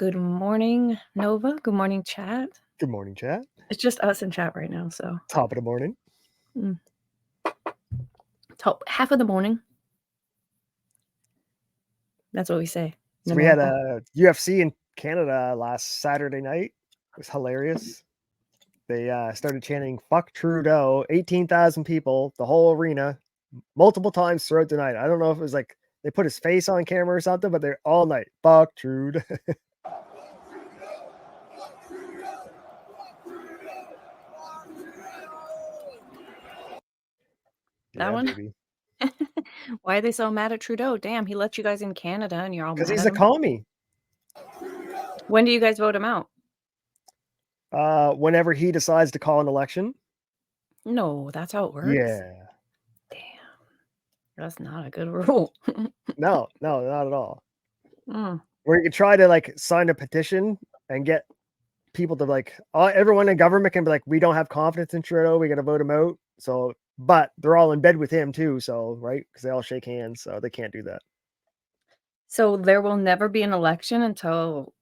Good morning, Nova. Good morning, chat. Good morning, chat. It's just us in chat right now, so Top of the morning. top half of the morning. That's what we say. So we had a UFC in Canada last Saturday night. It was hilarious. They started chanting "Fuck Trudeau." 18,000 people, the whole arena, multiple times throughout the night. I don't know if it was like they put his face on camera or something, but they're all night. Fuck Trudeau. That one? Baby. Why are they so mad at Trudeau? Damn, he let you guys in Canada and you're all mad Because he's at a him. commie. When do you guys vote him out? Whenever he decides to call an election. No, that's how it works. Yeah. Damn. That's not a good rule. No, not at all. Mm. Where you could try to like sign a petition and get people to like everyone in government can be like, we don't have confidence in Trudeau, we got to vote him out. So, but they're all in bed with him too. So, right, because they all shake hands, so they can't do that. So there will never be an election until.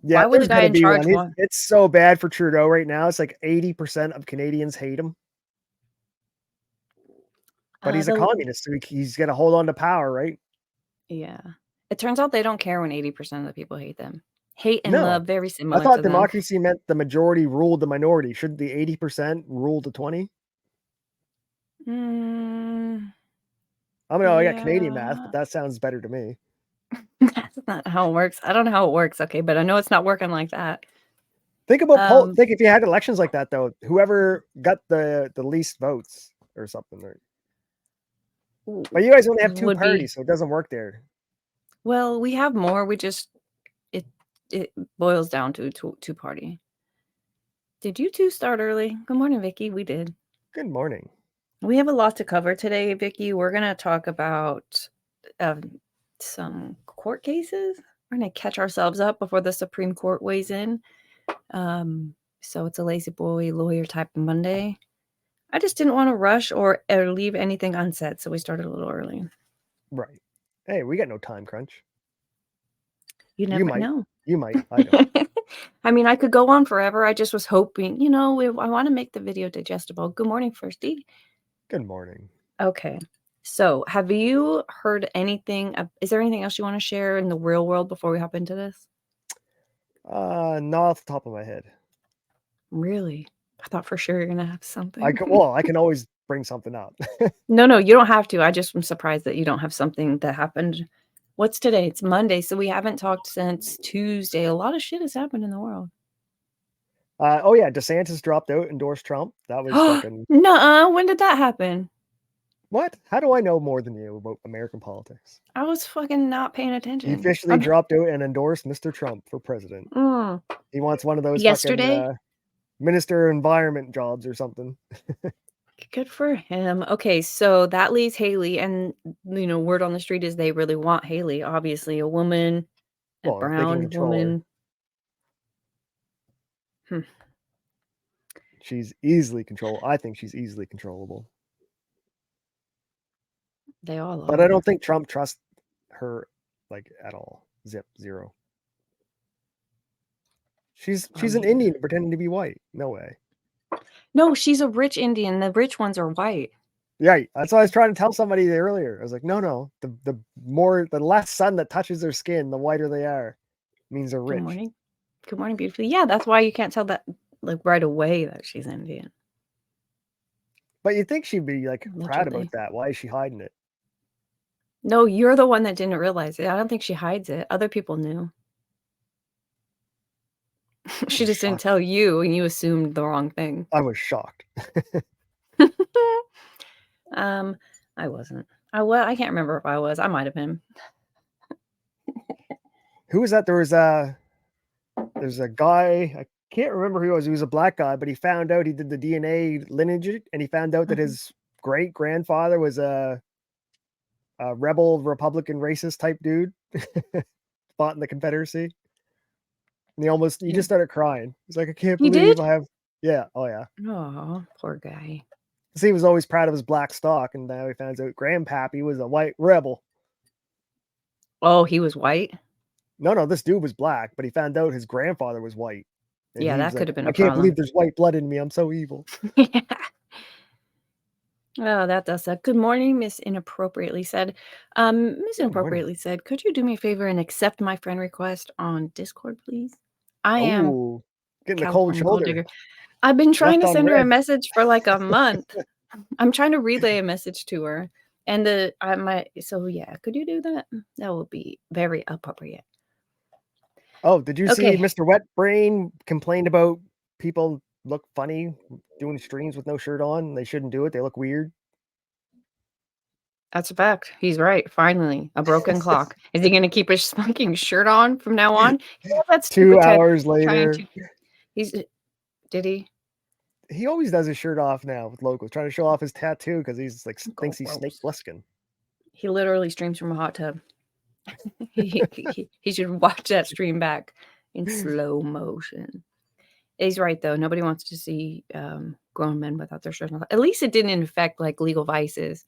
Yeah, why would the there's guy gonna in be charge one. want? It's so bad for Trudeau right now. It's like 80% of Canadians hate him. But he's a communist, so he's gonna hold on to power, right? Yeah. It turns out they don't care when 80% of the people hate them. Hate and love, very similar I thought to them. democracy meant the majority ruled the minority. Shouldn't the 80% rule the 20? I mean, I got Canadian math, but that sounds better to me. That's not how it works. I don't know how it works, okay, but I know it's not working like that. Think about think if you had elections like that though, whoever got the least votes or something. Right? But you guys only have two parties, so it doesn't work there. Well, we have more. We just it boils down to two party. Did you two start early? Good morning, Vicky. We did. Good morning. We have a lot to cover today, Vicky. We're gonna talk about some court cases. We're gonna catch ourselves up before the Supreme Court weighs in. So it's a lazy boy lawyer type Monday. I just didn't want to rush or leave anything unsaid, so we started a little early. Right. Hey, we got no time crunch. You never know. You might. I don't. I mean, I could go on forever. I just was hoping, I want to make the video digestible. Good morning, Firsty. Good morning. Okay. So have you heard anything? Is there anything else you want to share in the real world before we hop into this? Not off the top of my head. Really? I thought for sure you're going to have something. I can always bring something up. No, you don't have to. I just am surprised that you don't have something that happened. What's today? It's Monday, so we haven't talked since Tuesday. A lot of shit has happened in the world. Oh yeah, DeSantis dropped out, endorsed Trump. That was fucking. Nuh-uh. When did that happen? What? How do I know more than you about American politics? I was fucking not paying attention. He officially dropped out and endorsed Mr. Trump for president. He wants one of those fucking Minister of Environment jobs or something. Good for him. Okay, so that leaves Haley, and word on the street is they really want Haley. Obviously, a woman, a brown woman. She's easily controllable. I think she's easily controllable. They all are. But I don't think Trump trusts her like at all. Zero. She's an Indian pretending to be white. No way. No, she's a rich Indian. The rich ones are white. Yeah, that's what I was trying to tell somebody earlier. I was like, no. The less sun that touches their skin, the whiter they are. Means they're rich. Good morning, beautifully. Yeah, that's why you can't tell that like right away that she's Indian. But you'd think she'd be like proud about that. Why is she hiding it? No, you're the one that didn't realize it. I don't think she hides it. Other people knew. She just didn't tell you, and you assumed the wrong thing. I was shocked. I wasn't. I can't remember if I was. I might have been. Who was that? There's a guy. I can't remember who he was. He was a black guy, but he found out he did the DNA lineage, and he found out that his great grandfather was a rebel, Republican, racist type dude, fought in the Confederacy. And he just started crying. He's like, I can't believe I have. Yeah. Oh yeah. Oh, poor guy. He was always proud of his black stock, and now he finds out grandpappy was a white rebel. Oh, he was white? No, this dude was black, but he found out his grandfather was white. And Yeah, he was that like, could have been I a can't believe problem. there's white blood in me. I'm so evil. Oh, that does suck. Good morning, Miss Inappropriately said. Miss Good morning. Inappropriately said, could you do me a favor and accept my friend request on Discord, please? I am Oh, getting the cold California Gold shoulder. Digger. I've been trying Left to on send her a red. message for like a month. I'm trying to relay a message to her. And so yeah, could you do that? That would be very appropriate. Oh, did you see Okay, Mr. Wet Brain complained about people look funny doing streams with no shirt on? They shouldn't do it. They look weird. that's a fact. He's right. Finally, a broken clock. Is he going to keep his fucking shirt on from now on? He has that 2 stupid hours trying later. to. He's did he? He always does his shirt off now with locals, trying to show off his tattoo because he's like thinks he's Snake Gross. Plissken. He literally streams from a hot tub. He should watch that stream back in slow motion. He's right though. Nobody wants to see grown men without their shirts on. At least it didn't infect like legal vices.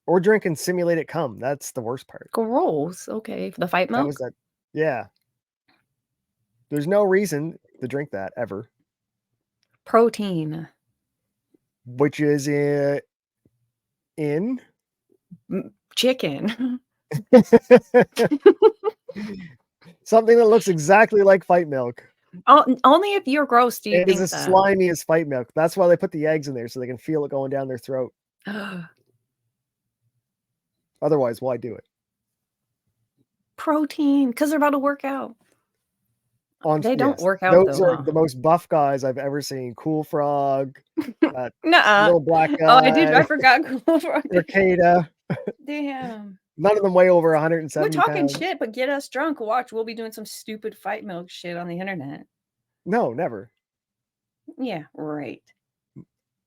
Or drinking simulated cum. That's the worst part. Gross. Okay, the fight That was milk. that. Yeah. There's no reason to drink that ever, Protein. which is in Chicken. something that looks exactly like fight milk. Only if you're gross do you It is think as that. slimy as fight milk. That's why they put the eggs in there so they can feel it going down their throat. Otherwise, why do it? Protein, because they're about to work out. They don't work out those though, are huh? the most buff guys I've ever seen. Cool Frog, Nuh-uh. little black Oh, I guy, forgot. Ricada. Damn. None of them weigh over We're 170 talking pounds. shit, but get us drunk. Watch, we'll be doing some stupid fight milk shit on the internet. No, never. Yeah, right.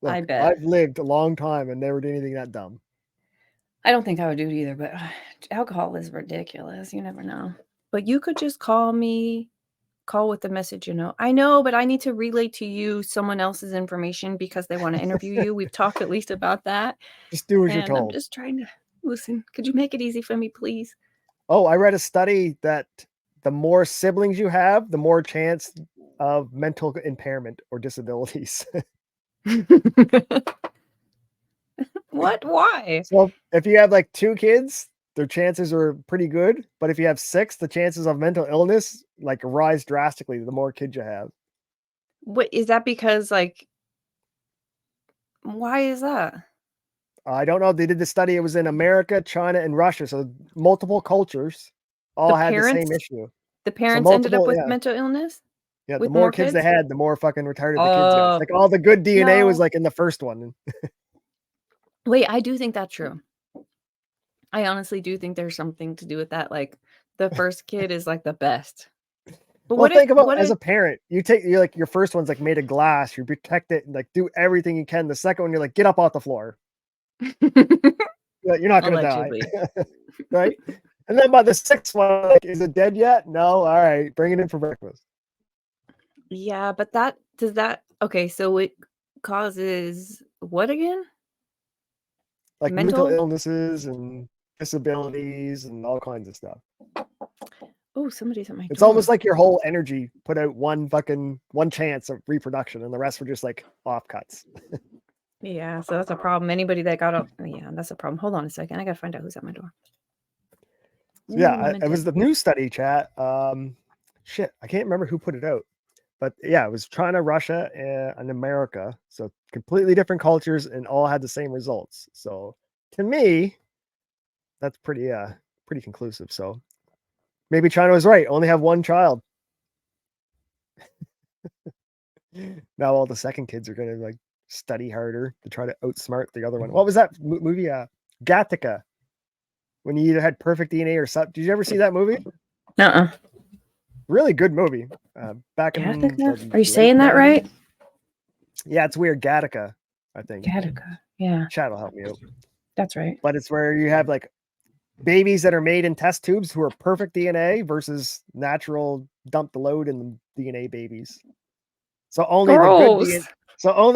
Look, I bet. I've lived a long time and never did anything that dumb. I don't think I would do it either, but alcohol is ridiculous. You never know. But you could just call with the message, I know, but I need to relay to you someone else's information because they want to interview you. We've talked at least about that. Just do as you're And I'm told. just trying to listen. Could you make it easy for me, please? Oh, I read a study that the more siblings you have, the more chance of mental impairment or disabilities. What? Why? So if you have like 2 kids, their chances are pretty good. But if you have 6, the chances of mental illness like rise drastically the more kids you have. What is that because why is that? I don't know. They did the study. It was in America, China, and Russia. So multiple cultures The all had the parents same issue. the So parents ended up multiple, with yeah. mental illness Yeah, the with more more kids they kids? had, the more fucking retarded the kids got. It's like all the good DNA was No. like in the first one. Wait, I do think that's true. I honestly do think there's something to do with that. Like the first kid is like the best. But Well, think about what as if a parent, you're like your first one's like made of glass, you protect it and like do everything you can. The second one, you're like, get up off the floor. You're not gonna die. allegedly? Right? And then by the 6th one, like, is it dead yet? No. All right, bring it in for breakfast. Yeah, but okay, so it causes what again? Like mental Mental? illnesses and disabilities and all kinds of stuff. Oh, somebody's at my It's door. almost like your whole energy put out one chance of reproduction, and the rest were just like offcuts. Yeah, so that's a problem. Anybody that got up, yeah, that's a problem. Hold on a second. I gotta find out who's at my door. So yeah, it was the new study, chat. Shit, I can't remember who put it out, but yeah, it was China, Russia, and America. So completely different cultures, and all had the same results. So to me, that's pretty conclusive. So maybe China was right. Only have one child. Now all the second kids are gonna like study harder to try to outsmart the other one. What was that movie? Gattaca. When you either had perfect DNA or something. Did you ever see that movie? Really good movie. Back in Are you saying that right? Yeah, it's weird. Gattaca, I think. Gattaca. Yeah. Chat will help me out. That's right. But it's where you have like babies that are made in test tubes who are perfect DNA versus natural dump the load in the DNA babies. So only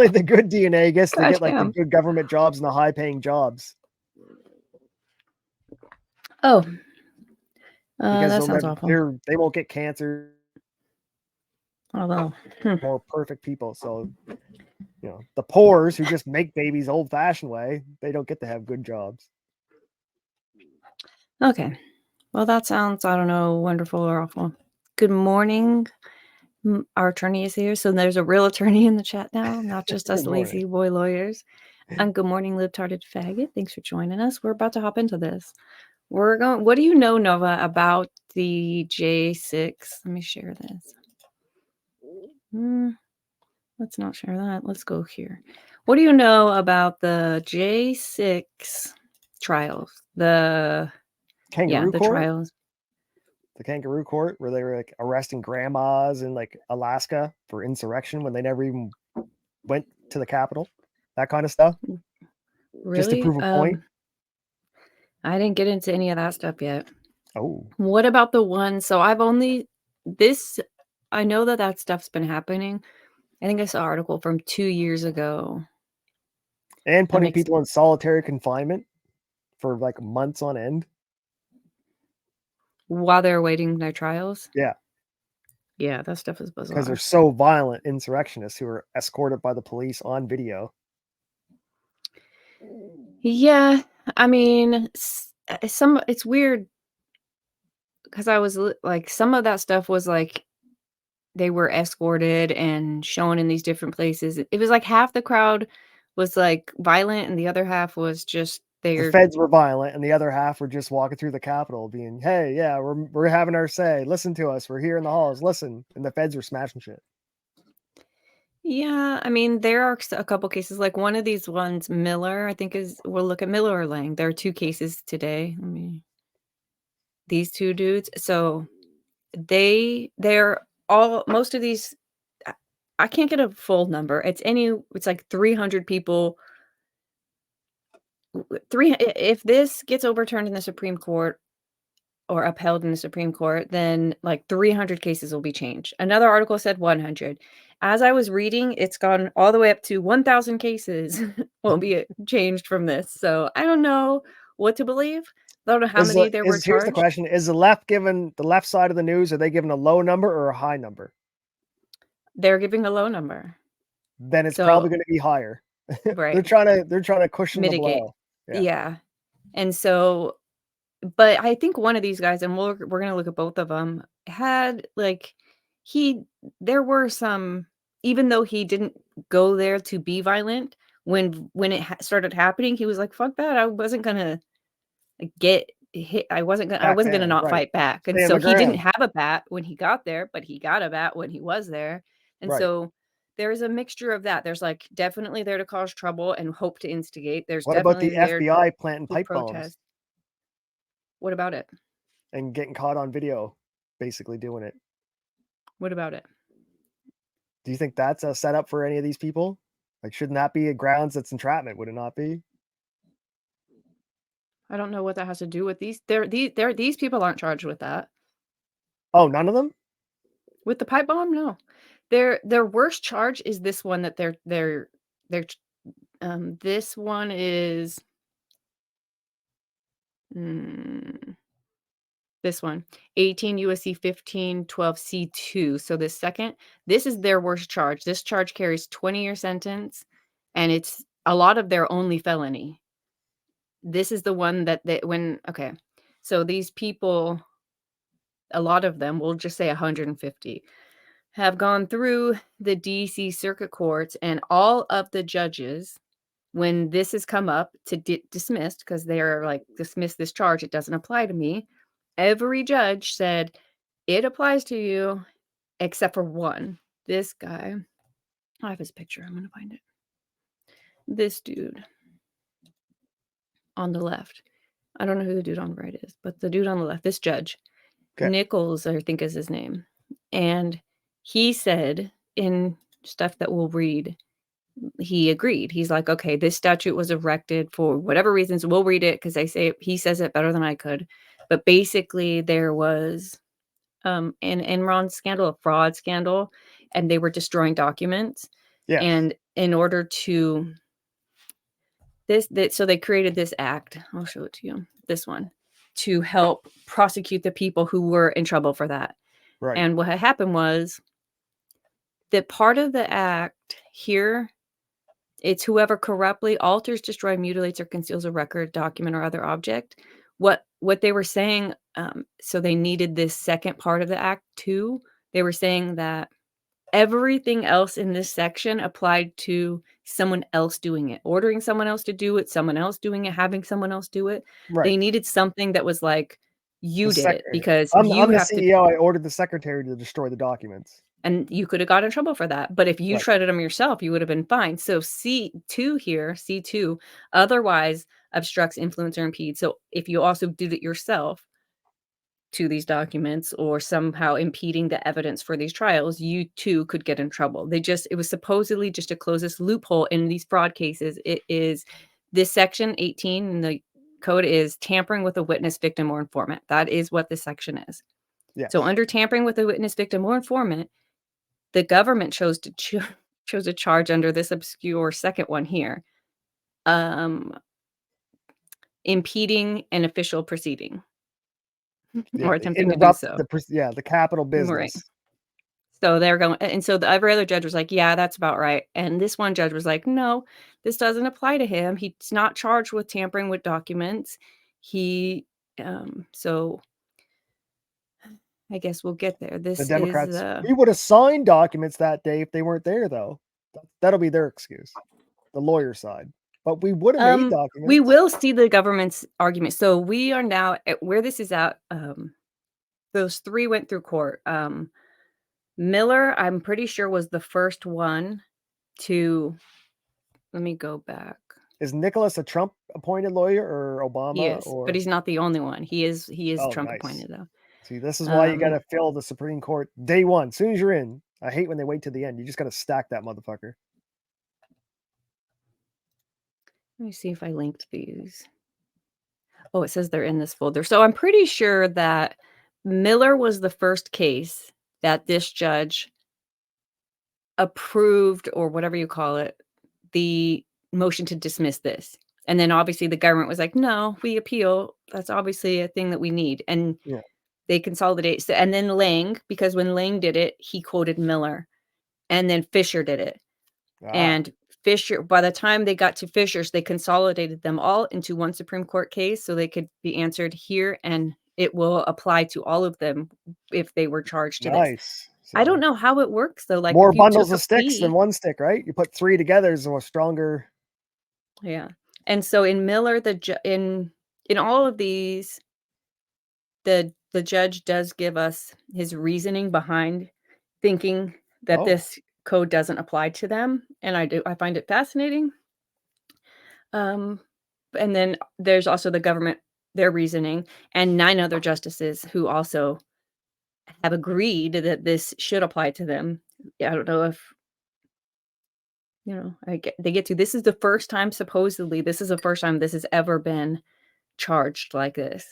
the good DNA gets to get like the good government jobs and the high paying jobs. Oh. because That they'll sounds never awful. they won't get cancer. Although, More perfect people. So the poors who just make babies old-fashioned way, they don't get to have good jobs. okay. Well, that sounds, I don't know, wonderful or awful. Good morning. Our attorney is here, so there's a real attorney in the chat now, not just us Good morning. lazy boy lawyers. And good morning, libtarded faggot. Thanks for joining us. We're about to hop into this. What do you know, Nova, about the J6? Let me share this. Let's not share that. Let's go here. What do you know about the J6 trials? The Kangaroo court? trials. The kangaroo court where they were like arresting grandmas in like Alaska for insurrection when they never even went to the Capitol. That kind of stuff. Just to Really? prove a point. I didn't get into any of that stuff yet. Oh. What about the one? So I know that stuff's been happening. I think I saw an article from 2 years ago. And putting people in solitary confinement for like months on end. While they're awaiting their trials? Yeah. Yeah, that stuff is Because bizarre. they're so violent insurrectionists who are escorted by the police on video. Yeah, I mean, it's weird because I was like, some of that stuff was like they were escorted and shown in these different places. It was like half the crowd was like violent and the other half was just The there. feds were violent, and the other half were just walking through the Capitol being, hey, yeah, we're having our say. Listen to us. We're here in the halls. Listen. And the feds were smashing shit. Yeah, I mean, there are a couple cases, like one of these ones, Miller, I think we'll look at Miller or Lang. There are 2 cases today. These 2 dudes. So they're all, most of these, I can't get a full number. It's like 300 people. If this gets overturned in the Supreme Court or upheld in the Supreme Court, then like 300 cases will be changed. Another article said 100. As I was reading, it's gone all the way up to 1,000 cases will be changed from this. So I don't know what to believe. I don't know how many there were Here's the charged. question. Is the left side of the news, are they giving a low number or a high number? They're giving a low number. Then it's So, probably going to be higher. right. They're trying to cushion Mitigate. the blow. Yeah. And so, but I think one of these guys, and we're going to look at both of them, had like, there were some, even though he didn't go there to be violent, when it started happening, he was like, fuck that. I wasn't going to get hit. I wasn't going to not Right. fight back. And Stay on so the he didn't ground. have a bat when he got there, but he got a bat when he was there. And Right. so there's a mixture of that. There's like definitely there to cause trouble and hope to instigate. There's What about the definitely there FBI planting to pipe bombs protest. What about it? and getting caught on video, basically doing it? What about it? Do you think that's a setup for any of these people? Like, shouldn't that be a grounds that's entrapment? Would it not be? I don't know what that has to do with these people aren't charged with that. Oh, none of them? With the pipe bomb? No. Their worst charge is this one that this one is this one, 18 USC 1512 C2. So this is their worst charge. This charge carries 20-year sentence, and it's a lot of their only felony. This is the one that okay. So these people, a lot of them, we'll just say 150, have gone through the DC Circuit Courts, and all of the judges, when this has come up to dismissed, because they are like, dismiss this charge, it doesn't apply to me. Every judge said, it applies to you, except for one. This guy, I have his picture. I'm going to find it. This dude on the left. I don't know who the dude on the right is, but the dude on the left, this judge, Okay. Nichols, I think is his name. And he said in stuff that we'll read, he agreed. He's like, okay, this statute was erected for whatever reasons. We'll read it because he says it better than I could. But basically, there was an Enron scandal, a fraud scandal, and they were destroying documents. Yeah. And in order to so they created this act. I'll show it to you. This one. to help prosecute the people who were in trouble for that. Right. And what had happened was that part of the act here, it's whoever corruptly alters, destroys, mutilates, or conceals a record, document, or other object. What they were saying, so they needed this second part of the act too. They were saying that everything else in this section applied to someone else doing it, ordering someone else to do it, someone else doing it, having someone else do it. Right. They needed something that was like, The you did it secretary. because I'm you the have to, CEO. I ordered the secretary to destroy the documents. and you could have got in trouble for that. But if you Right. shredded them yourself, you would have been fine. So C2 here, C2, otherwise obstructs, influence, or impede. So if you also did it yourself to these documents or somehow impeding the evidence for these trials, you too could get in trouble. It was supposedly just to close this loophole in these fraud cases. It is this section 18 in the code is tampering with a witness, victim, or informant. That is what this section is. Yes. So under tampering with a witness, victim, or informant, the government chose to chose a charge under this obscure second one here, impeding an official proceeding Yeah. or They attempting to do interrupt so. the capital Right. business. So they're going, and so every other judge was like, "Yeah, that's about right." And this one judge was like, "No, this doesn't apply to him. He's not charged with tampering with documents." He, so I guess we'll get there. The This is Democrats, we would have signed documents that day if they weren't there, though. That'll be their excuse, the lawyer side. But we would have made we documents. will see the government's argument. So we are now at where this is at. Those three went through court. Miller, I'm pretty sure, was the first one to. Let me go back. Is Nicholas a Trump appointed lawyer or He Obama is, but or? he's not the only one. He is Oh, Trump nice. appointed though. See, this is why you Um, gotta fill the Supreme Court day one. As soon as you're in, I hate when they wait to the end. You just gotta stack that motherfucker. Let me see if I linked these. Oh, it says they're in this folder. So I'm pretty sure that Miller was the first case that this judge approved, or whatever you call it, the motion to dismiss this. And then obviously the government was like, "No, we appeal. That's obviously a thing that we need." And Yeah. they consolidate. So, and then Lang, because when Lang did it, he quoted Miller, and then Fischer did it. Ah, And Fischer, by the time they got to Fischer's, they consolidated them all into one Supreme Court case so they could be answered here, and it will apply to all of them if they were charged to this. nice. I don't So know how it works though, like, more if you bundles took a of sticks than plea. one stick, right? You put 3 together is a stronger. Yeah, and so in Miller, in all of these, the judge does give us his reasoning behind thinking that Oh, this code doesn't apply to them, and I find it fascinating. Um, and then there's also the government, their reasoning, and 9 other justices who also have agreed that this should apply to them. Yeah, I don't know if, they get to this is the first time, supposedly, this is the first time this has ever been charged like this.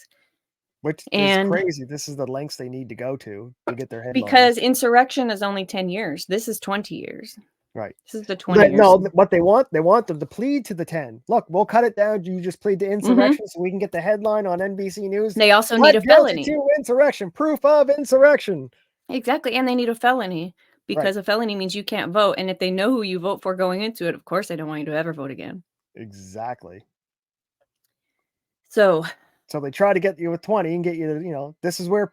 which is And crazy. This is the lengths they need to go to get their because headlines. insurrection is only 10 years, this is 20 years. Right. This is the 20 But years. no, what they want them to plead to the 10. Look, we'll cut it down. You just plead to Mhm. insurrection so we can get the headline on NBC News. They also need a Pled guilty felony. to insurrection. Proof of insurrection. Exactly, and they need a felony Right. because a felony means you can't vote, and if they know who you vote for going into it, of course, they don't want you to ever vote again. Exactly. So, So they try to get you with 20 and get you to, this is where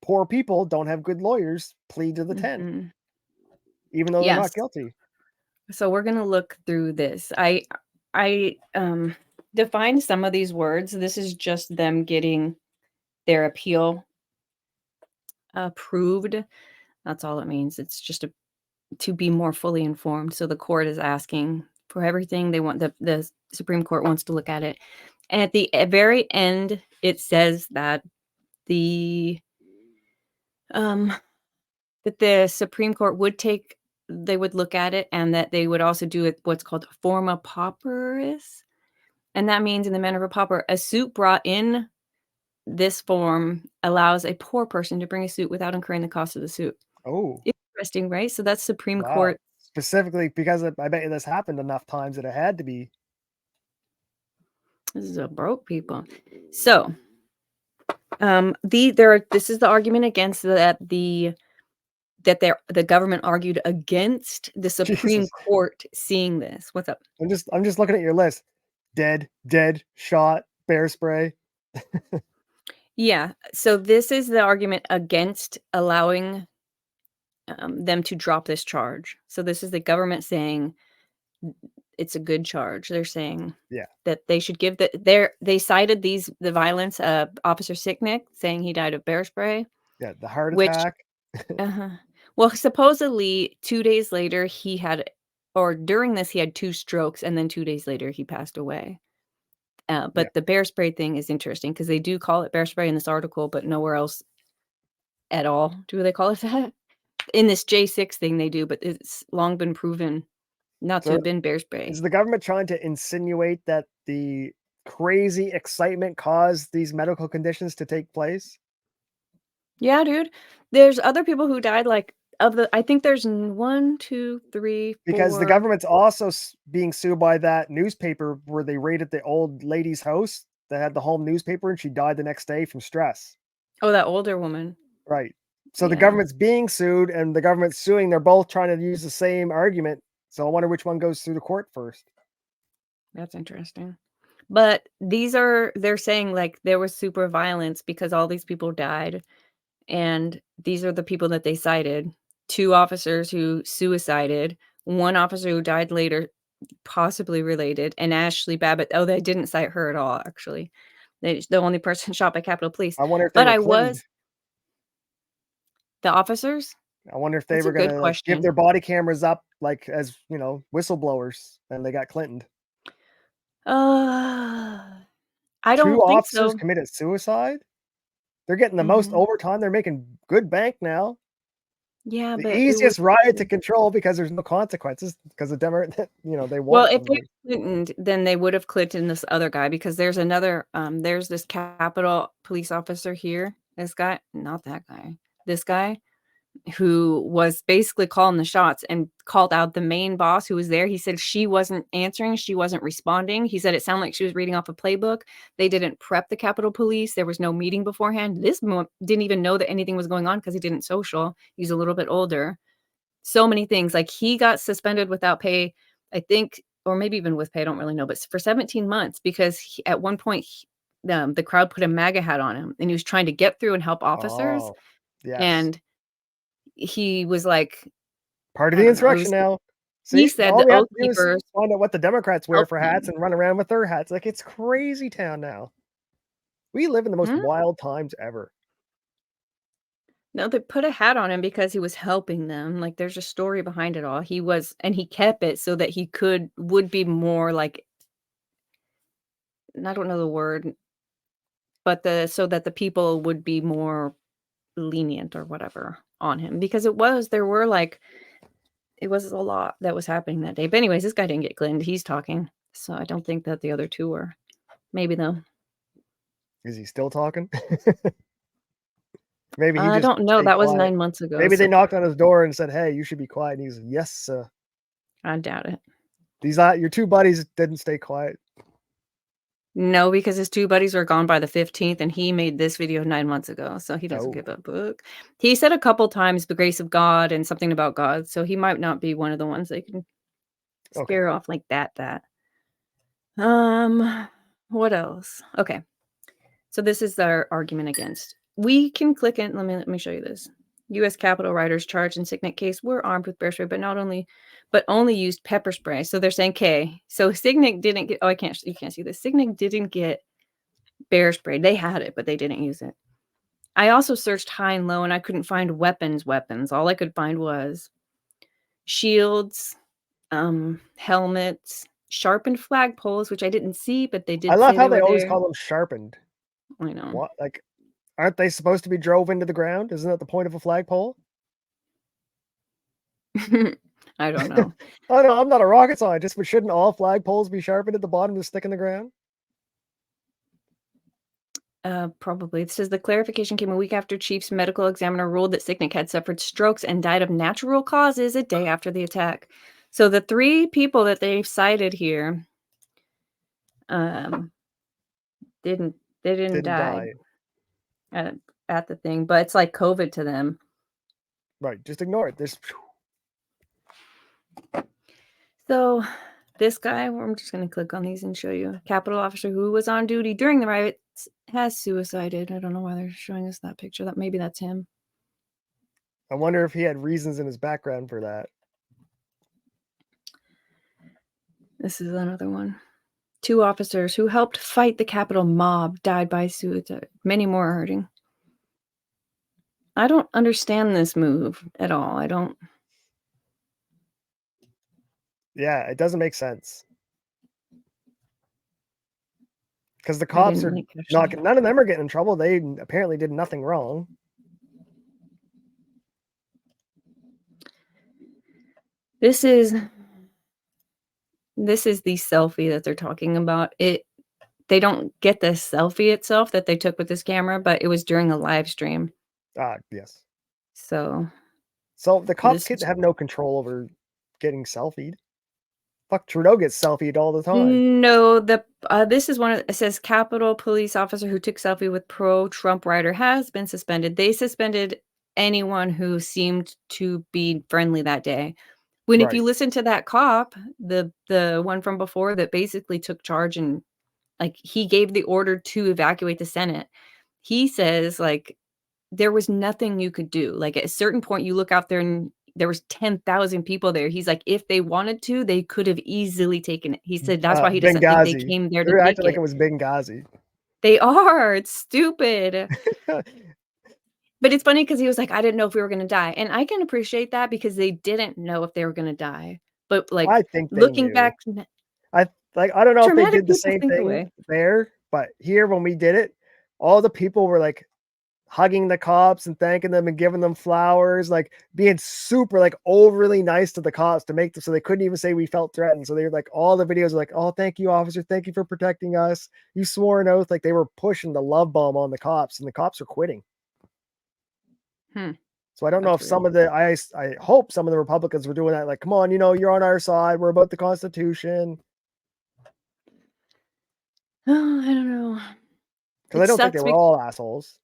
poor people don't have good lawyers plead to the 10, mhm. even though they're not Yes. guilty. So we're gonna look through this. I defined some of these words. This is just them getting their appeal approved. That's all it means. It's just to be more fully informed. So the court is asking for everything they want. The Supreme Court wants to look at it, and at the very end, it says that the um that the Supreme Court would they would look at it, and that they would also do it what's called forma pauperis. And that means in the manner of a pauper, a suit brought in this form allows a poor person to bring a suit without incurring the cost of the suit. Oh, Interesting, right? So that's Supreme wow. Court. Specifically because I bet you this happened enough times that it had to be. This is a broke people. So This is the argument against the government argued against the Supreme Jesus. Court seeing this. What's up? I'm just looking at your list. Dead, shot, bear spray. Yeah, so this is the argument against allowing, them to drop this charge. So this is the government saying it's a good charge. They're saying Yeah. that they should give they cited the violence of Officer Sicknick, saying he died of bear spray, Yeah, the heart which attack. uh-huh. Well, supposedly 2 days later, during this, he had 2 strokes, and then 2 days later, he passed away. Yeah. But the bear spray thing is interesting because they do call it bear spray in this article, but nowhere else at all do they call it that. In this J6 thing, they do, but it's long been proven not to So have been bear spray. is the government trying to insinuate that the crazy excitement caused these medical conditions to take place? Yeah, dude. There's other people who died, like, I think there's 1, 2, 3, Because the 4. government's also being sued by that newspaper where they raided the old lady's house that had the home newspaper and she died the next day from stress. Oh, that older woman. Right. So the Yeah, government's being sued and the government's suing. They're both trying to use the same argument. So I wonder which one goes through the court first. that's interesting. But they're saying, like, there was super violence because all these people died, and these are the people that they cited. 2 officers who suicided, 1 officer who died later, possibly related, and Ashley Babbitt. Oh, they didn't cite her at all, actually. The only person shot by Capitol Police. I wonder if they But were I Clintoned. was the officers? I wonder if they That's a were good gonna give question. their body cameras up like as whistleblowers and they got Clintoned. Uh, I 2 don't think officers so. committed suicide? They're getting the most Mhm. overtime. They're making good bank now. Yeah, The but it was easiest riot to control because there's no consequences because the Demo they well, want if they somebody. Clintoned, then they would have Clintoned this other guy because there's this Capitol police officer here, this guy not that guy, this guy who was basically calling the shots and called out the main boss who was there. He said she wasn't answering, she wasn't responding. He said it sounded like she was reading off a playbook. They didn't prep the Capitol Police. There was no meeting beforehand. This didn't even know that anything was going on because he didn't social. He's a little bit older. So many things. Like he got suspended without pay, I think, or maybe even with pay. I don't really know, but for 17 months because at one point the crowd put a MAGA hat on him and he was trying to get through and help officers. Oh, yes. And he was like, Part of I the don't know, insurrection now. he See? said All the we have Oath to do is Keepers find out what the Democrats wear helped for hats him. and run around with their hats. Like, it's crazy town now. We live in the most Hmm? wild times ever. No, they put a hat on him because he was helping them. Like there's a story behind it all. He kept it so that he would be more like, I don't know the word, but so that the people would be more lenient or whatever on him because it was a lot that was happening that day. But anyways, this guy didn't get claimed. He's talking. So I don't think that the other 2 were. Maybe though. Is he still talking? Maybe he I just don't know. stayed That was quiet. 9 months ago, Maybe they so knocked on his door and said, "Hey, you should be quiet." And he's, "Yes, sir." I doubt it. These your 2 buddies didn't stay quiet. No, because his 2 buddies were gone by the 15th, and he made this video 9 months ago, so he doesn't Oh, give a book. He said a couple times the grace of God and something about God, so he might not be one of the ones they can okay. scare off like that. Um, what else? Okay, so this is our argument against. We can click in let me show you this. US Capitol rioters charged in Signet case were armed with bear spray, but only used pepper spray. So they're saying, "Okay, so Signet didn't get." Oh, you can't see this. Signet didn't get bear spray. They had it, but they didn't use it. I also searched high and low and I couldn't find weapons. All I could find was shields, helmets, sharpened flagpoles, which I didn't see, but they I did love say how they they were always there. call them sharpened. I know. What? Like, aren't they supposed to be drove into the ground? Isn't that the point of a flagpole? I don't know. Oh, no, I'm not a rocket scientist, but shouldn't all flagpoles be sharpened at the bottom to stick in the ground? Probably. It says the clarification came a week after Chief's medical examiner ruled that Sicknick had suffered strokes and died of natural causes a day after the attack. So the 3 people that they've cited here, um, didn't they didn't Didn't die. die. at at the thing, but it's like COVID to them. Right, just ignore it. There's So this guy, I'm just going to click on these and show you. Capitol officer who was on duty during the riots has suicided. I don't know why they're showing us that picture. That maybe that's him. I wonder if he had reasons in his background for that. This is another one. 2 officers who helped fight the Capitol mob died by suicide. Many more are hurting. I don't understand this move at all. I don't. Yeah, it doesn't make sense. Because the I cops didn't are like not, actually. none of them are getting in trouble. They apparently did nothing wrong. This is the selfie that they're talking about. They don't get the selfie itself that they took with this camera, but it was during a live stream. Ah, yes. So So the cops this could have no control over getting selfied. Fuck, Trudeau gets selfied all the time. no, this is one of it says Capitol police officer who took selfie with pro-Trump rider has been suspended. They suspended anyone who seemed to be friendly that day. When if Right. you listen to that cop, the one from before that basically took charge and like he gave the order to evacuate the Senate. He says like there was nothing you could do. Like, at a certain point, you look out there and there was 10,000 people there. He's like, "If they wanted to, they could have easily taken it." He said that's why he doesn't think they Benghazi. came there to They're acting take like it it. was Benghazi. They are, it's stupid. But it's funny because he was like, "I didn't know if we were gonna die," and I can appreciate that because they didn't know if they were gonna die. But, like, I think they looking knew. back n I don't know if they traumatic did the people same think thing away. there, but here when we did it, all the people were like hugging the cops and thanking them and giving them flowers, like being super like overly nice to the cops to make them so they couldn't even say we felt threatened. So they were like all the videos were like, "Oh, thank you, officer. Thank you for protecting us. You swore an oath." Like they were pushing the love bomb on the cops, and the cops are quitting. Hmm, So I don't know that's if some weird. of the I hope some of the Republicans were doing that. Like, come on, you're on our side. We're about the Constitution. Oh, I don't know. Because I It don't think they sucks were because. all assholes.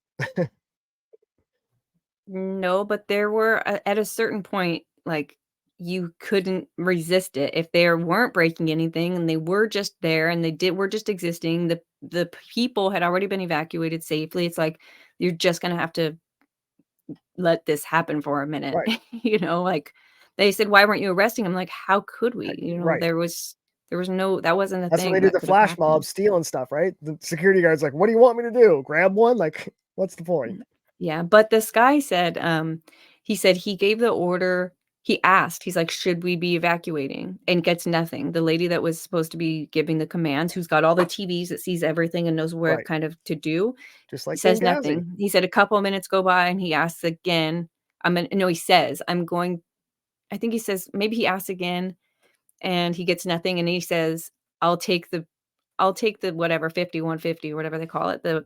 No, but there were at a certain point, like, you couldn't resist it. If they weren't breaking anything and they were just there and were just existing, the people had already been evacuated safely. It's like, you're just gonna have to let this happen for a minute, Right. like, they said, "Why weren't you arresting him?" Like, how could we? Right. There was no that wasn't a That's when they thing do that the could have flash happened. mob stealing stuff, right? The security guard's like, "What do you want me to do? Grab one?" Like, what's the point? Mm, yeah, but this guy said, he said he gave the order he asked, he's like, "Should we be evacuating?" And gets nothing. The lady that was supposed to be giving the commands, who's got all the TVs that sees everything and knows where Right. kind of to do, Just like says Benghazi. nothing. He said a couple of minutes go by and he asks again. No, he says, "I'm going." I think he says maybe he asks again and he gets nothing and he says, "I'll take the whatever 5150 or whatever they call it, the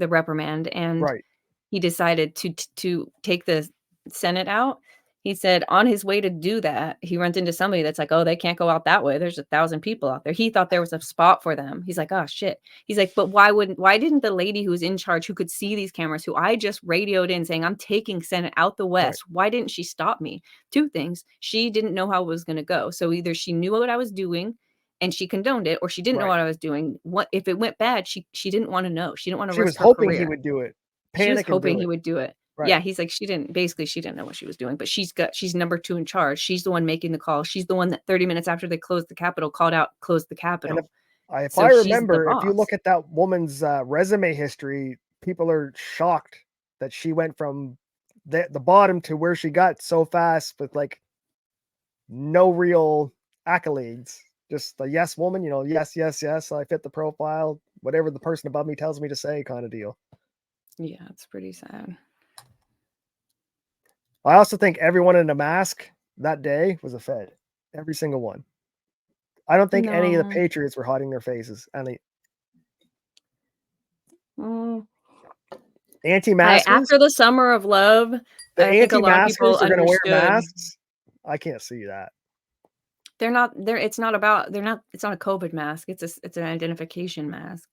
reprimand." And Right. he decided to take the Senate out. He said on his way to do that, he runs into somebody that's like, "Oh, they can't go out that way. There's 1,000 people out there." He thought there was a spot for them. He's like, "Oh, shit." He's like, "But why didn't the lady who's in charge, who could see these cameras, who I just radioed in saying, 'I'm taking Senate out the Right. West,' why didn't she stop me?" 2 things. She didn't know how it was gonna go. So either she knew what I was doing and she condoned it, or she didn't know Right. what I was doing. What if it went bad, she didn't wanna know. She didn't wanna She was risk her hoping he career. would do it. She was Panic and hoping do he it. would do it. Yeah, Right. he's like, she didn't know what she was doing, but she's number 2 in charge. She's the one making the call. She's the one that 30 minutes after they closed the Capitol called out, "Close the And Capitol." if I So she's the remember, if you boss. look at that woman's resume history, people are shocked that she went from the bottom to where she got so fast with like no real accolades. Just a yes woman, yes, yes, yes. I fit the profile. Whatever the person above me tells me to say, kind of deal. Yeah, it's pretty sad. I also think everyone in a mask that day was a Fed. Every single one. I don't think any of the No. patriots were hiding their faces. And the Mm, I anti-maskers, after the summer of love, the I think a lot of people anti-maskers are going to wear understood. masks. I can't see that. They're not it's not a COVID mask. It's an identification mask.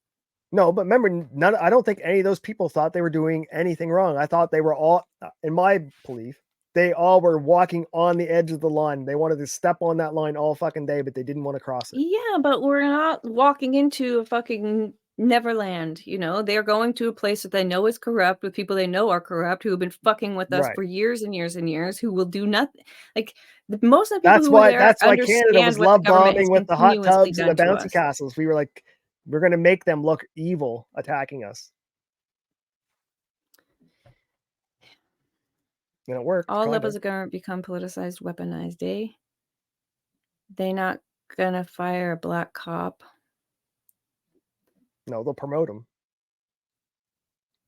No, but remember, I don't think any of those people thought they were doing anything wrong. I thought they were all, in my belief, they all were walking on the edge of the line. They wanted to step on that line all fucking day, but they didn't want to cross it. Yeah, but we're not walking into a fucking Neverland, you know? They're going to a place that they know is corrupt with people they know are corrupt who have been fucking with us Right. for years and years and years, who will do nothing. Like, most of the people That's who were why there Canada understand was what the love government has bombing with the hot continuously tubs and the done to bouncy us. castles. We were like, we're going to make them look evil attacking us. And it worked, All kind levels of. of government become politicized, weaponized, eh? They not gonna fire a black cop. No, they'll promote them.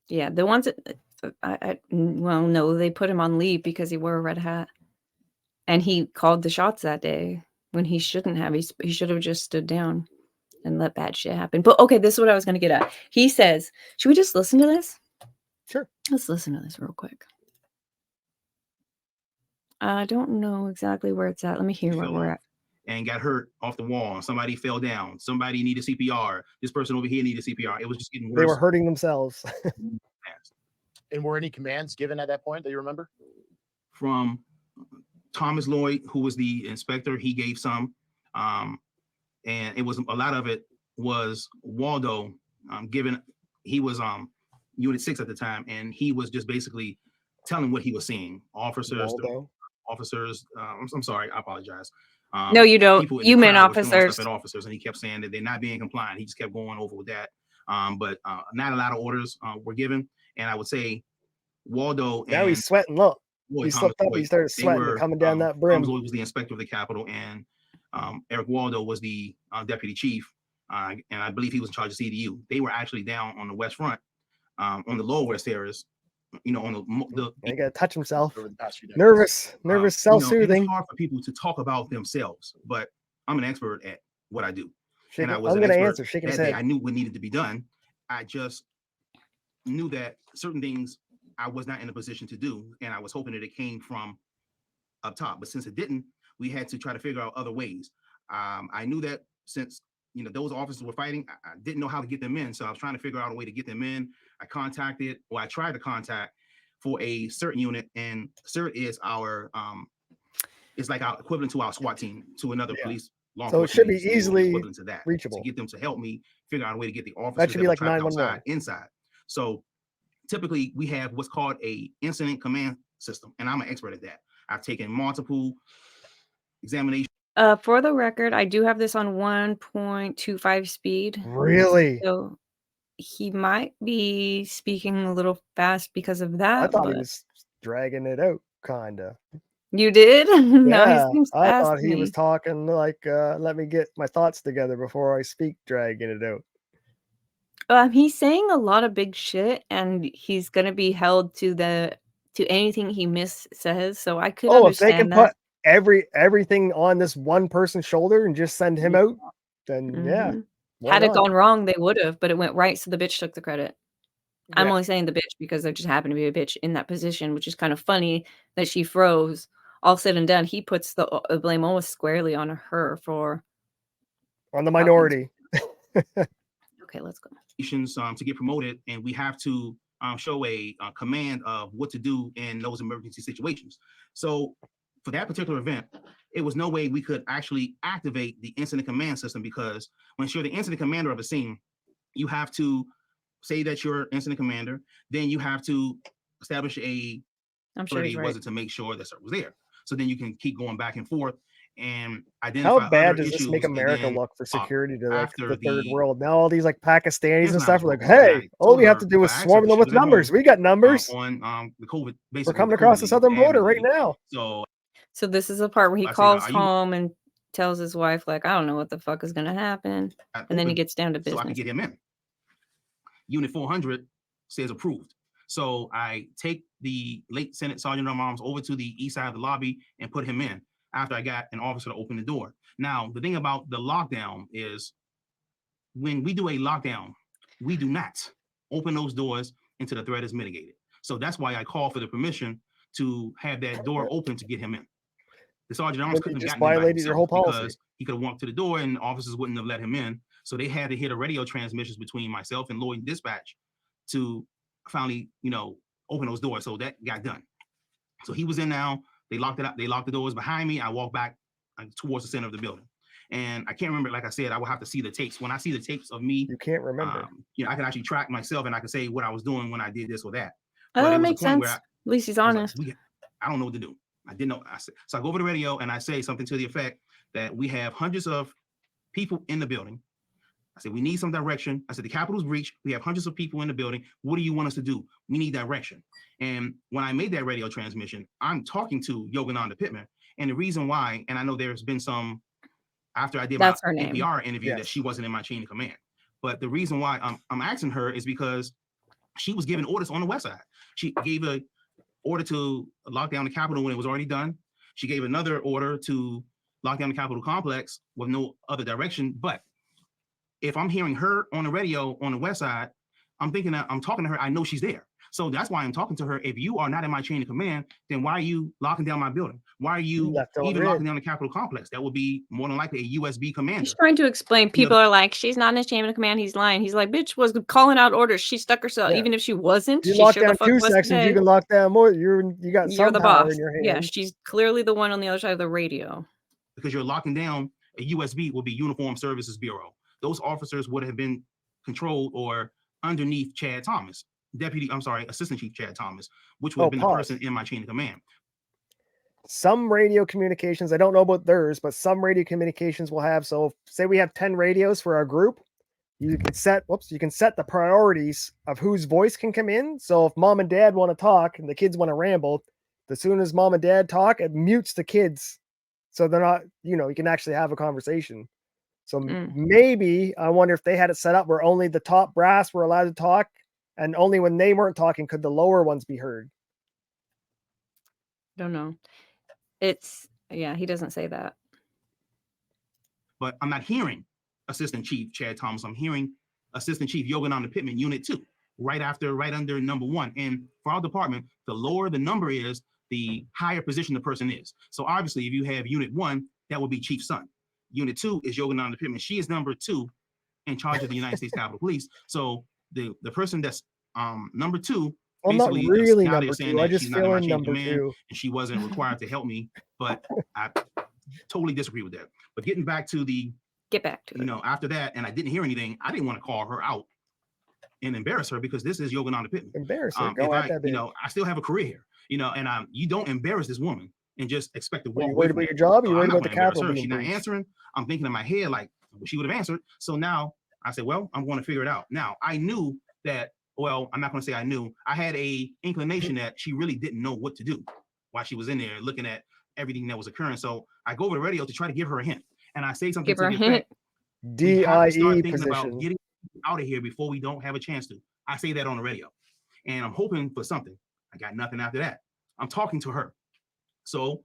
Yeah, the ones that well, no, they put him on leave because he wore a red hat. And he called the shots that day when he shouldn't have. He should have just stood down and let bad shit happen. But okay, this is what I was gonna get at. He says, should we just listen to this? Sure. Let's listen to this real quick. I don't know exactly where it's at. Let me hear where we're at. And got hurt off the wall. Somebody fell down. Somebody needed CPR. This person over here needed CPR. It was just getting worse. They were hurting themselves. And were any commands given at that point that you remember? From Thomas Lloyd, who was the inspector, he gave some. And it was a lot of it was Waldo given. He was Unit 6 at the time, and he was just basically telling what he was seeing. Officers, I'm sorry, I apologize. No, you don't. You meant officers. At officers, and he kept saying that they're not being compliant. He just kept going over with that. But not a lot of orders were given. And I would say Waldo. Now and he's sweating. Look, he slipped up. He started sweating coming down that brim. Thomas Lloyd was the inspector of the Capitol, and Eric Waldo was the deputy chief. And I believe he was in charge of CDU. They were actually down on the West Front, on the lower West areas. You know, on the he got to touch himself. Nervous, self-soothing. It's hard for people to talk about themselves, but I'm an expert at what I do. And I was going to answer. Shaking his head. I knew what needed to be done. I just knew that certain things I was not in a position to do, and I was hoping that it came from up top. But since it didn't, we had to try to figure out other ways. I knew that since those officers were fighting, I didn't know how to get them in, so I was trying to figure out a way to get them in. I tried to contact for a CERT unit, and CERT is our it's like our equivalent to our SWAT team, to another police law. So it should be easily equivalent to that, reachable. To get them to help me figure out a way to get the officers that should be like 911 inside. So typically we have what's called a incident command system, and I'm an expert at that. I've taken multiple examinations. For the record, I do have this on 1.25 speed. Really? So he might be speaking a little fast because of that. I thought he was dragging it out, kinda. You did? Yeah, No, he seems fast. I thought he was talking like, let me get my thoughts together before I speak, dragging it out. He's saying a lot of big shit, and he's gonna be held to anything he says. So I could understand if they can put everything on this one person's shoulder and just send him out, then yeah. Had it gone wrong, they would have, but it went right, so the bitch took the credit. Yeah. I'm only saying the bitch because there just happened to be a bitch in that position, which is kind of funny that she froze. All said and done, he puts the blame almost squarely on her on the minority. Okay, let's go. To get promoted, and we have to show a command of what to do in those emergency situations. So for that particular event, it was no way we could actually activate the incident command system, because when you're the incident commander of a scene, you have to say that you're incident commander. Then you have to establish I'm sure he's right. Was it to make sure that was there. So then you can keep going back and forth and identify. How bad does this make America look for security to like the third world? Now all these like Pakistanis and stuff are like, hey, all we have to do is swarm them with numbers. We got numbers. On the COVID, we're coming across the southern border right now. So this is the part where he calls home and tells his wife, like, I don't know what the fuck is going to happen. And then he gets down to business. So I can get him in. Unit 400 says approved. So I take the late Senate Sergeant of Arms over to the east side of the lobby and put him in after I got an officer to open the door. Now, the thing about the lockdown is when we do a lockdown, we do not open those doors until the threat is mitigated. So that's why I call for the permission to have that door open to get him in. The Sergeant of Arms couldn't have gotten in by himself, your whole policy. because he could have walked to the door and officers wouldn't have let him in. So they had to hear the radio transmissions between myself and Lloyd Dispatch to finally, open those doors. So that got done. So he was in now. They locked it up. They locked the doors behind me. I walked back towards the center of the building. And I can't remember, like I said, I will have to see the tapes. When I see the tapes of me, You can't remember. I can actually track myself and I can say what I was doing when I did this or that. Oh, But that it was a makes point sense. where At least he's I was like, honest. I don't know what to do. I didn't know. So I go over the radio and I say something to the effect that we have hundreds of people in the building. I said, we need some direction. I said, the Capitol's breached. We have hundreds of people in the building. What do you want us to do? We need direction. And when I made that radio transmission, I'm talking to Yogananda Pittman. And the reason why, and I know there's been some, after I did That's my her name. NPR interview, that Yes. she wasn't in my chain of command. But the reason why I'm asking her is because she was giving orders on the west side. She gave a order to lock down the Capitol when it was already done. She gave another order to lock down the Capitol complex with no other direction. But if I'm hearing her on the radio on the west side, I'm thinking that I'm talking to her. I know she's there. So that's why I'm talking to her. If you are not in my chain of command, then why are you locking down my building? Why are you left on even red. locking down the Capitol complex? That would be more than likely a USB commander. He's trying to explain. People are like, she's not in his chain of command. He's lying. He's like, bitch was calling out orders. She stuck herself. Yeah. Even if she wasn't, You she lock sure the down fuck 2 was sections, today. you can lock down more. You got You're some the power boss. in your hand. Yeah, she's clearly the one on the other side of the radio. Because you're locking down a USB will be Uniform Services Bureau. Those officers would have been controlled or underneath Chad Thomas, Assistant Chief Chad Thomas, which would have been the person in my chain of command. Some radio communications, I don't know about theirs, but some radio communications will have, so say we have 10 radios for our group, you can set the priorities of whose voice can come in. So if mom and dad want to talk and the kids want to ramble, as soon as mom and dad talk, it mutes the kids. So they're not, you can actually have a conversation. So maybe, I wonder if they had it set up where only the top brass were allowed to talk, and only when they weren't talking could the lower ones be heard. Don't know. He doesn't say that. But I'm not hearing Assistant Chief Chad Thomas. I'm hearing Assistant Chief Yogananda Pittman, Unit 2, right under number 1. And for our department, the lower the number is, the higher position the person is. So obviously, if you have Unit 1, that would be Chief Son. Unit 2 is Yogananda Pittman. She is number 2 in charge of the United States Capitol Police. So the person that's number 2, I'm not basically, really now they're number saying 2. I that just she's not in feel my in chain of number command 2. and she wasn't required to help me. But I totally disagree with that. But getting back to after that, and I didn't hear anything, I didn't want to call her out and embarrass her, because this is Yogananda Pittman. Embarrass her. Go at that bitch. I still have a career here, and you don't embarrass this woman and just expect to walk. You worried about your job? You worried about the Capitol? She's not answering. I'm thinking in my head like she would have answered. So now I said, well, I'm going to figure it out. Now I knew that. Well, I'm not going to say I knew. I had a inclination that she really didn't know what to do while she was in there looking at everything that was occurring. So I go over the radio to try to give her a hint, and I say something. Give her to a the hint. effect, DIE position. position. Getting out of here before we don't have a chance to. I say that on the radio, and I'm hoping for something. I got nothing after that. I'm talking to her. So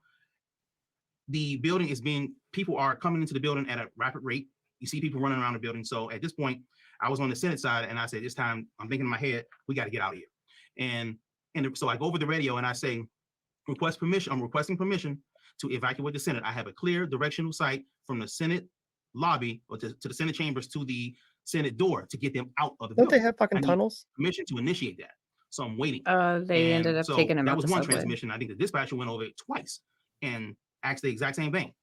the building people are coming into the building at a rapid rate. You see people running around the building. So at this point, I was on the Senate side, and I said, this time, I'm thinking in my head, we got to get out of here. And so I go over the radio and I say, request permission. I'm requesting permission to evacuate the Senate. I have a clear directional sight from the Senate lobby or to the Senate chambers to the Senate door to get them out of the building. Don't they have fucking I need tunnels? permission to initiate that. So I'm waiting. They ended up taking him out. That was one subway. transmission. I think the dispatcher went over it twice and asked the exact same thing,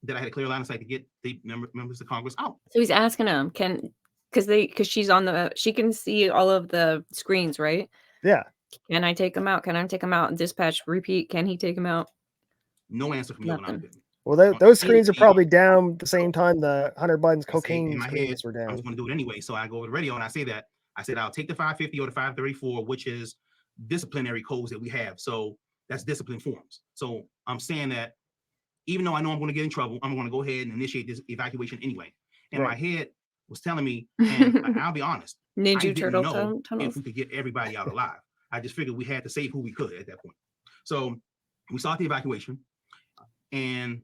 that I had a clear line of sight to get the members of Congress out. So he's asking him, because she's on she can see all of the screens, right? Yeah. Can I take him out? Can I take him out? And dispatch, repeat, can he take him out? No answer from Nothing. Yogananda. Well, those screens are probably down the same time the Hunter Biden's I say, cocaine in my screens head, were down. I was going to do it anyway. So I go over the radio and I say that. I said, I'll take the 550 or the 534, which is disciplinary codes that we have. So that's discipline forms. So I'm saying that even though I know I'm going to get in trouble, I'm going to go ahead and initiate this evacuation anyway. And my head was telling me, and I'll be honest, Ninja I didn't Turtle know tunnels. if we could get everybody out alive. I just figured we had to save who we could at that point. So we start the evacuation, and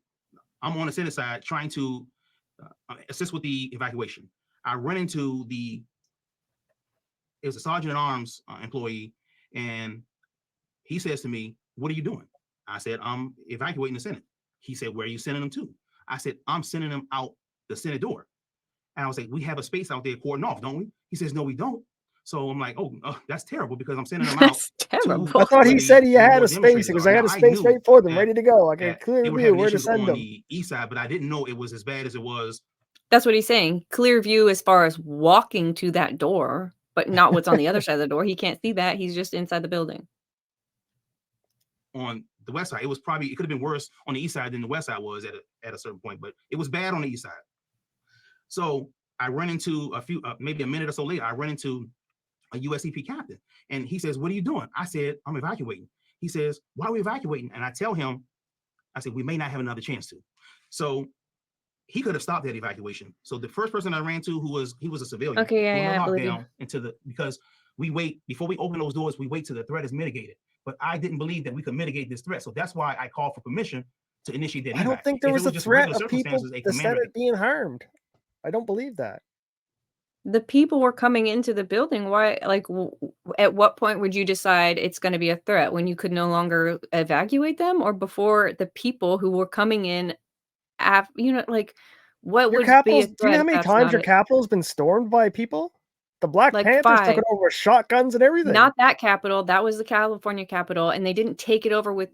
I'm on the Senate side trying to assist with the evacuation. I run into it was a sergeant at arms employee, and he says to me, "What are you doing?" I said, "I'm evacuating the Senate." He said, "Where are you sending them to?" I said, "I'm sending them out the Senate door." And I was like, we have a space out there cordoned off, don't we? He says, no, we don't. So I'm like, oh, that's terrible because I'm sending them out. That's terrible. I thought he said he had a space. demonstrators He goes, are. I Now, had a I space knew right for them, that- ready to go. Like a that clear they were view having where to issues send on them. the east side, but I didn't know it was as bad as it was. That's what he's saying. Clear view as far as walking to that door, but not what's on the other side of the door. He can't see that. He's just inside the building. On the west side, it could have been worse on the east side than the west side was at a certain point, but it was bad on the east side. So I run into maybe a minute or so later, I run into a USCP captain, and he says, what are you doing? I said, I'm evacuating. He says, why are we evacuating? And I tell him, I said, we may not have another chance to. So he could have stopped that evacuation. So the first person I ran to, he was a civilian. Okay, yeah, I believe you. Lockdown because we wait before we open those doors, we wait till the threat is mitigated. But I didn't believe that we could mitigate this threat. So that's why I called for permission to initiate that. I don't think there was a just threat regular of people, circumstances, the Senate being harmed. I don't believe that. The people were coming into the building. Why? Like, at what point would you decide it's going to be a threat? When you could no longer evacuate them, or before the people who were coming in? Like, what Your would be a Capitol's, do you threat know how if many that's times not your it? Capitol's been stormed by people? The Black Like Panthers took 5. it over with shotguns and everything. Not that Capitol. That was the California Capitol, and they didn't take it over with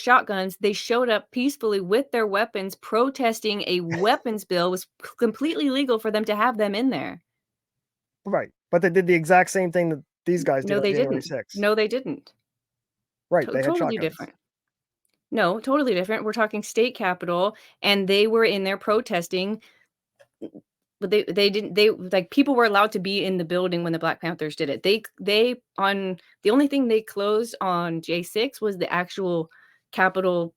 shotguns. They showed up peacefully with their weapons, protesting a weapons bill. It was completely legal for them to have them in there. Right. But they did the exact same thing that these guys did No, on they January didn't. 6th. No, they didn't. Right. They had Totally shotguns. different. No, totally different. We're talking state capitol, and they were in there protesting. But like, people were allowed to be in the building when the Black Panthers did it. The only thing they closed on J6 was the actual Capitol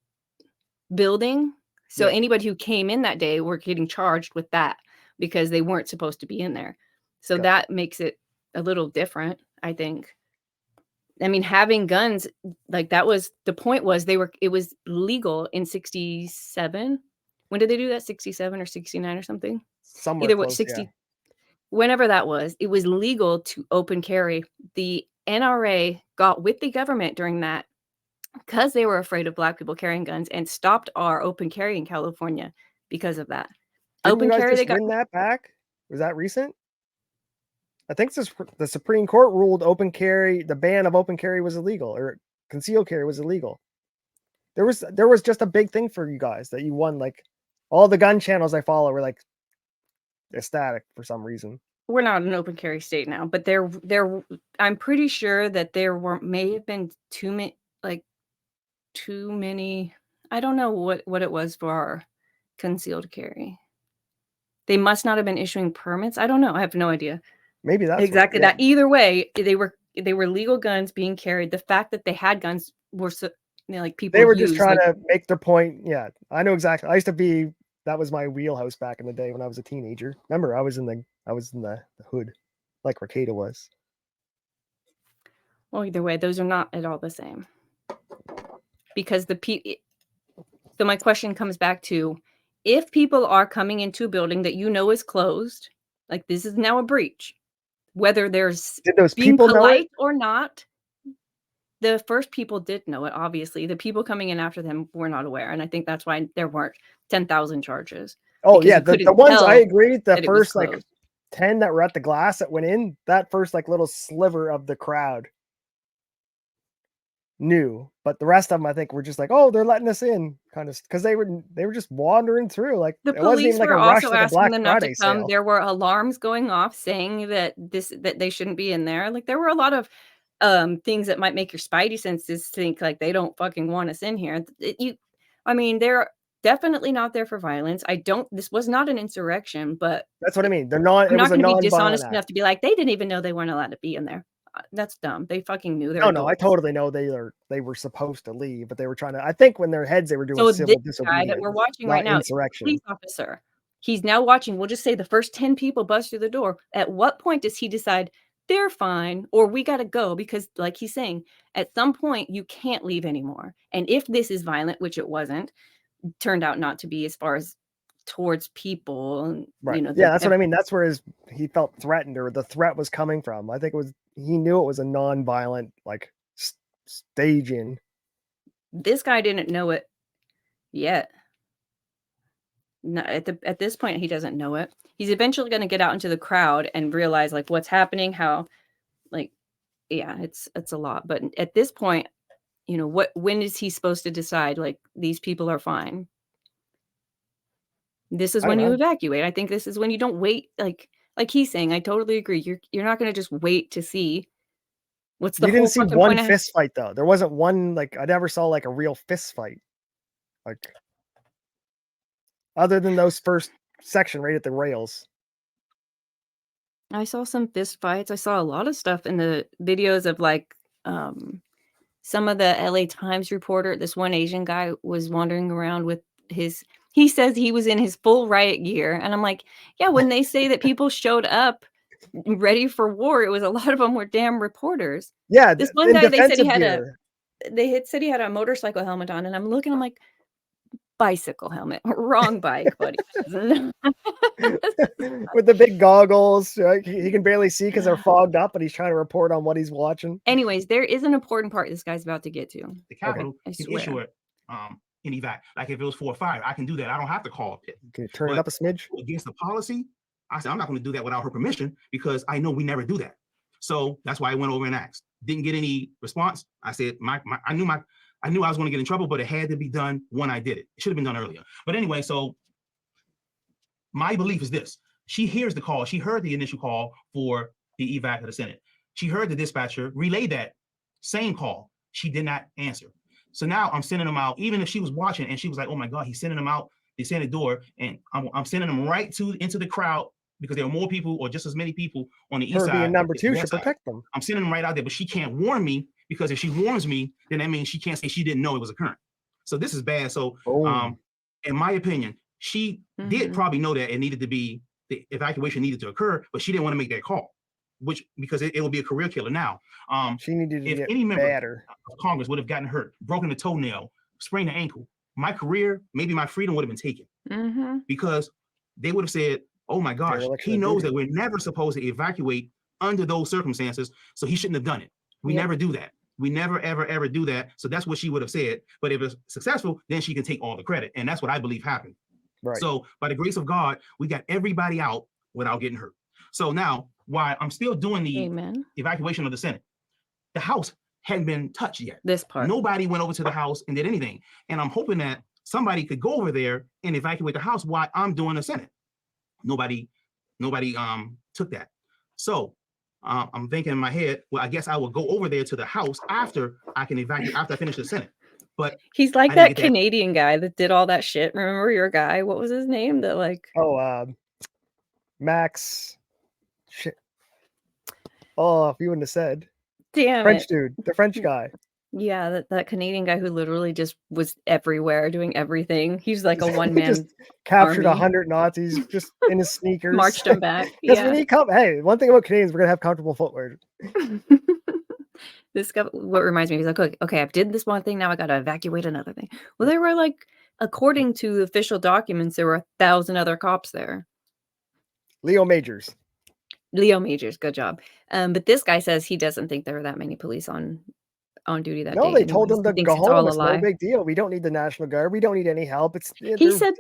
building. So Yeah. anybody who came in that day were getting charged with that because they weren't supposed to be in there. So Gotcha. that makes it a little different, I think. I mean, having guns, like, that was the point. It was legal in 67. When did they do that? 67 or 69 or something? Somewhere Either what, close, 60, yeah. whenever that was, it was legal to open carry. The NRA got with the government during that because they were afraid of Black people carrying guns, and stopped our open carry in California because of that. Didn't Open you guys carry, they just got win that back? Was that recent? I think the Supreme Court ruled open carry, the ban of open carry was illegal, or concealed carry was illegal. There was just a big thing for you guys that you won. Like, all the gun channels I follow were like ecstatic for some reason. We're not an open carry state now, but I'm pretty sure that may have been too many. I don't know what it was for our concealed carry. They must not have been issuing permits. I don't know. I have no idea. Maybe that's Exactly that. Either way, they were legal guns being carried. The fact that they had guns were like, people They were just trying like, to make their point. Yeah, I know exactly. I used to be, that was my wheelhouse back in the day when I was a teenager. Remember, I was in the hood, like Rakeda was. Well, either way, those are not at all the same. Because so my question comes back to, if people are coming into a building that is closed, like, this is now a breach, whether there's Did those being people know it? polite or not. The first people did know it, obviously. The people coming in after them were not aware, and I think that's why there weren't 10,000 charges. Oh because yeah, you the couldn't ones I tell agree, the that it was first like closed. 10 that were at the glass that went in, that first like little sliver of the crowd knew, but the rest of them I think were just like, oh, they're letting us in, kind of, because they were just wandering through. Like, The it wasn't police even like were a rush also like a asking Black them not to Friday come. sale. There were alarms going off saying that they shouldn't be in there. Like, there were a lot of things that might make your spidey senses think like they don't fucking want us in here. I mean, they're definitely not there for violence. This was not an insurrection, but That's what I mean. They're not. I'm It not was a going to be non-violent dishonest act. enough to be like, they didn't even know they weren't allowed to be in there. That's dumb. They fucking knew. They're No, I adults. totally know they were supposed to leave, but they were trying to. I think when their heads, they were doing So civil this guy that disobedience, we're watching not right now is a insurrection. police officer. He's now watching. We'll just say the first 10 people bust through the door. At what point does he decide they're fine, or we got to go? Because, like he's saying, at some point you can't leave anymore. And if this is violent, which it wasn't, turned out not to be, as far as towards people, and Right. Yeah, that's what I mean. That's where he felt threatened, or the threat was coming from. I think he knew it was a non-violent like staging. This guy didn't know it yet. No, at this point, he doesn't know it. He's eventually going to get out into the crowd and realize like what's happening, how, like, yeah, it's a lot. But at this point, you know, when is he supposed to decide like these people are fine? This is I don't when you know. evacuate. I think this is when you don't wait. Like he's saying, I totally agree. You're not going to just wait to see what's the You whole didn't see fucking one point of. fist fight though. There wasn't one, like, I never saw like a real fist fight. Like, other than those first section right at the rails. I saw some fist fights. I saw a lot of stuff in the videos of like some of the LA Times reporter. This one Asian guy was wandering around with he says he was in his full riot gear. And I'm like, yeah, when they say that people showed up ready for war, it was a lot of them were damn reporters. Yeah, This one in guy, they said he defensive had gear. they had said he had a motorcycle helmet on, and I'm looking, I'm like, bicycle helmet, wrong bike, buddy. With the big goggles, right? He can barely see because they're fogged up, but he's trying to report on what he's watching. Anyways, there is an important part this guy's about to get to. The Capitol I can swear. issue it in evac. Like if it was 4 or 5, I can do that. I don't have to call a pit. Can you turn it But up a smidge? against the policy, I said I'm not going to do that without her permission because I know we never do that. So that's why I went over and asked. Didn't get any response. I said I knew I was going to get in trouble, but it had to be done when I did it. It should have been done earlier. But anyway, so my belief is this. She hears the call. She heard the initial call for the evac of the Senate. She heard the dispatcher relay that same call. She did not answer. So now I'm sending them out, even if she was watching and she was like, oh my God, he's sending them out the Senate door. And I'm sending them right into the crowd because there are more people or just as many people on the east Her side. being number as the 2 west should side. protect them. I'm sending them right out there, but she can't warn me because if she warns me, then that means she can't say she didn't know it was occurring. So this is bad. So in my opinion, she did probably know that it needed to be, the evacuation needed to occur, but she didn't want to make that call, because it will be a career killer. Now, she needed to if get any member better. of Congress would have gotten hurt, broken a toenail, sprained an ankle, my career, maybe my freedom would have been taken because they would have said, oh my gosh, he knows that we're never supposed to evacuate under those circumstances, so he shouldn't have done it. We never do that. We never, ever, ever do that. So that's what she would have said. But if it's successful, then she can take all the credit. And that's what I believe happened. Right. So by the grace of God, we got everybody out without getting hurt. So now, while I'm still doing the evacuation of the Senate, the House hadn't been touched yet. This part. Nobody went over to the House and did anything. And I'm hoping that somebody could go over there and evacuate the House while I'm doing the Senate. Nobody took that. So I'm thinking in my head, well, I guess I will go over there to the House after I can evacuate, after I finish the Senate. But he's like that Canadian guy that did all that shit. Remember your guy? What was his name? That like Max. Shit. Oh, if you wouldn't have said. Damn French it. dude, the French guy. Yeah, that Canadian guy who literally just was everywhere doing everything. He's like a one-man just captured army. 100 Nazis just in his sneakers. Marched them back. Because when he come, hey, one thing about Canadians, we're gonna have comfortable footwear. This guy, what reminds me, he's like, okay, I did this one thing, now I gotta evacuate another thing. Well, there were like, according to official documents, there were 1,000 other cops there. Leo Majors, good job. But this guy says he doesn't think there were that many police on duty that day. No, they told him to go home. It's no ig big deal. We don't need the National Guard. We don't need any help. He said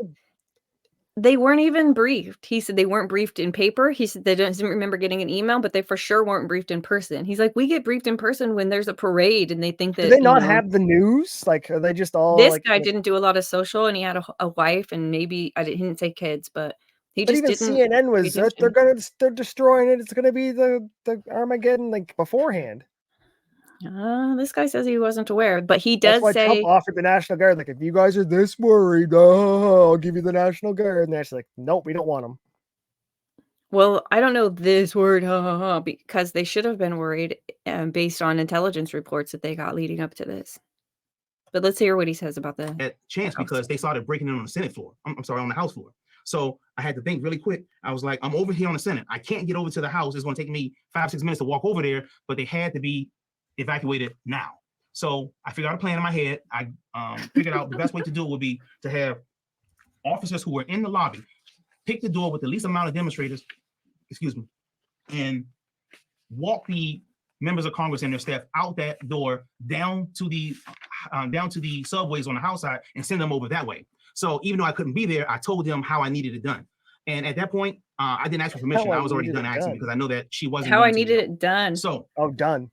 they weren't even briefed. He said they weren't briefed in paper. He said they didn't remember getting an email, but they for sure weren't briefed in person. He's like, we get briefed in person when there's a parade and they think that. Do they not have the news? Like, are they just all? This guy didn't do a lot of social, and he had a wife, and maybe he didn't say kids, but he just didn't. CNN was they're destroying it. It's gonna be the Armageddon like beforehand. This guy says he wasn't aware, but he does say Trump offered the National Guard. Like, if you guys are this worried, I'll give you the National Guard. And they're like, nope, we don't want them. Well, I don't know this word, because they should have been worried based on intelligence reports that they got leading up to this. But let's hear what he says about the chance because they started breaking in on the Senate floor. I'm sorry, on the House floor. So I had to think really quick. I was like, I'm over here on the Senate. I can't get over to the House. It's going to take me 5-6 minutes to walk over there, but they had to be evacuated now. So I figured out a plan in my head. I figured out the best way to do it would be to have officers who were in the lobby pick the door with the least amount of demonstrators, and walk the members of Congress and their staff out that door down to the subways on the House side and send them over that way. So even though I couldn't be there, I told them how I needed it done. And at that point, I didn't ask for permission. How I I was already needed done it asking done. because I know that she wasn't How I going to needed help. it done. So Oh, done.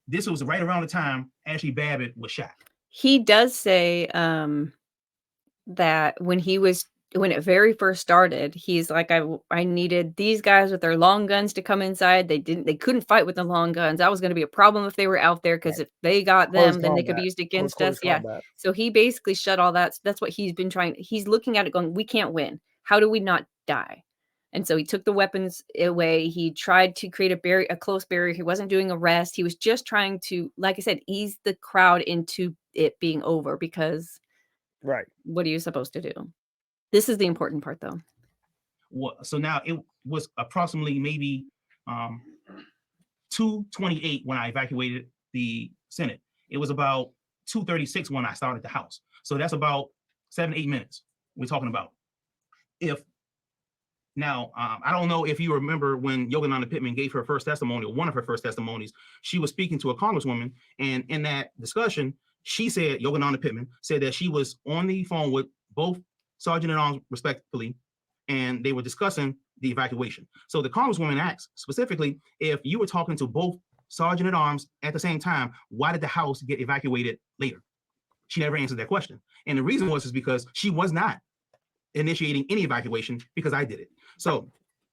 this was right around the time Ashley Babbitt was shot. He does say that when it very first started, he's like, I needed these guys with their long guns to come inside. They couldn't fight with the long guns. That was going to be a problem if they were out there, because if they got Close them, then they could be combat. used Close against quarters us. Yeah. combat. So he basically shut all that. That's what he's been trying. He's looking at it going, we can't win. How do we not die? And so he took the weapons away. He tried to create a close barrier. He wasn't doing arrest. He was just trying to, like I said, ease the crowd into it being over, because Right. what are you supposed to do? This is the important part, though. So now it was approximately maybe 2:28 when I evacuated the Senate. It was about 2:36 when I started the House. So that's about 7-8 minutes we're talking about. Now, I don't know if you remember when Yogananda Pittman gave her first testimony, or one of her first testimonies. She was speaking to a congresswoman, and in that discussion, she said, Yogananda Pittman said that she was on the phone with both sergeant at arms, respectively, and they were discussing the evacuation. So the congresswoman asked specifically, if you were talking to both sergeant at arms at the same time, why did the House get evacuated later? She never answered that question. And the reason was because she was not initiating any evacuation, because I did it. So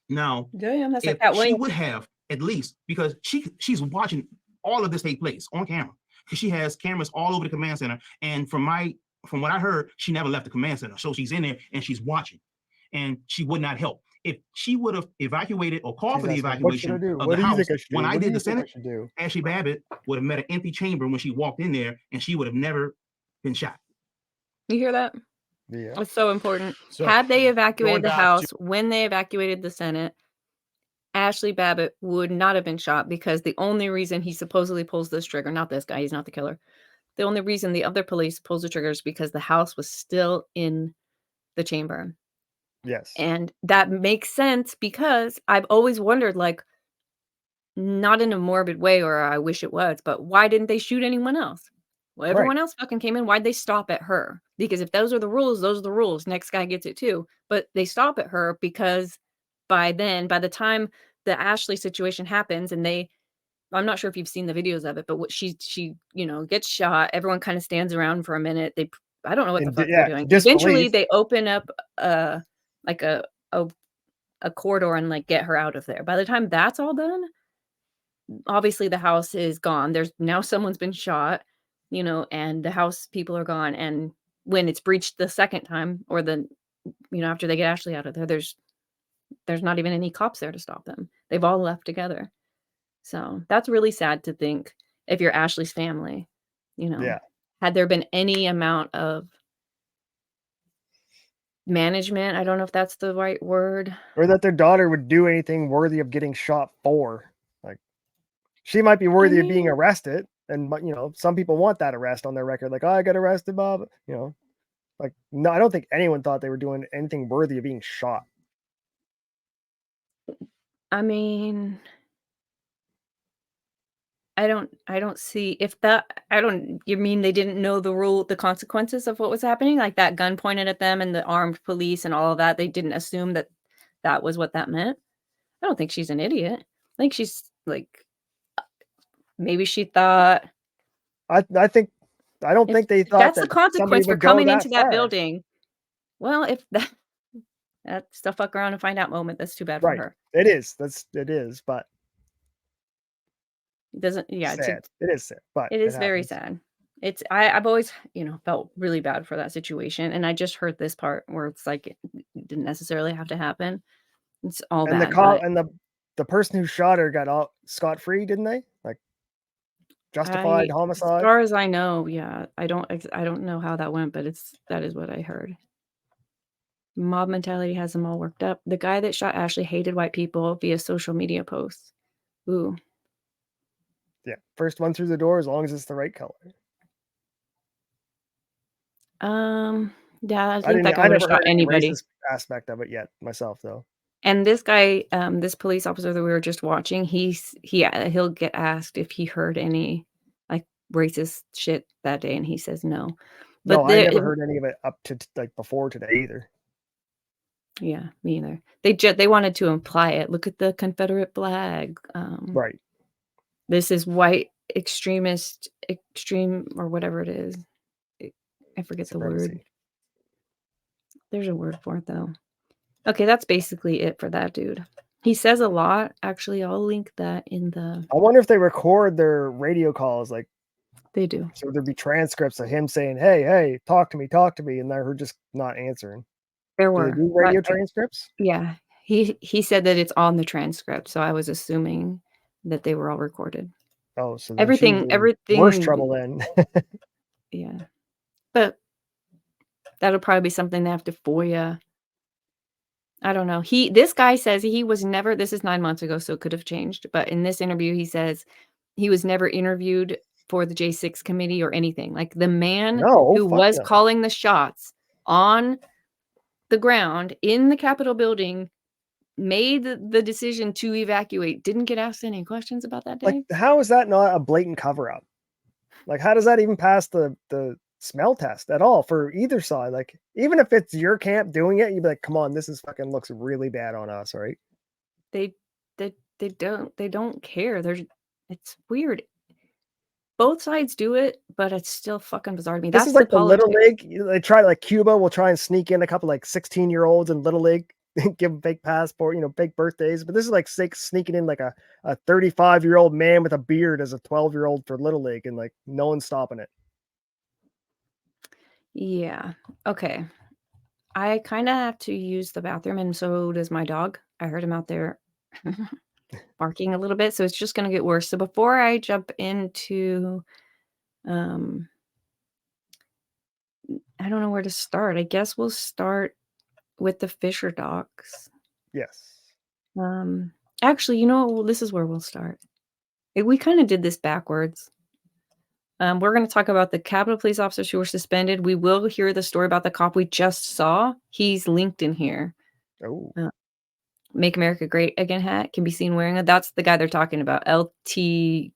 now, Damn, that's if like that she one. would have, at least, because she's watching all of this take place on camera, because she has cameras all over the command center. And from what I heard, she never left the command center. So she's in there and she's watching, and she would not help. If she would have evacuated or called for the evacuation of the House when I did the Senate, Ashley Babbitt would have met an empty chamber when she walked in there, and she would have never been shot. You hear that? Yeah. It's so important. So, Had they evacuated the back to- House when they evacuated the Senate, Ashley Babbitt would not have been shot, because the only reason he supposedly pulls this trigger, not this guy, he's not the killer. The only reason the other police pulls the trigger is because the House was still in the chamber. Yes. And that makes sense, because I've always wondered, like, not in a morbid way, or I wish it was, but why didn't they shoot anyone else? Well, everyone else fucking came in. Why'd they stop at her? Because if those are the rules, those are the rules. Next guy gets it too. But they stop at her because by the time the Ashley situation happens, and I'm not sure if you've seen the videos of it, but what she gets shot. Everyone kind of stands around for a minute. I don't know what the fuck they're doing. Eventually they open up like a corridor and like get her out of there. By the time that's all done, obviously the House is gone. There's now someone's been shot, and the House people are gone. And when it's breached the second time, or after they get Ashley out of there, there's not even any cops there to stop them. They've all left together. So that's really sad to think, if you're Ashley's family, Yeah. had there been any amount of management, I don't know if that's the right word, Or that their daughter would do anything worthy of getting shot for. Like, she might be worthy of being arrested, and some people want that arrest on their record, like, oh, I got arrested, Bob. Like, no, I don't think anyone thought they were doing anything worthy of being shot. I mean, I don't see if that, you mean they didn't know the consequences of what was happening? Like that gun pointed at them and the armed police and all of that, they didn't assume that that was what that meant? I don't think she's an idiot. I think she's like, maybe she thought. I don't think they thought that's that the consequence for would go coming that into that far. building. Well, if that's the fuck around and find out moment, that's too bad for her. It is. It is, but it doesn't. Yeah, sad. It is sad, but it is very sad. I've always, felt really bad for that situation, and I just heard this part where it's like it didn't necessarily have to happen. It's all and bad. The person who shot her got all scot-free, didn't they? Like, justified homicide. As far as I know, yeah. I don't know how that went, but that is what I heard. Mob mentality has them all worked up. The guy that shot Ashley hated white people via social media posts. Ooh. Yeah, first one through the door, as long as it's the right color. Yeah, I think that guy would have shot anybody. Racist aspect of it yet myself, though. And this guy, this police officer that we were just watching, he'll get asked if he heard any like racist shit that day, and he says no. But No, I never it, heard any of it up to like before today either. yeah, me either. They wanted to imply it. Look at the Confederate flag. Right. This is white extreme or whatever it is. I forget the word. Supremacy. There's a word for it though. Okay, that's basically it for that dude. He says a lot. Actually, I'll link that in the. I wonder if they record their radio calls, like, They do. so there'd be transcripts of him saying, hey, talk to me, and they're just not answering. There Do were. they do radio transcripts? Yeah. He said that it's on the transcript, so I was assuming that they were all recorded. Oh, so then she's in Everything. worse trouble then. Yeah. But that'll probably be something they have to FOIA. I don't know. This guy says he was never, this is 9 months ago, so it could have changed. But in this interview, he says he was never interviewed for the J6 committee or anything. Like the man who was calling the shots on the ground in the Capitol building made the decision to evacuate, didn't get asked any questions about that day. Like, how is that not a blatant cover-up? Like, how does that even pass the smell test at all for either side? Like, even if it's your camp doing it, you'd be like, come on, this is fucking looks really bad on us, right? They don't care. It's weird. Both sides do it, but it's still fucking bizarre to me. This is like the Little League. They try, like, Cuba will try and sneak in a couple like 16-year-olds in Little League, give them fake passport, fake birthdays. But this is like sneaking in like a 35-year-old man with a beard as a 12-year-old for Little League, and like no one's stopping it. Yeah. Okay. I kind of have to use the bathroom, and so does my dog. I heard him out there barking a little bit, so it's just going to get worse. So before I jump into, I don't know where to start. I guess we'll start with the Fischer docs. Yes. Actually, this is where we'll start. We kind of did this backwards. We're going to talk about the Capitol police officers who were suspended. We will hear the story about the cop we just saw. He's linked in here. Oh. Make America Great Again hat can be seen wearing it. That's the guy they're talking about. LTKJ.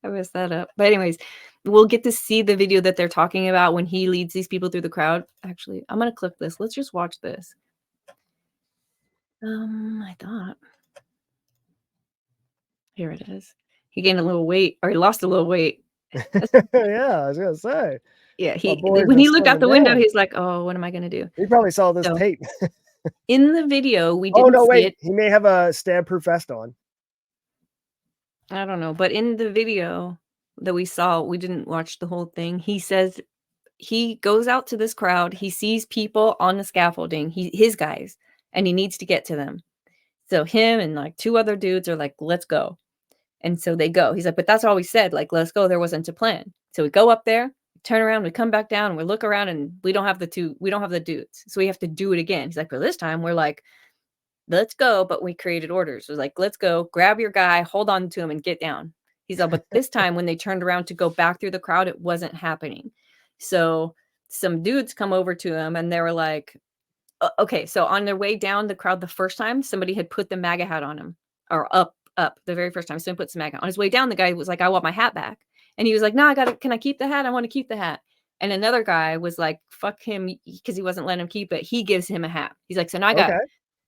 I messed that up. But anyways, we'll get to see the video that they're talking about when he leads these people through the crowd. Actually, I'm going to click this. Let's just watch this. I thought. Here it is. He gained a little weight, or he lost a little weight. Yeah, I was gonna say. Yeah, when he looked out the window, he's like, "Oh, what am I gonna do?" He probably saw this tape. In the video, we didn't see it. He may have a stab-proof vest on. I don't know, but in the video that we saw, we didn't watch the whole thing. He says he goes out to this crowd. He sees people on the scaffolding, his guys, and he needs to get to them. So him and like two other dudes are like, "Let's go." And so they go. He's like, "But that's all we said. Like, let's go. There wasn't a plan." So we go up there, turn around, we come back down, and we look around, and we don't have the dudes. So we have to do it again. He's like, "For this time, we're like, let's go." But we created orders. It was like, "Let's go, grab your guy, hold on to him, and get down." He's like, "But this time when they turned around to go back through the crowd, it wasn't happening." So some dudes come over to him, and they were like, okay. So on their way down the crowd the first time, somebody had put the MAGA hat on him, or up the very first time. Someone put some MAGA on his way down. The guy was like, "I want my hat back." And he was like, "No, can I keep the hat? I want to keep the hat." And another guy was like, "Fuck him," because he wasn't letting him keep it. He gives him a hat. He's like, "So now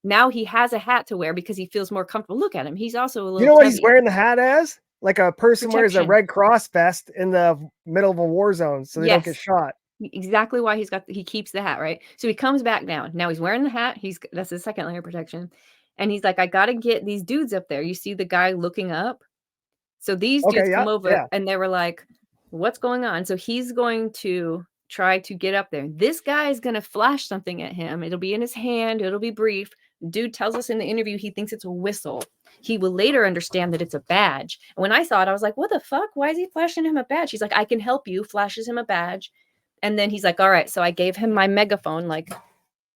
now he has a hat to wear because he feels more comfortable." Look at him. He's also a little You know what tubby. he's wearing the hat as? Like a person wears a Red Cross vest in the middle of a war zone so they don't get shot. Exactly why he keeps the hat, right? So he comes back down. Now he's wearing the hat. That's his second layer of protection. And he's like, "I got to get these dudes up there." You see the guy looking up. So these dudes come over and they were like, "What's going on?" So he's going to try to get up there. This guy is going to flash something at him. It'll be in his hand. It'll be brief. Dude tells us in the interview he thinks it's a whistle. He will later understand that it's a badge. And when I saw it, I was like, "What the fuck? Why is he flashing him a badge?" He's like, "I can help you." Flashes him a badge. And then he's like, "All right." So I gave him my megaphone, like,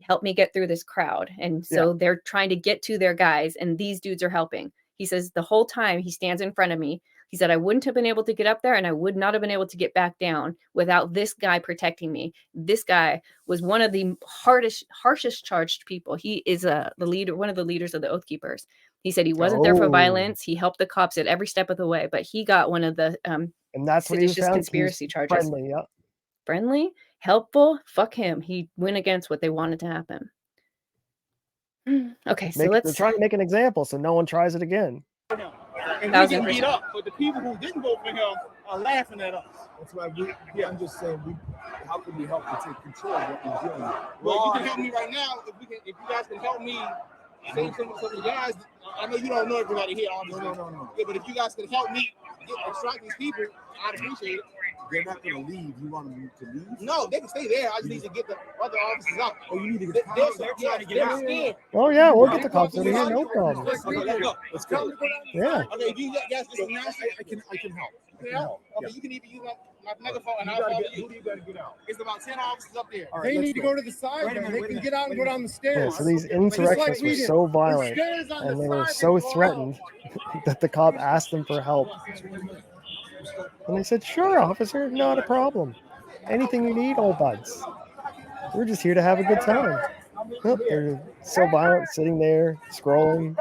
"Help me get through this crowd." And so they're trying to get to their guys, and these dudes are helping. He says the whole time he stands in front of me, he said, "I wouldn't have been able to get up there, and I would not have been able to get back down without this guy protecting me." This guy was one of the harshest charged people. He is the leader, one of the leaders of the Oath Keepers. He said he wasn't there for violence. He helped the cops at every step of the way, but he got one of the And that's when he was seditious found. conspiracy He's charges. friendly. Yep. Friendly, helpful, fuck him. He went against what they wanted to happen. Okay, so They're let's. trying to make an example so no one tries it again. And That we was getting beat interesting. up, but the people who didn't vote for him are laughing at us. That's why I'm just saying, how can we help to take control of what we're dealing with? Well, if you can help me right now, if you guys can help me save some of the guys, I know you don't know everybody here, obviously. No. Yeah, but if you guys can help me extract these people, I'd appreciate it. They're not going to leave. You want them to leave? No, they can stay there. I just need to get the other officers out. Oh, you need to get the cops out. They're scared. Oh yeah, we'll get the cops out of here. No problem. Okay, let's go. Let's go. Yeah. Okay, if you guys just announce it. I can help. Okay, you can even use my megaphone and You I'll gotta follow get, you. who do you got to get out? It's about 10 officers up there. All right, They need to go to the Wait side, a man. minute, They wait a can minute, get out and go down the Yeah, stairs. so these Just like insurrectionists we were did. so The violent stairs on and the they were side so and go threatened that the cop asked them for help. And they said, "Sure, officer, not a problem. Anything you need, old buds. We're just here to have a good time." Nope, they're so violent, sitting there, scrolling.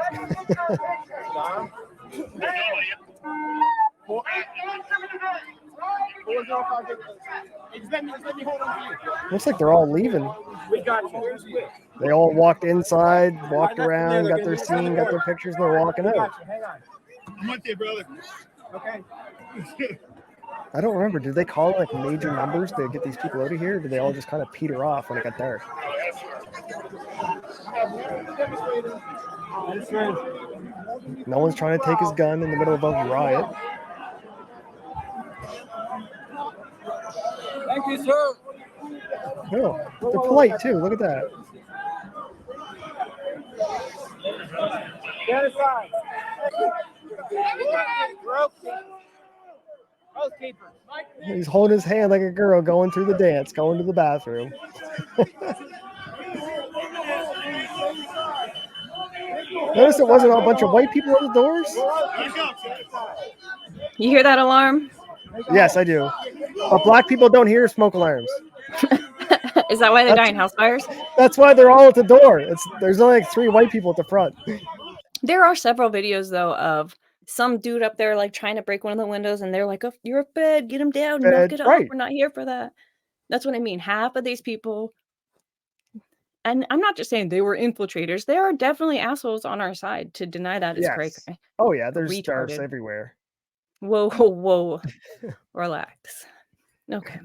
Just let me hold on to you. Looks like they're all leaving. We got you. They all walked inside, walked around, got their scene, got their pictures, and they're walking out. Hang on. I'm with you, brother. Okay. I don't remember. Did they call like major numbers to get these people out of here? Or did they all just kind of peter off when it got dark? No one's trying to take his gun in the middle of a riot. Thank you, sir. No, they're polite too. Look at that. The other side. He's holding his hand like a girl going through the dance, going to the bathroom. Notice it wasn't a bunch of white people at the doors? You hear that alarm? Yes, I do. But black people don't hear smoke alarms. Is that why they die in house fires? That's why they're all at the door. There's only like 3 white people at the front. There are several videos though of some dude up there like trying to break one of the windows, and they're like, "Oh, you're a fed, get him down, knock Fed, it off. right. We're not here for that." That's what I mean. Half of these people, and I'm not just saying they were infiltrators. There are definitely assholes on our side. To deny that is cray Yes. cray. Oh yeah, there's stars Retarded. everywhere. Whoa, whoa, whoa. Relax. Okay.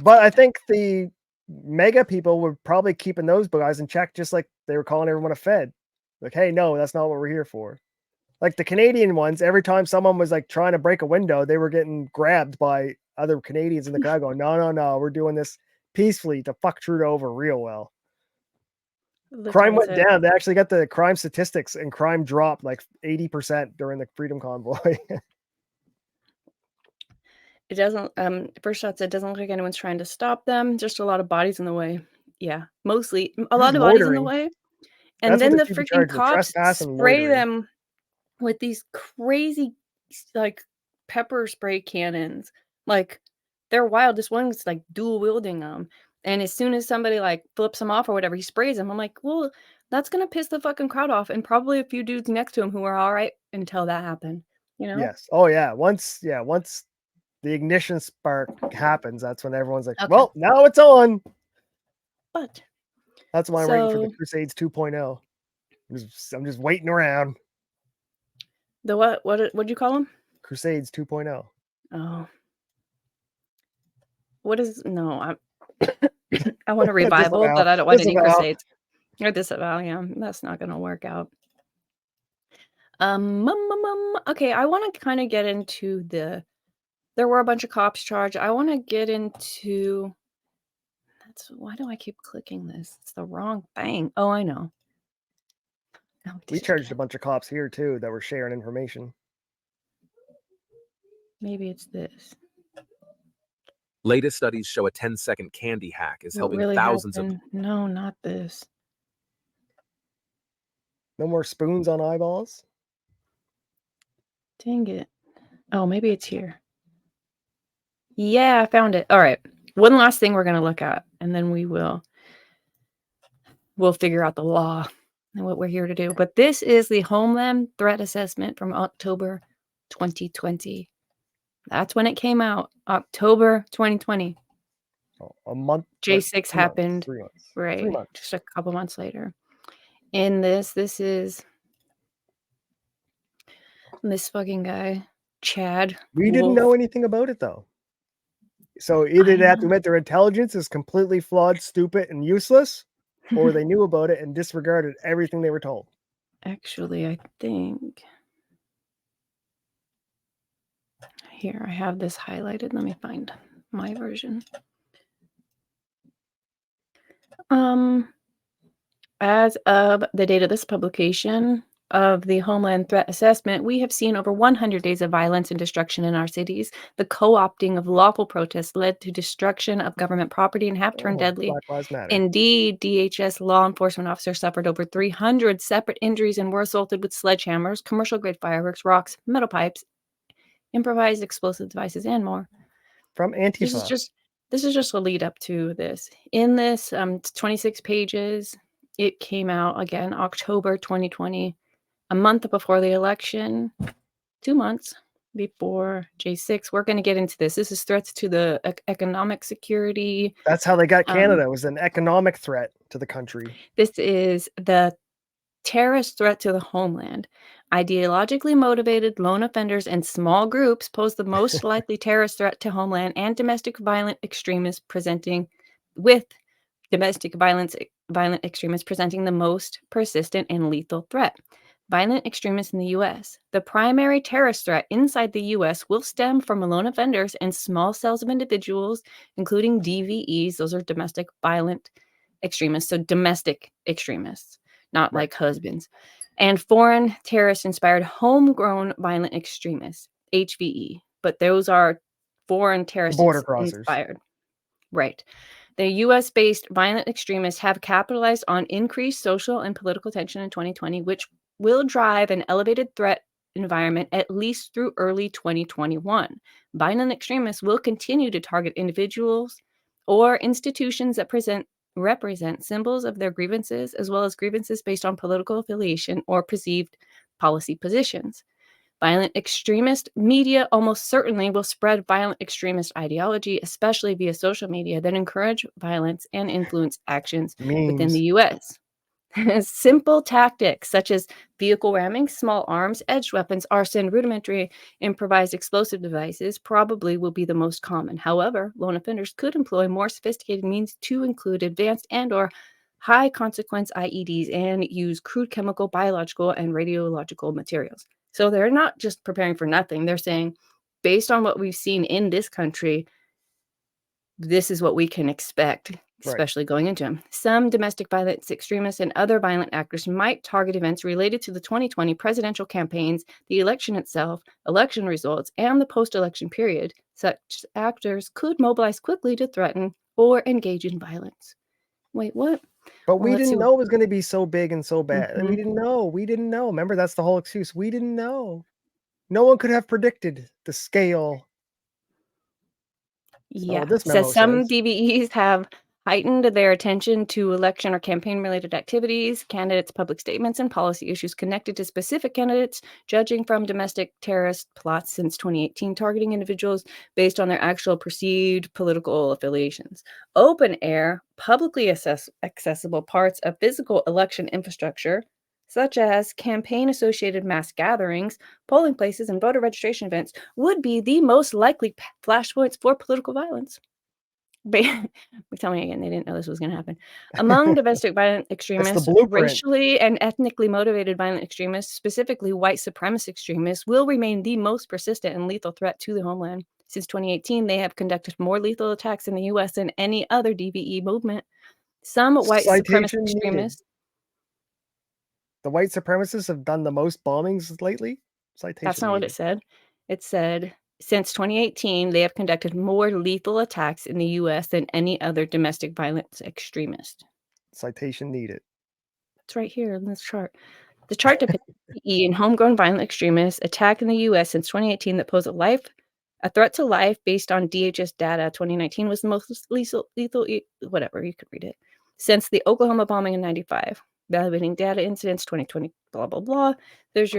But I think the mega people were probably keeping those guys in check, just like they were calling everyone a fed. Like, hey, no, that's not what we're here for. Like the Canadian ones, every time someone was like trying to break a window, they were getting grabbed by other Canadians in the crowd going, no, we're doing this peacefully to fuck Trudeau over real well. Crime went down. They actually got the crime statistics, and crime dropped like 80% during the Freedom Convoy. It doesn't, first shots, it doesn't look like anyone's trying to stop them. Just a lot of bodies in the way. Yeah, mostly a lot of bodies in the way. And That's then what the they should be freaking charged with, cops trespass and spray loitering. them with these crazy, like, pepper spray cannons. Like, they're wild. This one's like dual wielding them. And as soon as somebody like flips them off or whatever, he sprays them. I'm like, well, that's gonna piss the fucking crowd off, and probably a few dudes next to him who are all right until that happened. You know? Yes. Oh yeah. Once the ignition spark happens, that's when everyone's like, Okay. well, now it's on. But That's why I'm waiting for the So- Crusades 2.0. I'm just waiting around. the what? What'd you call them? Crusades 2.0. Oh. What is no? I want a revival, Disavow. but I don't want any Disavow. crusades. Or disavow, yeah. That's not gonna work out. Okay, I want to kind of get into there were a bunch of cops charged. I want to get into why do I keep clicking this? It's the wrong thing. Oh, I know. Oh, We did you charged a get- bunch of cops here too that were sharing information. Maybe it's this. Latest studies show a 10-second candy hack is What helping really thousands of happened? No, not this. No more spoons on eyeballs. Dang it. Oh, maybe it's here. Yeah, I found it. All right. One last thing we're going to look at, and then we'll figure out the law and what we're here to do. But this is the Homeland Threat Assessment from October 2020. That's when it came out, October 2020. A month. J6 happened, 3 months. right, 3 months. just a couple months later. In this is this fucking guy, Chad We didn't Wolf. know anything about it though. So either they have to admit their intelligence is completely flawed, stupid, and useless, or they knew about it and disregarded everything they were told. Actually, I think here I have this highlighted. Let me find my version. As of the date of this publication of the Homeland Threat Assessment, we have seen over 100 days of violence and destruction in our cities. The co-opting of lawful protests led to destruction of government property and have turned deadly. Black Lives Matter. Indeed, DHS law enforcement officers suffered over 300 separate injuries and were assaulted with sledgehammers, commercial-grade fireworks, rocks, metal pipes, improvised explosive devices, and more. From This is just a lead up to this. In this, it's 26 pages. It came out again October 2020, a month before the election, 2 months before J6. We're going to get into this. This is threats to the economic security. That's how they got Canada. It was an economic threat to the country. This is the terrorist threat to the homeland. Ideologically motivated lone offenders and small groups pose the most likely terrorist threat to homeland and domestic violent extremists presenting the most persistent and lethal threat. Violent extremists in the U.S. The primary terrorist threat inside the U.S. will stem from lone offenders and small cells of individuals, including DVEs. Those are domestic violent extremists. So domestic extremists, not like husbands. And foreign terrorist-inspired homegrown violent extremists, HVE. But those are foreign terrorist-inspired. Right. The U.S.-based violent extremists have capitalized on increased social and political tension in 2020, which will drive an elevated threat environment at least through early 2021. Violent extremists will continue to target individuals or institutions that represent symbols of their grievances, as well as grievances based on political affiliation or perceived policy positions. Violent extremist media almost certainly will spread violent extremist ideology, especially via social media, that encourage violence and influence actions within the U.S. Simple tactics such as vehicle ramming, small arms, edged weapons, arson, rudimentary improvised explosive devices probably will be the most common. However, lone offenders could employ more sophisticated means to include advanced and/or high-consequence IEDs and use crude chemical, biological, and radiological materials. So they're not just preparing for nothing. They're saying, based on what we've seen in this country, this is what we can expect, especially going into them. Some domestic violence extremists and other violent actors might target events related to the 2020 presidential campaigns, the election itself, election results, and the post-election period. Such actors could mobilize quickly to threaten or engage in violence. Wait, what? But we didn't know it was going to be so big and so bad. We didn't know. We didn't know. Remember, that's the whole excuse. We didn't know. No one could have predicted the scale. Yeah. Says some DVEs have heightened their attention to election or campaign-related activities, candidates' public statements, and policy issues connected to specific candidates, judging from domestic terrorist plots since 2018, targeting individuals based on their actual perceived political affiliations. Open air, publicly accessible parts of physical election infrastructure, such as campaign-associated mass gatherings, polling places, and voter registration events, would be the most likely flashpoints for political violence. Tell me again, they didn't know this was going to happen. Among domestic violent extremists, racially and ethnically motivated violent extremists, specifically white supremacist extremists, will remain the most persistent and lethal threat to the homeland. Since 2018, they have conducted more lethal attacks in the U.S. than any other DVE movement. Some white supremacist extremists. The white supremacists have done the most bombings lately? That's not what it said. It said, since 2018, they have conducted more lethal attacks in the U.S. than any other domestic violence extremist. Citation needed. It's right here in this chart. The chart depicts DVE and homegrown violent extremists attack in the U.S. since 2018 that pose a threat to life based on DHS data. 2019 was the most lethal, whatever, you could read it, since the Oklahoma bombing in 95. Evaluating data incidents 2020, blah, blah, blah. There's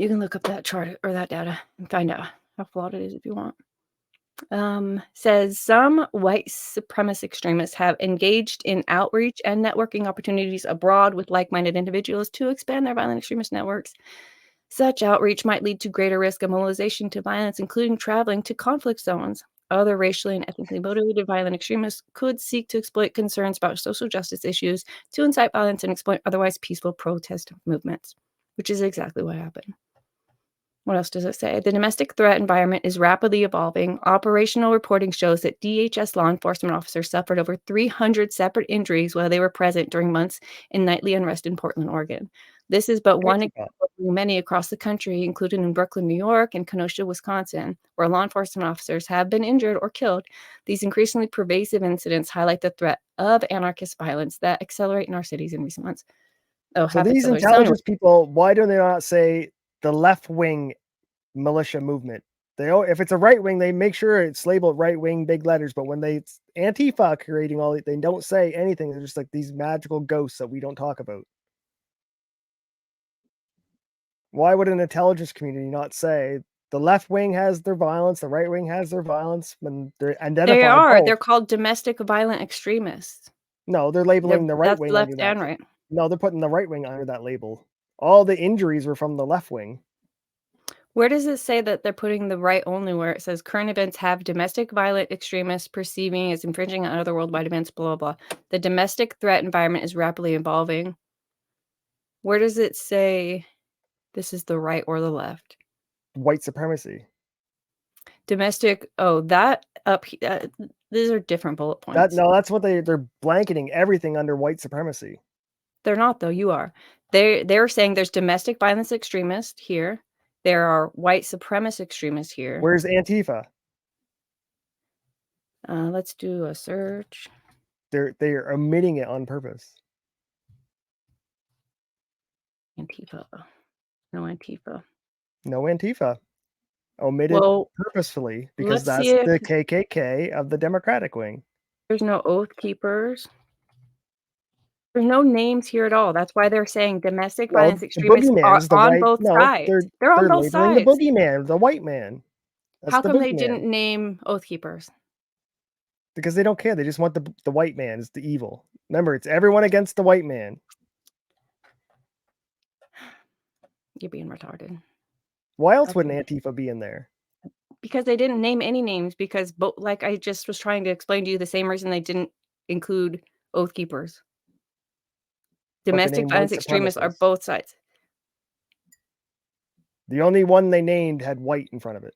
You can look up that chart or that data and find out how flawed it is if you want. Says some white supremacist extremists have engaged in outreach and networking opportunities abroad with like-minded individuals to expand their violent extremist networks. Such outreach might lead to greater risk of mobilization to violence, including traveling to conflict zones. Other racially and ethnically motivated violent extremists could seek to exploit concerns about social justice issues to incite violence and exploit otherwise peaceful protest movements, which is exactly what happened. What else does it say? The domestic threat environment is rapidly evolving. Operational reporting shows that DHS law enforcement officers suffered over 300 separate injuries while they were present during months in nightly unrest in Portland, Oregon. This is but one example of many across the country, including in Brooklyn, New York, and Kenosha, Wisconsin, where law enforcement officers have been injured or killed. These increasingly pervasive incidents highlight the threat of anarchist violence that accelerate in our cities in recent months. So these intelligence people, why do they not say the left-wing militia movement? If it's a right wing, they make sure it's labeled right wing, big letters. But when it's Antifa creating all, they don't say anything. They're just like these magical ghosts that we don't talk about. Why would an intelligence community not say the left wing has their violence, the right wing has their violence, when they're identified? They are. Both. They're called domestic violent extremists. No, they're labeling the right wing. That's left under that. and right. No, they're putting the right wing under that label. All the injuries were from the left wing. Where does it say that they're putting the right only, where it says current events have domestic violent extremists perceiving as infringing on other worldwide events, blah, blah, blah. The domestic threat environment is rapidly evolving. Where does it say this is the right or the left? White supremacy. Domestic, that up these are different bullet points. That's what they're blanketing everything under white supremacy. They're not, though. You are. They're saying there's domestic violence extremists here. There are white supremacist extremists here. Where's Antifa? Let's do a search. They're omitting it on purpose. Antifa. No Antifa. No Antifa. Omitted purposefully because that's the KKK of the Democratic wing. There's no Oath Keepers. There's no names here at all. That's why they're saying domestic violence extremists are on both sides. They're on both sides. The boogeyman, the white man. How come they didn't name Oath Keepers? Because they don't care. They just want the white man is the evil. Remember, it's everyone against the white man. You're being retarded. Why else wouldn't Antifa be in there? Because they didn't name any names. Because, like I just was trying to explain to you, the same reason they didn't include Oath Keepers. Domestic violence extremists are both sides. The only one they named had white in front of it.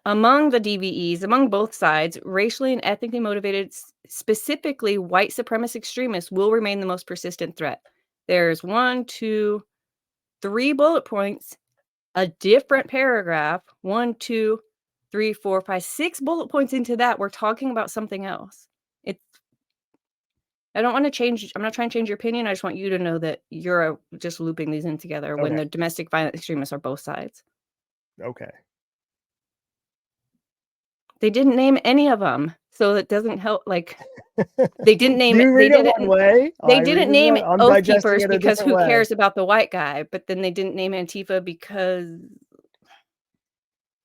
Among the DVEs, among both sides, racially and ethnically motivated, specifically white supremacist extremists will remain the most persistent threat. There's 1, 2, 3 bullet points, a different paragraph, 1, 2, 3, 4, 5, 6 bullet points into that. We're talking about something else. I don't want to change. I'm not trying to change your opinion. I just want you to know that you're just looping these in together when the domestic violent extremists are both sides. Okay. They didn't name any of them, so it doesn't help. Like, they didn't name. They didn't name Oath Keepers because who cares about the white guy? But then they didn't name Antifa because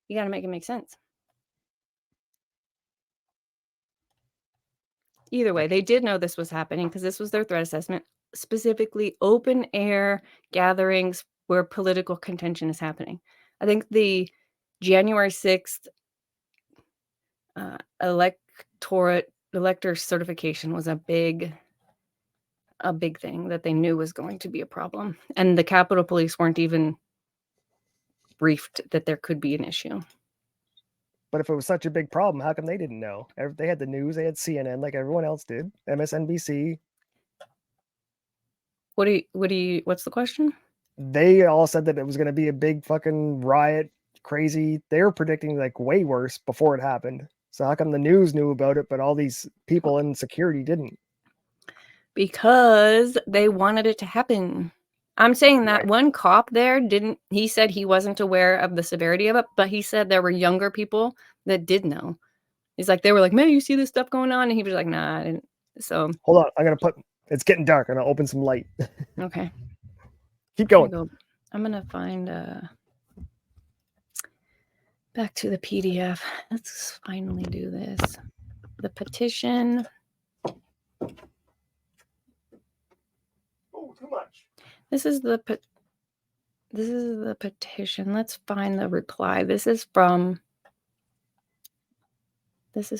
you got to make it make sense. Either way, they did know this was happening because this was their threat assessment, specifically open air gatherings where political contention is happening. I think the January 6th elector certification was a big thing that they knew was going to be a problem. And the Capitol Police weren't even briefed that there could be an issue. But if it was such a big problem, how come they didn't know? They had the news, they had CNN like everyone else did, MSNBC. What's the question? They all said that it was going to be a big fucking riot, crazy. They were predicting like way worse before it happened. So how come the news knew about it, but all these people in security didn't? Because they wanted it to happen. I'm saying that one cop there didn't. He said he wasn't aware of the severity of it, but he said there were younger people that did know. He's like, they were like, man, you see this stuff going on? And he was like, nah, I didn't. So hold on, I'm gonna it's getting dark. I'm gonna open some light. Okay. Keep going. I'm going to find back to the PDF. Let's finally do this. The petition. Oh, too much. This is the petition. Let's find the reply. This is from let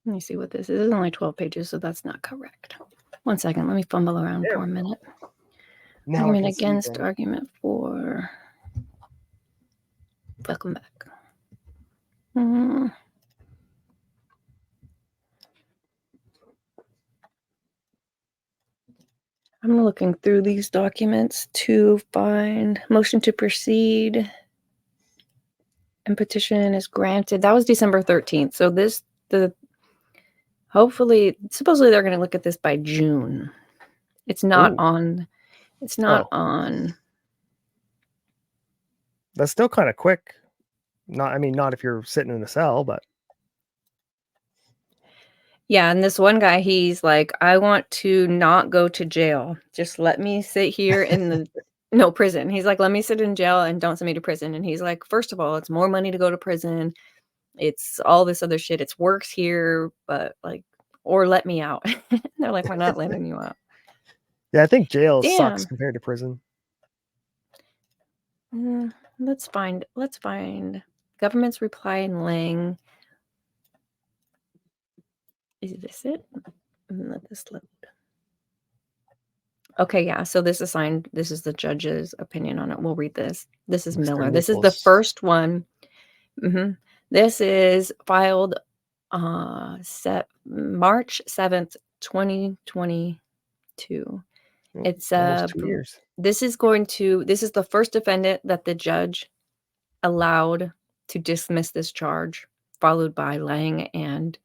me see what this is. This is only 12 pages, so that's not correct. One second. Let me fumble around There for a we go. minute. Now I Argument can see against, then. argument for. Welcome back. I'm looking through these documents to find motion to proceed and petition is granted. That was December 13th. So supposedly they're going to look at this by June. It's not Ooh. on. It's not on. That's still kind of quick. Not if you're sitting in a cell, but Yeah, and this one guy, he's like, I want to not go to jail. Just let me sit here in the prison. He's like, let me sit in jail and don't send me to prison. And he's like, first of all, it's more money to go to prison. It's all this other shit. It's worse here, but or let me out. They're like, we're not letting you out. yeah, I think jail Damn. sucks compared to prison. Let's find government's reply in Lang. Is this it? Let this load. Okay, yeah. So this is the judge's opinion on it. We'll read this. This is Mr. Miller. This is the Nichols. first one. This is filed March 7th, 2022. It's almost 2 years. This is the first defendant that the judge allowed to dismiss this charge, followed by Lang and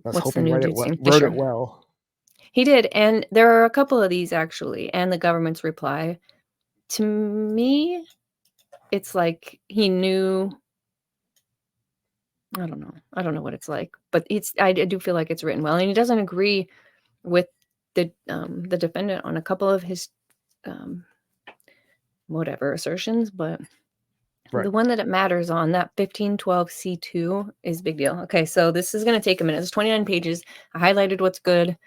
Let's what's hope the he new wrote dude's name? it Fischer. well. He did, and there are a couple of these actually, and the government's reply. To me, it's like he knew. I don't know what it's like, but I do feel like it's written well, and he doesn't agree with the defendant on a couple of his assertions, but Right. the one that it matters on, that 1512 C2, is a big deal. Okay, so this is going to take a minute. It's 29 pages. I highlighted what's good.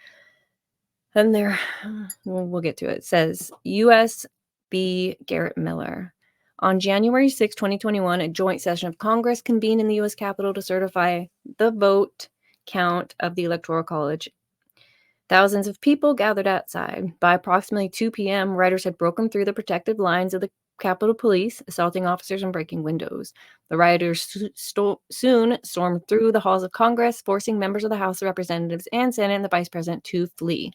And there, we'll get to it. It says, U.S. v. Garrett Miller. On January 6, 2021, a joint session of Congress convened in the U.S. Capitol to certify the vote count of the Electoral College. Thousands of people gathered outside. By approximately 2 p.m., rioters had broken through the protective lines of the Capitol Police, assaulting officers and breaking windows. The rioters soon stormed through the halls of Congress, forcing members of the House of Representatives and Senate and the Vice President to flee.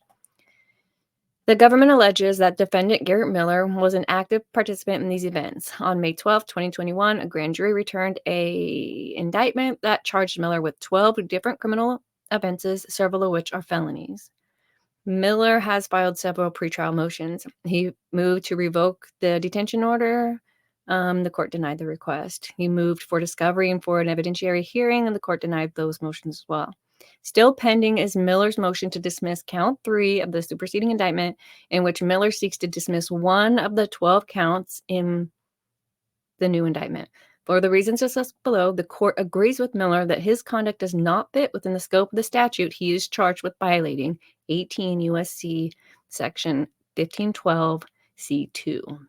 The government alleges that defendant Garrett Miller was an active participant in these events. On May 12, 2021, a grand jury returned an indictment that charged Miller with 12 different criminal offenses, several of which are felonies. Miller has filed several pretrial motions. He moved to revoke the detention order. The court denied the request. He moved for discovery and for an evidentiary hearing, and the court denied those motions as well. Still pending is Miller's motion to dismiss count 3 of the superseding indictment, in which Miller seeks to dismiss one of the 12 counts in the new indictment. For the reasons discussed below, the court agrees with Miller that his conduct does not fit within the scope of the statute he is charged with violating, 18 U.S.C. section 1512 C2,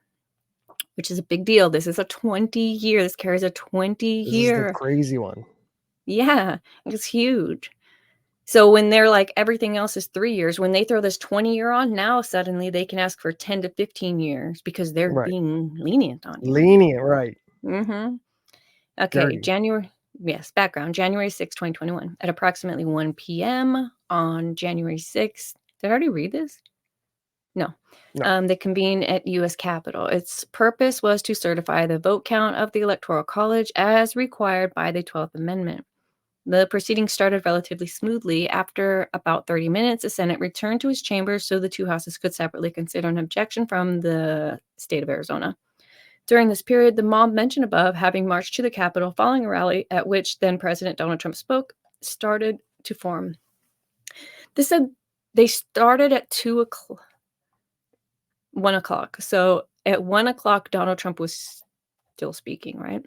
which is a big deal. This is a 20-year. This carries a 20-year. This is the crazy one. Yeah, it's huge. So when they're like, everything else is 3 years, when they throw this 20-year on, now suddenly they can ask for 10 to 15 years because they're being lenient on you. Lenient, right. Okay, background. January 6, 2021. At approximately 1 p.m. on January 6th. Did I already read this? No. They convened at U.S. Capitol. Its purpose was to certify the vote count of the Electoral College as required by the 12th Amendment. The proceedings started relatively smoothly. After about 30 minutes, the Senate returned to its chambers so the two houses could separately consider an objection from the state of Arizona. During this period, the mob mentioned above, having marched to the Capitol following a rally at which then President Donald Trump spoke, started to form. This said They started at 2:00, 1:00. So at 1:00, Donald Trump was still speaking, right?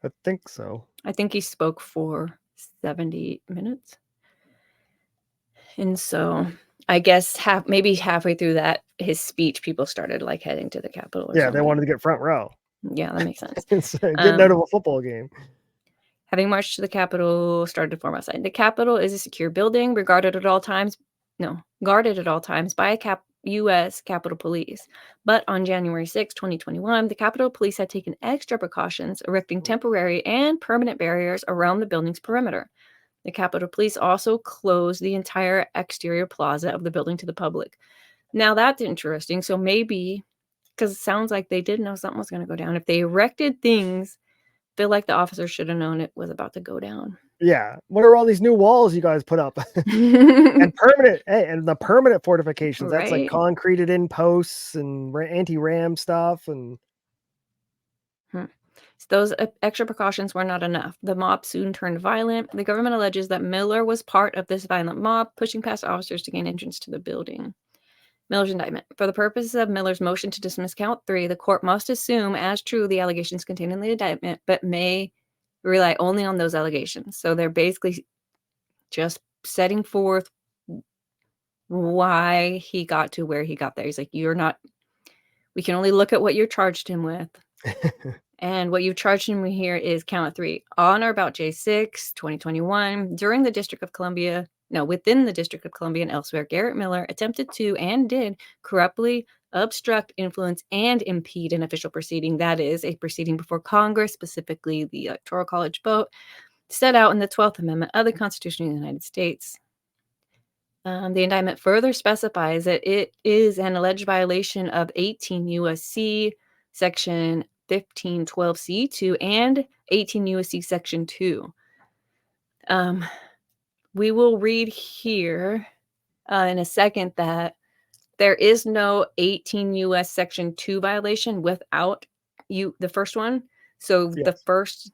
I think so. I think he spoke for 70 minutes. And so I guess maybe halfway through that, his speech, people started like heading to the Capitol or Yeah, something. they wanted to get front row. Yeah, that makes sense. It's getting out of a football game. Having marched to the Capitol, started to form outside. The Capitol is a secure building, guarded at all times by U.S. Capitol Police. But on January 6, 2021, the Capitol Police had taken extra precautions, erecting temporary and permanent barriers around the building's perimeter. The Capitol Police also closed the entire exterior plaza of the building to the public. Now that's interesting. So maybe, because it sounds like they did know something was going to go down. If they erected things, feel like the officers should have known it was about to go down. Yeah. What are all these new walls you guys put up? And permanent, and the permanent fortifications. That's like Right. concreted in posts and anti-ram stuff. And Those extra precautions were not enough. The mob soon turned violent. The government alleges that Miller was part of this violent mob, pushing past officers to gain entrance to the building. Miller's indictment. For the purposes of Miller's motion to dismiss count 3, the court must assume as true the allegations contained in the indictment, but may rely only on those allegations. So they're basically just setting forth why he got to where he got there. He's like, we can only look at what you're charged him with. And what you've charged him with here is count 3. On or about J6, 2021, within the District of Columbia and elsewhere, Garrett Miller attempted to and did corruptly obstruct, influence, and impede an official proceeding. That is, a proceeding before Congress, specifically the Electoral College vote, set out in the 12th Amendment of the Constitution of the United States. The indictment further specifies that it is an alleged violation of 18 U.S.C. Section 1512C2 and 18 U.S.C. Section 2. We will read here in a second that there is no 18 U.S. Section 2 violation without the first one. So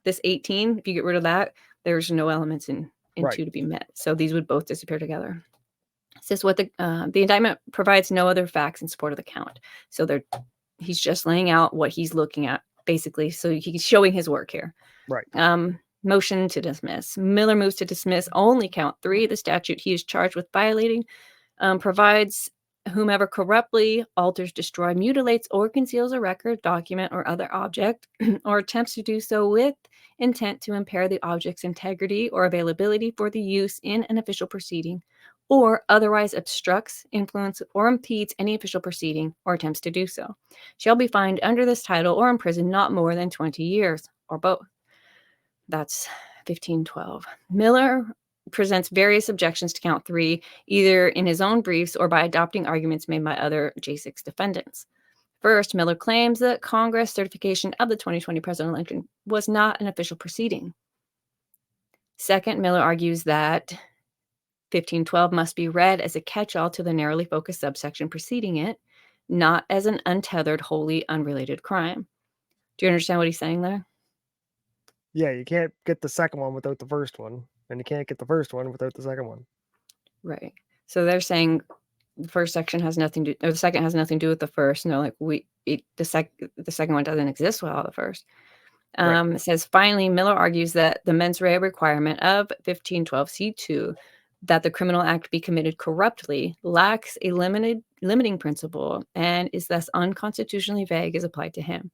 this 18, if you get rid of that, there's no elements in Right. 2 to be met. So these would both disappear together. It says what the indictment provides no other facts in support of the count. So he's just laying out what he's looking at, basically. So he's showing his work here. Right. Motion to dismiss. Miller moves to dismiss only count 3. The statute he is charged with violating provides whomever corruptly alters, destroys, mutilates, or conceals a record, document, or other object, or attempts to do so with intent to impair the object's integrity or availability for the use in an official proceeding, or otherwise obstructs, influences, or impedes any official proceeding or attempts to do so, shall be fined under this title or imprisoned not more than 20 years, or both. That's 1512. Miller presents various objections to count 3, either in his own briefs or by adopting arguments made by other J6 defendants. First, Miller claims that Congress certification of the 2020 presidential election was not an official proceeding. Second, Miller argues that 1512 must be read as a catch-all to the narrowly focused subsection preceding it, not as an untethered, wholly unrelated crime. Do you understand what he's saying there? Yeah, you can't get the second one without the first one, and you can't get the first one without the second one. Right. So they're saying the first section has nothing to, or the second has nothing to do with the first. No, like the second one doesn't exist without the first. It says, finally, Miller argues that the mens rea requirement of 1512C2, that the criminal act be committed corruptly, lacks a limiting principle and is thus unconstitutionally vague as applied to him.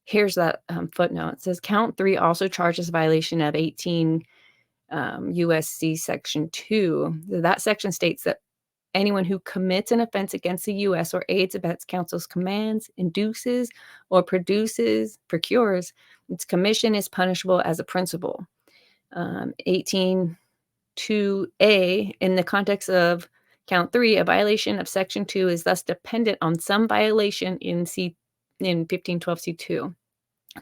Here's that footnote. It says, count 3 also charges violation of 18 USC Section 2. That section states that anyone who commits an offense against the U.S. or aids, abets, counsels, commands, induces, or procures its commission is punishable as a principle. 18 2A, in the context of count 3, a violation of Section 2 is thus dependent on some violation in 1512C2.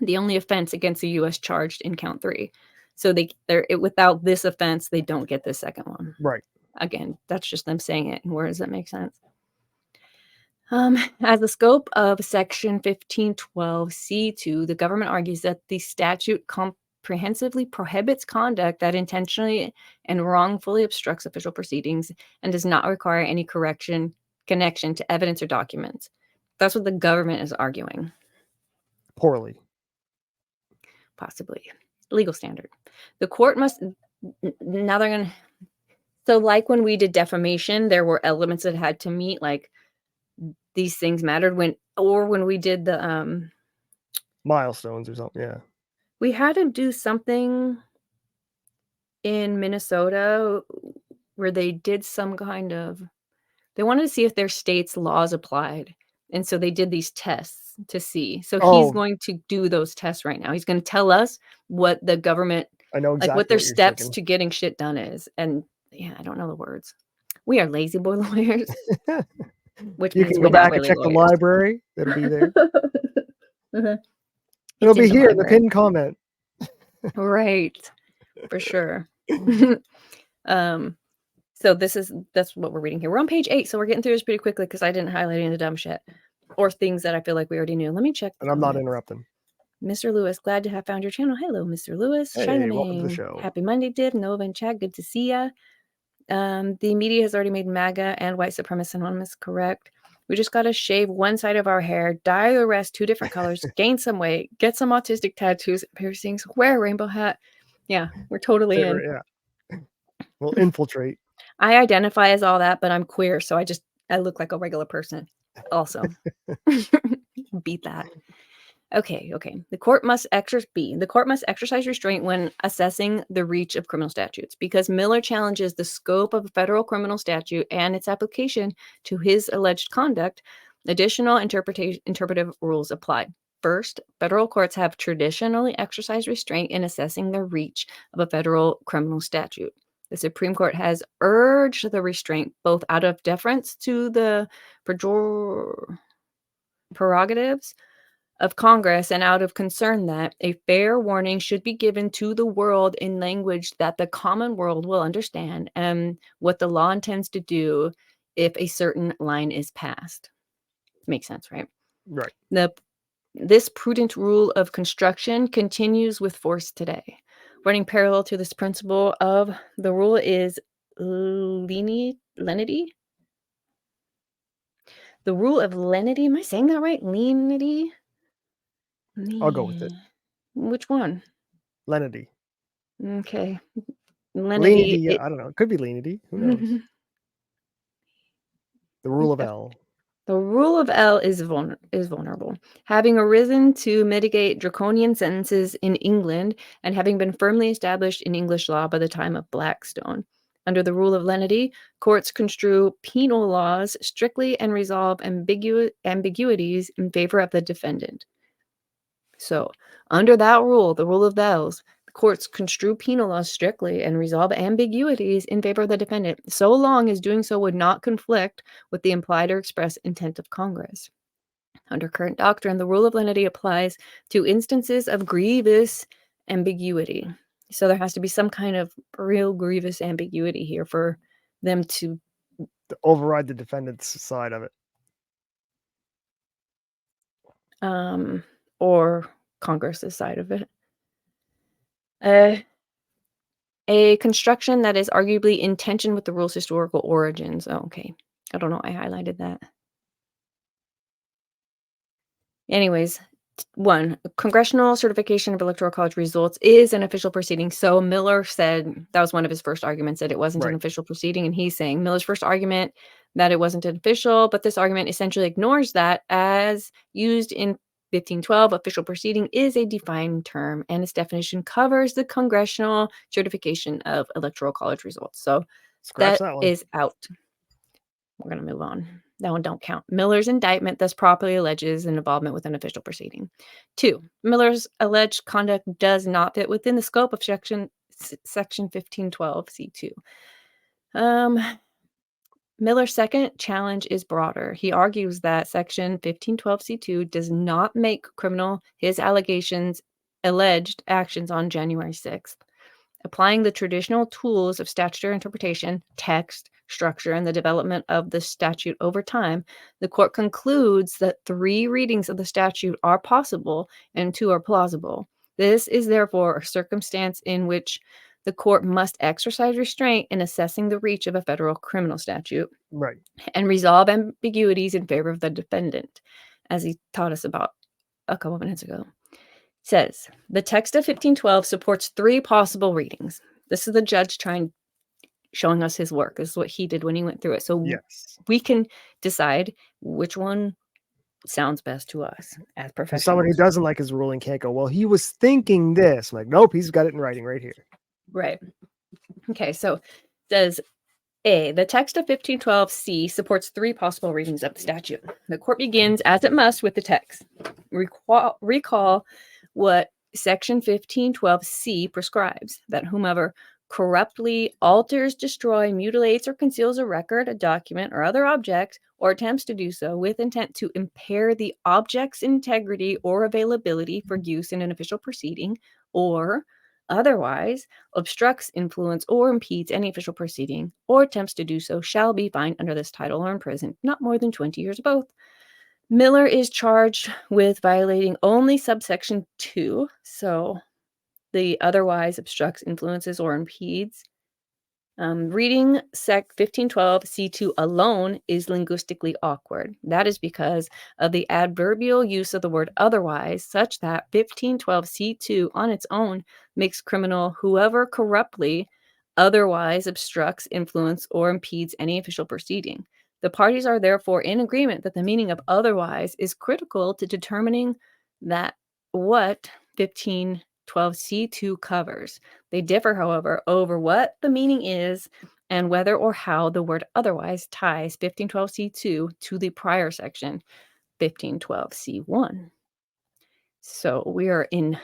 The only offense against the U.S. charged in count 3. So without this offense, they don't get the second one. Right. Again, that's just them saying it. And where does that make sense? As the scope of Section 1512C2, the government argues that the statute comprehensively prohibits conduct that intentionally and wrongfully obstructs official proceedings and does not require any connection to evidence or documents. That's what the government is arguing. Poorly. Possibly. Legal standard. The court must, now they're going to, so like when we did defamation, there were elements that had to meet, like these things mattered when we did the, Milestones or something. Yeah. we had to do something in Minnesota where they did some kind of, they wanted to see if their state's laws applied. And so they did these tests to see. So he's Oh. going to do those tests right now. He's going to tell us what the government, I know exactly like what their you're steps thinking. to getting shit done is. And yeah, I don't know the words. We are lazy boy lawyers, which You means can we're go not back and really check the lawyers. library. It'll be there. Mhm. It'll It's be in the here in the library. pinned comment. Right. For sure. So that's what we're reading here. We're on page 8, so we're getting through this pretty quickly because I didn't highlight any of the dumb shit or things that I feel like we already knew. Let me check the And I'm not comments. interrupting. Mr. Lewis, glad to have found your channel. Hello, Mr. Lewis. Hey, welcome to the Charlemagne, show. happy Monday, Div, Nova, and Chad. Good to see ya. The media has already made MAGA and white supremacist anonymous correct. We just got to shave one side of our hair, dye the rest 2 different colors, gain some weight, get some autistic tattoos, piercings, wear a rainbow hat. Yeah, we're totally in. Yeah. We'll infiltrate. I identify as all that, but I'm queer, so I look like a regular person. Also, beat that. Okay. The court must exercise restraint when assessing the reach of criminal statutes because Miller challenges the scope of a federal criminal statute and its application to his alleged conduct. Additional interpretive rules apply. First, federal courts have traditionally exercised restraint in assessing the reach of a federal criminal statute. The Supreme Court has urged the restraint both out of deference to the prerogatives of Congress and out of concern that a fair warning should be given to the world in language that the common world will understand and what the law intends to do if a certain line is passed. Makes sense, right? Right. This prudent rule of construction continues with force today. Running parallel to this principle of the rule is lenity. The rule of lenity. Am I saying that right? Lenity? I'll go with it. Which one? Lenity. Okay. Lenity. Lenity. I don't know. It could be lenity. Who knows? The rule of L. The rule of L is vulnerable. Having arisen to mitigate draconian sentences in England and having been firmly established in English law by the time of Blackstone. Under the rule of lenity, courts construe penal laws strictly and resolve ambiguities in favor of the defendant. So, under that rule, the rule of L's, the courts construe penal laws strictly and resolve ambiguities in favor of the defendant, so long as doing so would not conflict with the implied or express intent of Congress. Under current doctrine, the rule of lenity applies to instances of grievous ambiguity. So there has to be some kind of real grievous ambiguity here for them to override the defendant's side of it. Or Congress's side of it. A construction that is arguably in tension with the rule's historical origins. Oh, okay. I don't know why I highlighted that. Anyways, 1, congressional certification of electoral college results is an official proceeding. So Miller said that was one of his first arguments, that it wasn't an official proceeding. And he's saying Miller's first argument that it wasn't an official, but this argument essentially ignores that as used in 1512, official proceeding is a defined term and its definition covers the congressional certification of electoral college results. So Scratch that one. is out. We're going to move on. That one don't count. Miller's indictment thus properly alleges an involvement with an official proceeding. 2, Miller's alleged conduct does not fit within the scope of section 1512 C2. Miller's second challenge is broader. He argues that section 1512 C2 does not make criminal his alleged actions on January 6th. Applying the traditional tools of statutory interpretation, text, structure, and the development of the statute over time, the court concludes that 3 readings of the statute are possible and 2 are plausible. This is therefore a circumstance in which the court must exercise restraint in assessing the reach of a federal criminal statute Right. and resolve ambiguities in favor of the defendant, as he taught us about a couple minutes ago. Says, the text of 1512 supports 3 possible readings. This is the judge showing us his work. This is what he did when he went through it. So Yes. we can decide which one sounds best to us as For someone who professionals. doesn't like his ruling can't go, well, he was thinking this. I'm like, nope, he's got it in writing right here. Right. Okay, so says A, the text of 1512C supports 3 possible readings of the statute. The court begins, as it must, with the text. Recall what section 1512C prescribes, that whomever corruptly alters, destroys, mutilates, or conceals a record, a document, or other object, or attempts to do so with intent to impair the object's integrity or availability for use in an official proceeding, or otherwise obstructs, influence, or impedes any official proceeding, or attempts to do so, shall be fined under this title or imprisoned not more than 20 years of both. Miller is charged with violating only subsection 2, so the otherwise obstructs, influences, or impedes. Reading Sec 1512C2 alone is linguistically awkward. That is because of the adverbial use of the word otherwise, such that 1512C2 on its own makes criminal whoever corruptly otherwise obstructs, influence, or impedes any official proceeding. The parties are therefore in agreement that the meaning of otherwise is critical to determining that what 1512C2 covers. They differ, however, over what the meaning is and whether or how the word otherwise ties 1512C2 to the prior section, 1512C1. So we are in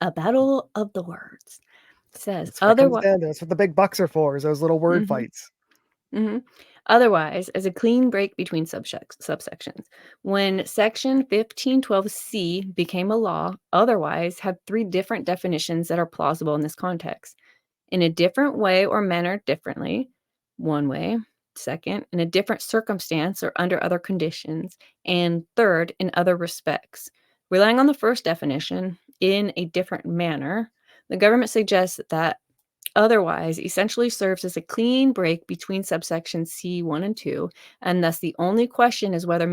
a battle of the words. It says That's what it comes otherwise. down to. That's what the big bucks are for, is those little word Mhm. fights. Otherwise, as a clean break between subsections. When section 1512C became a law, otherwise had 3 different definitions that are plausible in this context. In a different way or manner differently, one way. Second, in a different circumstance or under other conditions. And third, in other respects. Relying on the first definition, in a different manner, the government suggests that otherwise essentially serves as a clean break between subsections C1 and 2, and thus the only question is whether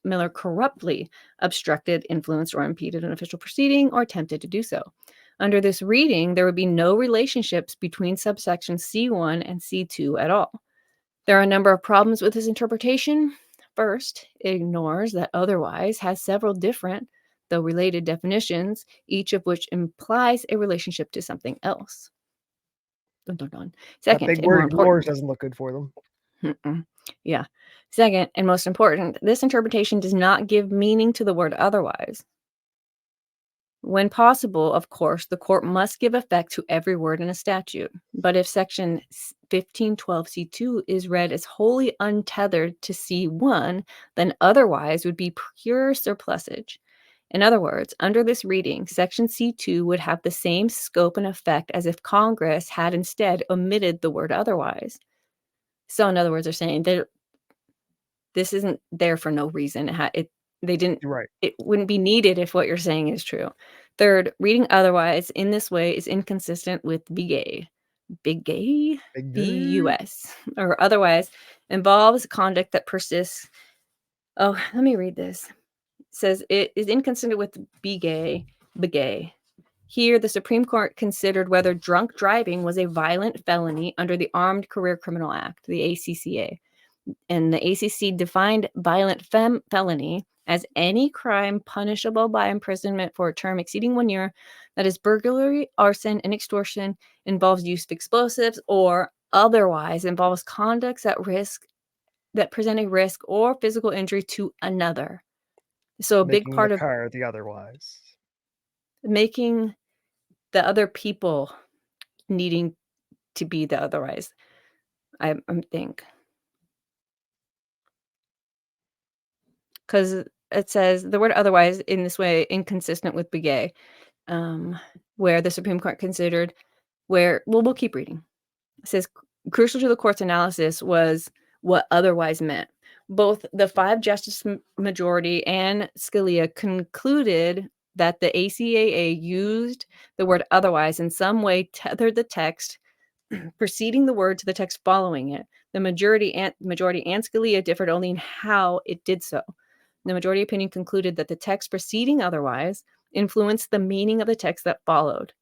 Miller corruptly obstructed, influenced, or impeded an official proceeding or attempted to do so. Under this reading, there would be no relationships between subsections C1 and C2 at all. There are a number of problems with this interpretation. First, it ignores that otherwise has several different, though related definitions, each of which implies a relationship to something else. Dun, dun, dun. That Second, big and more word ignores important, doesn't look good for them. yeah. Second, and most important, this interpretation does not give meaning to the word otherwise. When possible, of course, the court must give effect to every word in a statute. But if section 1512C2 is read as wholly untethered to C1, then otherwise would be pure surplusage. In other words, under this reading, section C2 would have the same scope and effect as if Congress had instead omitted the word otherwise. So, in other words, they're saying that this isn't there for no reason. Right. It wouldn't be needed if what you're saying is true. Third, reading otherwise in this way is inconsistent with big Big BUS, or otherwise involves conduct that persists. Oh, let me read this. It says it is inconsistent with bigay. Here, the Supreme Court considered whether drunk driving was a violent felony under the Armed Career Criminal Act, the ACCA. And the ACC defined violent felony as any crime punishable by imprisonment for a term exceeding 1 year that is burglary, arson, and extortion, involves use of explosives, or otherwise involves conducts that present a risk or physical injury to another. So a big Making part the of car the otherwise. making the other people needing to be the otherwise, I think. Because it says the word otherwise in this way inconsistent with begay, where the Supreme Court considered we'll keep reading. It says crucial to the court's analysis was what otherwise meant. Both the 5 justice majority and Scalia concluded that the ACAA used the word otherwise in some way tethered the text preceding the word to the text following it. The majority and Scalia differed only in how it did so. The majority opinion concluded that the text preceding otherwise influenced the meaning of the text that followed.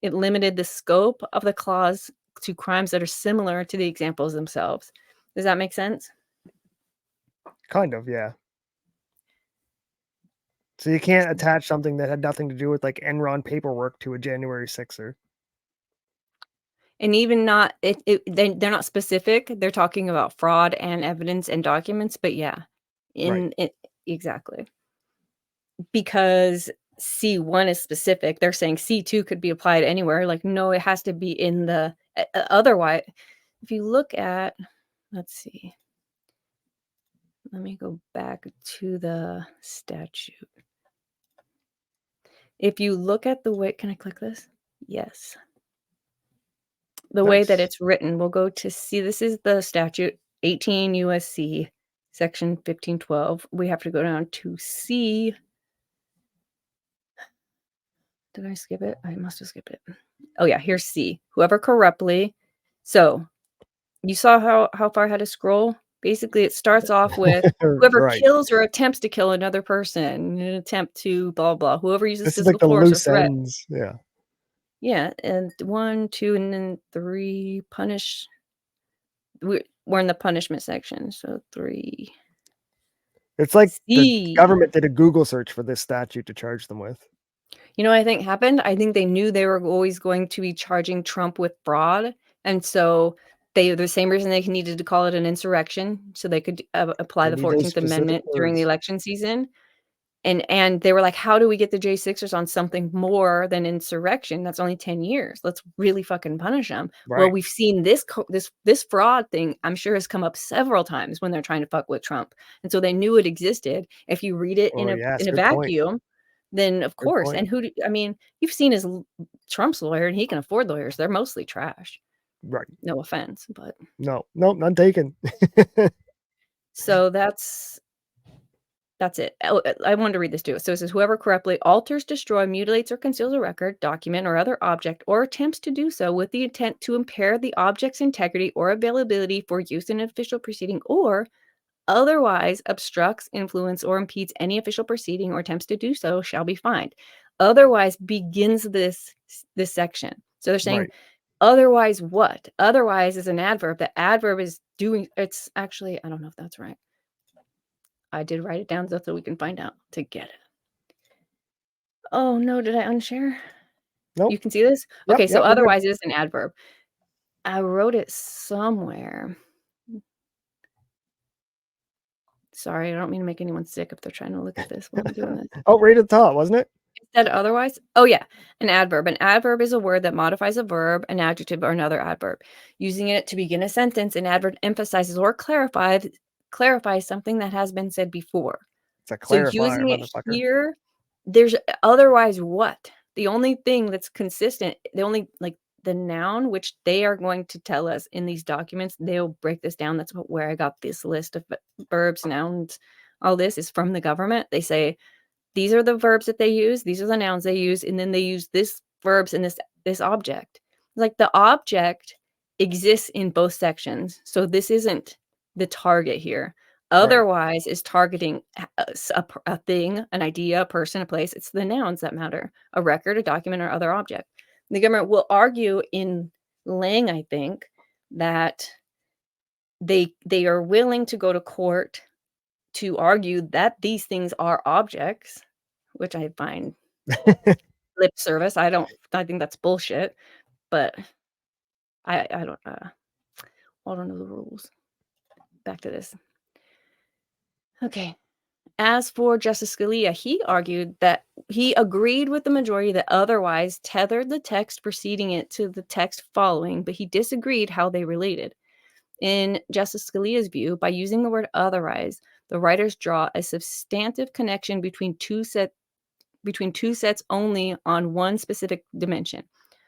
It limited the scope of the clause to crimes that are similar to the examples themselves. Does that make sense? Kind of, yeah. So you can't attach something that had nothing to do with like Enron paperwork to a January 6er. And even not they're not specific. They're talking about fraud and evidence and documents, but yeah, Right. exactly. Because C1 is specific. They're saying C2 could be applied anywhere. Like, no, it has to be in the otherwise. If you look at, let's see. Let me go back to the statute. If you look at the way, can I click this? Yes. The way that Nice. it's written, we'll go to see, this is the statute 18 USC section 1512. We have to go down to C. Did I skip it? I must have skipped it. Oh yeah, here's C. Whoever corruptly. So you saw how far I had to scroll? Basically, it starts off with whoever Right. kills or attempts to kill another person in an attempt to blah, blah. Whoever uses This is like physical the force or loose threat. ends. Yeah. Yeah, and 1, 2, and then 3 punish. We're in the punishment section, so 3. It's like the C. government did a Google search for this statute to charge them with. You know what I think happened? I think they knew they were always going to be charging Trump with fraud, and so the same reason they needed to call it an insurrection, so they could apply They the need those 14th specific Amendment during the words. election season. And they were like, how do we get the J6ers on something more than insurrection? That's only 10 years. Let's really fucking punish them. Well, Right. we've seen this fraud thing, I'm sure, has come up several times when they're trying to fuck with Trump. And so they knew it existed. If you read it Oh, yes. in a Good point. vacuum, then of Good course. point. And I mean, you've seen Trump's lawyer, and he can afford lawyers. They're mostly trash. Right. No offense, but No, none taken. so that's it. Oh, I wanted to read this too. So it says, whoever corruptly alters, destroys, mutilates, or conceals a record, document, or other object, or attempts to do so with the intent to impair the object's integrity or availability for use in an official proceeding, or otherwise obstructs, influence, or impedes any official proceeding or attempts to do so, shall be fined. Otherwise begins this section. So they're saying, Right. otherwise what? Otherwise is an adverb. The adverb is doing, it's actually, I don't know if that's right. I did write it down so we can find out to get it. Oh no, did I unshare? Nope. You can see this? Yep, Okay, so yep, we're good. otherwise is an adverb. I wrote it somewhere. Sorry, I don't mean to make anyone sick if they're trying to look at this while I'm doing this. Oh, right at the top, wasn't it? It said otherwise? Oh yeah, an adverb. An adverb is a word that modifies a verb, an adjective, or another adverb. Using it to begin a sentence, an adverb emphasizes or clarifies something that has been said before. It's a So clarifier, using it motherfucker. here, there's otherwise what? The only thing that's consistent, the noun, which they are going to tell us in these documents, they'll break this down. That's where I got this list of verbs, nouns, all this is from the government. They say, these are the verbs that they use, these are the nouns they use, and then they use this verbs in this object. Like the object exists in both sections. So this isn't the target here. Otherwise is targeting a thing, an idea, a person, a place. It's the nouns that matter, a record, a document, or other object. The government will argue in Lang, I think, that they are willing to go to court to argue that these things are objects, which I find lip service. I think that's bullshit, but I don't know the rules. Back to this. Okay. As for Justice Scalia, he argued that he agreed with the majority that otherwise tethered the text preceding it to the text following, but he disagreed how they related. In Justice Scalia's view, by using the word otherwise, the writers draw a substantive connection between two sets only on one specific dimension,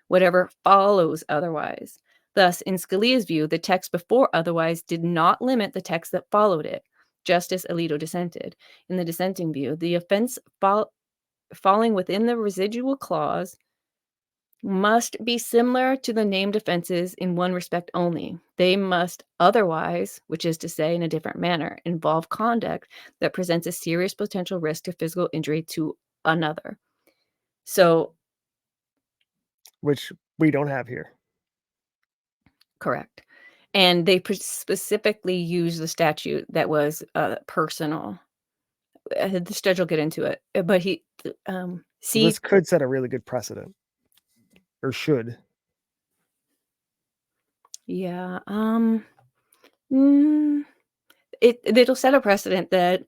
whatever follows otherwise. Thus, in Scalia's view, the text before otherwise did not limit the text that followed it. Justice Alito dissented. In the dissenting view, the offense falling within the residual clause must be similar to the named offenses in one respect only. They must otherwise, which is to say in a different manner, involve conduct that presents a serious potential risk to physical injury to another. So, which we don't have here. correct. And they specifically use the statute that was personal. The judge will get into it, but So this could set a really good precedent, or should. Yeah. It'll set a precedent that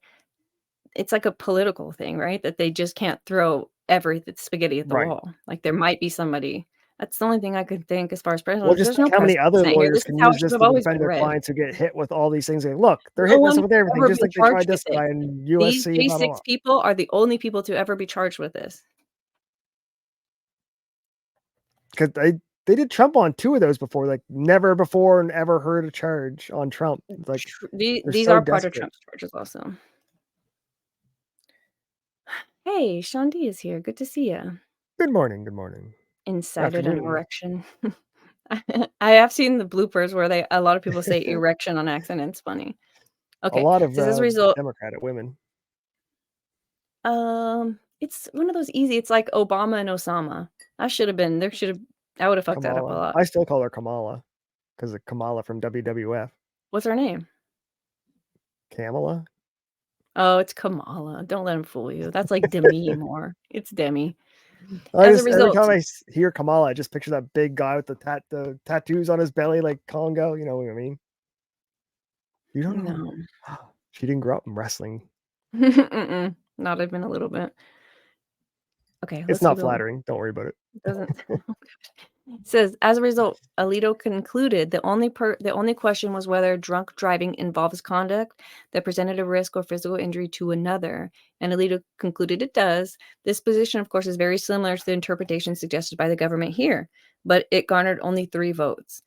it's like a political thing, right? That they just can't throw every spaghetti at the Right. wall. Like there might be somebody. That's the only thing I could think as far as precedent. Well, just There's no think how many precedent other saying here. lawyers This is can how it use should this have to always defend been their read. clients who get hit with all these things. Like, look, they're No hitting us one's with everything, ever just been like they tried charged this with it. guy in These USC. Blah, blah, blah. J6 people are the only people to ever be charged with this. Because they did Trump on 2 of those before, like never before and ever heard a charge on Trump. Like These so are part of desperate. Trump's charges also. Hey, Sean D is here. Good to see you. Good morning. Good morning. Incited an Afternoon. erection. I have seen the bloopers where a lot of people say erection on accident. It's funny. Okay. A lot of As a result, Democratic women. it's one of those easy. It's like Obama and Osama. I would have fucked that up a Kamala. lot. I still call her Kamala because of Kamala from WWF. What's her name? Kamala. Oh, it's Kamala. Don't let him fool you. That's like Demi more. It's Demi. Every time I hear Kamala, I just picture that big guy with the tattoos on his belly, like Congo. You know what I mean? You don't know. No. She didn't grow up in wrestling. Not even a little bit. Okay, It's not flattering. Don't worry about it. It doesn't. It says, as a result, Alito concluded the only question was whether drunk driving involves conduct that presented a risk or physical injury to another, and Alito concluded it does. This position, of course, is very similar to the interpretation suggested by the government here, but it garnered only 3 votes.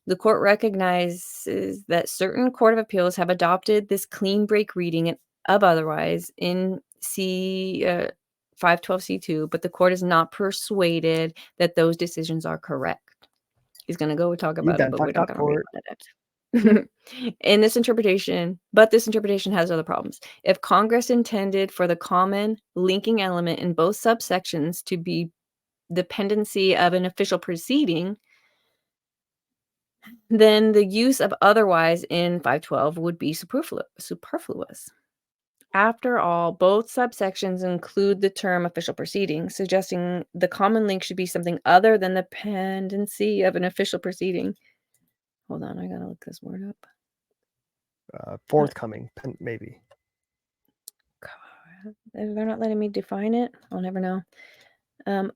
The court recognizes that certain court of appeals have adopted this clean break reading of otherwise in 512C2, but the court is not persuaded that those decisions are correct. He's going to go talk about it, but we don't got to read about it. In this interpretation, this interpretation has other problems. If Congress intended for the common linking element in both subsections to be dependency of an official proceeding, then the use of otherwise in 512 would be superfluous. After all, both subsections include the term official proceeding, suggesting the common link should be something other than the pendency of an official proceeding. Hold on, I gotta look this word up. Forthcoming, maybe. God, they're not letting me define it. I'll never know.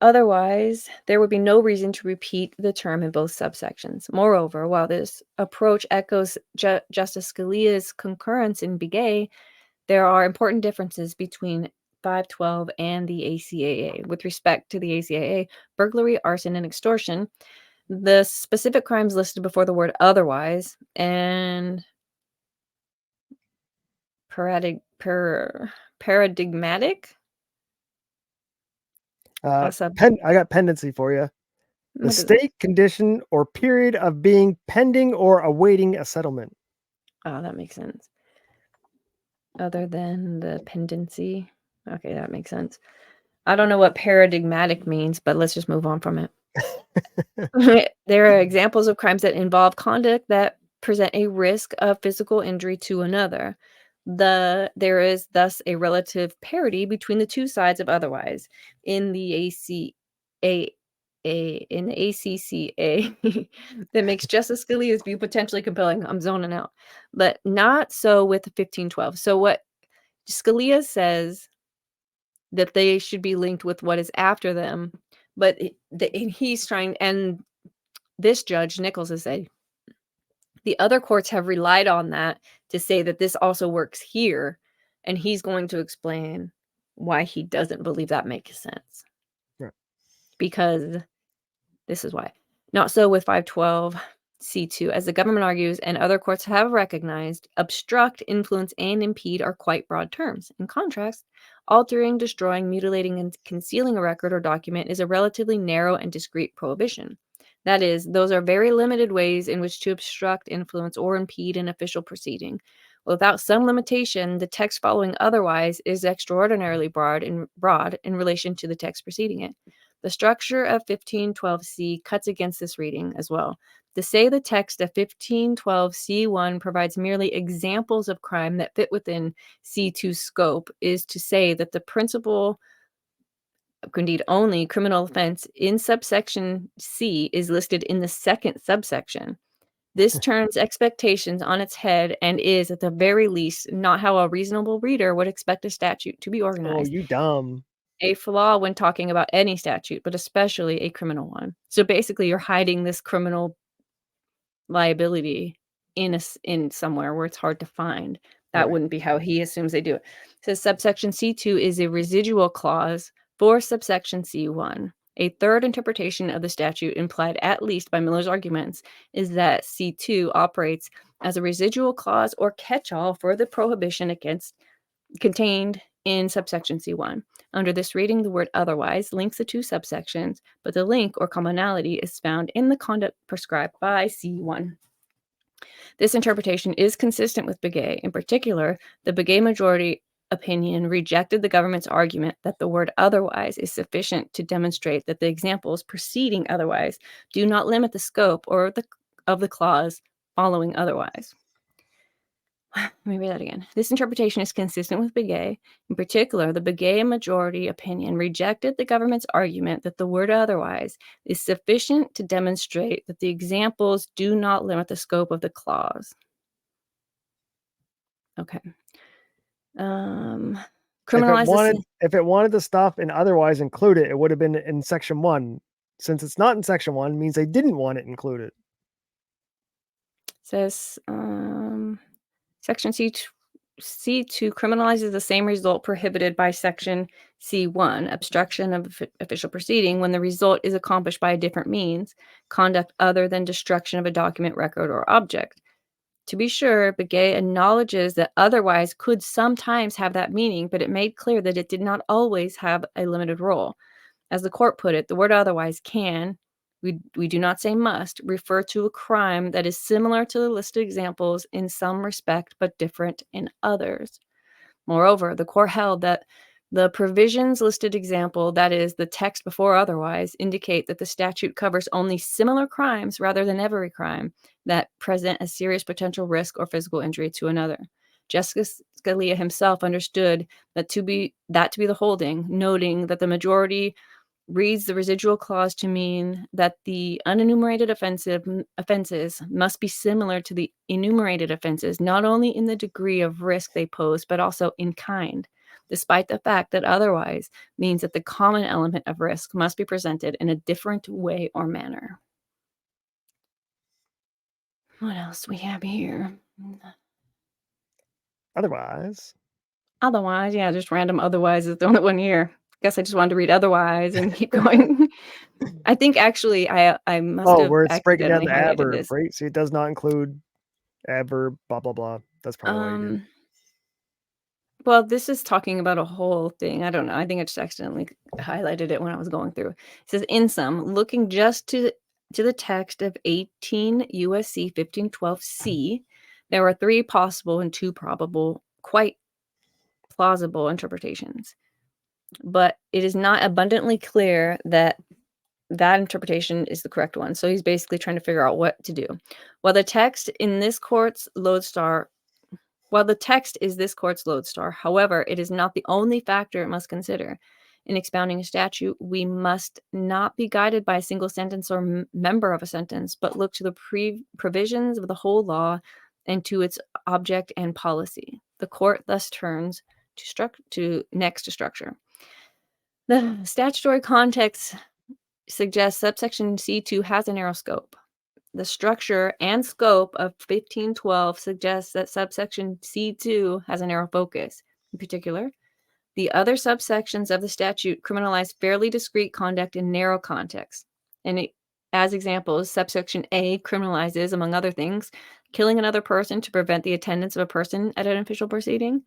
Otherwise, there would be no reason to repeat the term in both subsections. Moreover, while this approach echoes Justice Scalia's concurrence in Begay, there are important differences between 512 and the ACAA. With respect to the ACAA, burglary, arson, and extortion, the specific crimes listed before the word otherwise and paradigmatic. I got pendency for you. The state, condition, or period of being pending or awaiting a settlement. Oh, that makes sense. Other than the pendency. Okay, that makes sense. I don't know what paradigmatic means, but let's just move on from it. There are examples of crimes that involve conduct that present a risk of physical injury to another. There is thus a relative parity between the two sides of otherwise. In the ACCA that makes Justice Scalia's view potentially compelling. I'm zoning out. But not so with 1512. So what Scalia says that they should be linked with what is after them, but he's trying, and this judge, Nichols, has said the other courts have relied on that to say that this also works here, and he's going to explain why he doesn't believe that makes sense. Right. Because this is why. Not so with 512C2. As the government argues, and other courts have recognized, obstruct, influence, and impede are quite broad terms. In contrast, altering, destroying, mutilating, and concealing a record or document is a relatively narrow and discrete prohibition. That is, those are very limited ways in which to obstruct, influence, or impede an official proceeding. Without some limitation, the text following otherwise is extraordinarily broad in relation to the text preceding it. The structure of 1512c cuts against this reading as well. To say the text of 1512c1 provides merely examples of crime that fit within C2's scope is to say that the principal, indeed only, criminal offense in subsection C is listed in the second subsection. This turns expectations on its head and is, at the very least, not how a reasonable reader would expect a statute to be Oh, organized. you dumb. A flaw when talking about any statute, but especially a criminal one. So basically, you're hiding this criminal liability in somewhere where it's hard to find. That Right. wouldn't be how he assumes they do it. So subsection C2 is a residual clause for subsection C1. A third interpretation of the statute, implied at least by Miller's arguments, is that C2 operates as a residual clause or catch-all for the prohibition against contained in subsection C1. Under this reading, the word otherwise links the two subsections, but the link or commonality is found in the conduct prescribed by C1. This interpretation is consistent with Begay. In particular, the Begay majority opinion rejected the government's argument that the word otherwise is sufficient to demonstrate that the examples preceding otherwise do not limit the scope of the clause following otherwise. Let me read that again. This interpretation is consistent with Begay. In particular, the Begay majority opinion rejected the government's argument that the word otherwise is sufficient to demonstrate that the examples do not limit the scope of the clause. Okay. Criminalize If it wanted the stuff and otherwise include it, it would have been in section 1. Since it's not in section 1, means they didn't want it included. says section C2 criminalizes the same result prohibited by section C1, obstruction of official proceeding, when the result is accomplished by a different means, conduct other than destruction of a document, record, or object. To be sure, Begay acknowledges that otherwise could sometimes have that meaning, but it made clear that it did not always have a limited role. As the court put it, the word otherwise can, we do not say must, refer to a crime that is similar to the listed examples in some respect, but different in others. Moreover, the court held that the provisions listed example, that is, the text before otherwise, indicate that the statute covers only similar crimes rather than every crime that present a serious potential risk or physical injury to another. Justice Scalia himself understood that to be the holding, noting that the majority reads the residual clause to mean that the unenumerated offenses must be similar to the enumerated offenses, not only in the degree of risk they pose, but also in kind, despite the fact that otherwise means that the common element of risk must be presented in a different way or manner. What else we have here? Otherwise, Yeah, just random otherwise is the only one here. Guess I just wanted to read otherwise and keep going. I think actually I must have where it's breaking down accidentally the highlighted adverb, this. right? So it does not include adverb, blah, blah, blah. That's probably why you did. Well, this is talking about a whole thing. I don't know. I think I just accidentally highlighted it when I was going through. It says, in sum, looking just to the text of 18 USC 1512C, there are 3 possible and 2 probable, quite plausible interpretations. But it is not abundantly clear that interpretation is the correct one. So he's basically trying to figure out what to do. While the text is this court's lodestar, however, it is not the only factor it must consider. In expounding a statute, we must not be guided by a single sentence or member of a sentence, but look to the provisions of the whole law and to its object and policy. The court thus turns to structure. The statutory context suggests subsection C2 has a narrow scope. The structure and scope of 1512 suggests that subsection C2 has a narrow focus. In particular, the other subsections of the statute criminalize fairly discrete conduct in narrow contexts. And as examples, subsection A criminalizes, among other things, killing another person to prevent the attendance of a person at an official proceeding.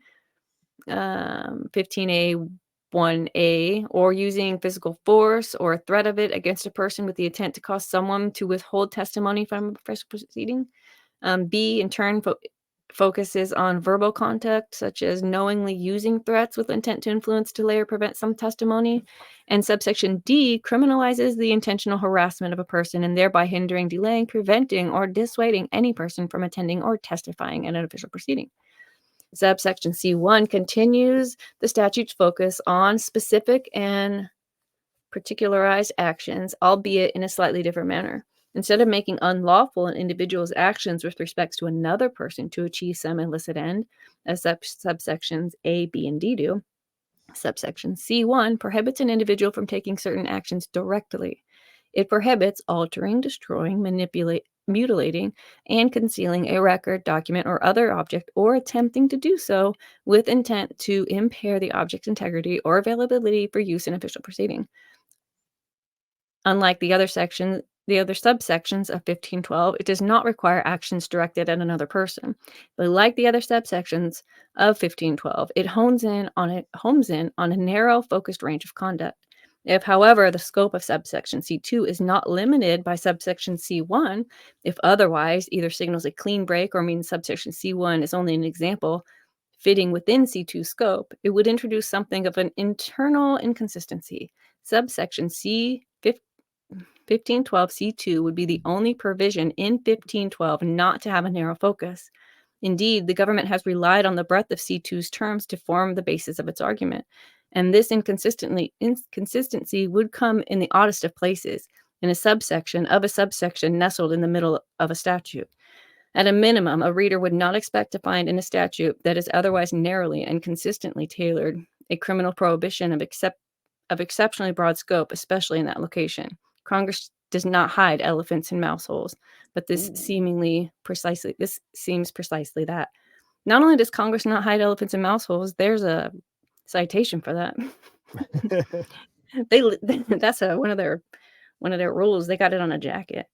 15A1A, or using physical force or a threat of it against a person with the intent to cause someone to withhold testimony from a professional proceeding. B, in turn, focuses on verbal conduct, such as knowingly using threats with intent to influence, delay, or prevent some testimony. And subsection D criminalizes the intentional harassment of a person and thereby hindering, delaying, preventing, or dissuading any person from attending or testifying in an official proceeding. Subsection C1 continues the statute's focus on specific and particularized actions, albeit in a slightly different manner. Instead of making unlawful an individual's actions with respect to another person to achieve some illicit end, as subsections A, B, and D do, subsection C1 prohibits an individual from taking certain actions directly. It prohibits altering, destroying, mutilating, and concealing a record, document, or other object, or attempting to do so with intent to impair the object's integrity or availability for use in official proceeding. Unlike the other subsections of 1512, it does not require actions directed at another person. But like the other subsections of 1512, it hones in on a narrow, focused range of conduct. If, however, the scope of subsection C2 is not limited by subsection C1, if otherwise either signals a clean break or means subsection C1 is only an example fitting within C2's scope, it would introduce something of an internal inconsistency. Subsection C 1512 C2 would be the only provision in 1512 not to have a narrow focus. Indeed, the government has relied on the breadth of C2's terms to form the basis of its argument, and this inconsistency would come in the oddest of places, in a subsection of a subsection nestled in the middle of a statute. At a minimum, a reader would not expect to find in a statute that is otherwise narrowly and consistently tailored a criminal prohibition of exceptionally broad scope, especially in that location. Congress does not hide elephants in mouse holes, but this seems precisely that. Not only does Congress not hide elephants in mouse holes, there's a citation for that. That's one of their rules. They got it on a jacket.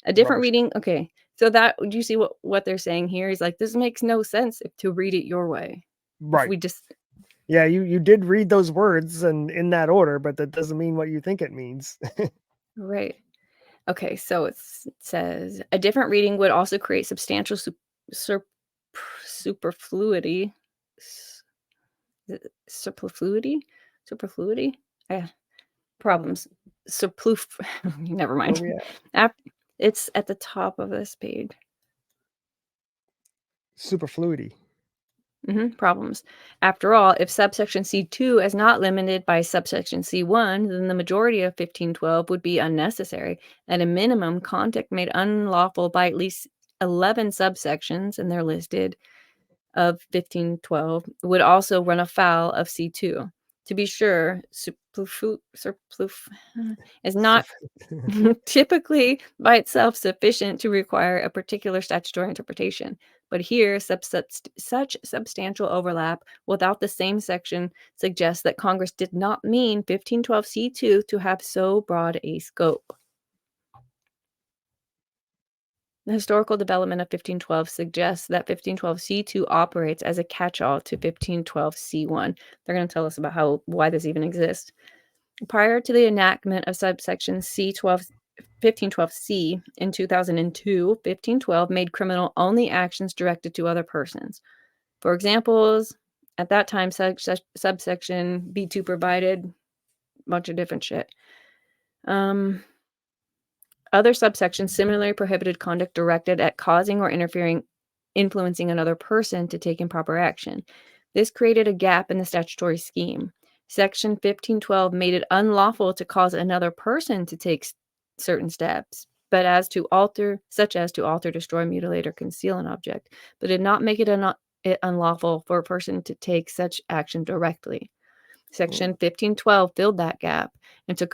A different reading. Okay, so that, do you see what they're saying here? He's like, this makes no sense to read it your way. Right. We just. Yeah, you did read those words and in that order, but that doesn't mean what you think it means. Right. Okay, so it says a different reading would also create substantial superfluity. Problems. Never mind. It's at the top of this page. Superfluity. Problems. After all, if subsection C2 is not limited by subsection C1, then the majority of 1512 would be unnecessary. At a minimum, conduct made unlawful by at least 11 subsections, and they're listed, of 1512 would also run afoul of C2. To be sure, is not typically by itself sufficient to require a particular statutory interpretation. But here, such substantial overlap without the same section suggests that Congress did not mean 1512 C2 to have so broad a scope. The historical development of 1512 suggests that 1512 C2 operates as a catch-all to 1512 C1. They're going to tell us about why this even exists. Prior to the enactment of subsection C1512C in 2002, 1512 made criminal only actions directed to other persons. For examples, at that time, subsection B2 provided a bunch of different shit. Other subsections similarly prohibited conduct directed at causing or influencing another person to take improper action. This created a gap in the statutory scheme. Section 1512 made it unlawful to cause another person to take certain steps, such as to alter, destroy, mutilate, or conceal an object, but did not make it unlawful for a person to take such action directly. Section 1512 filled that gap and took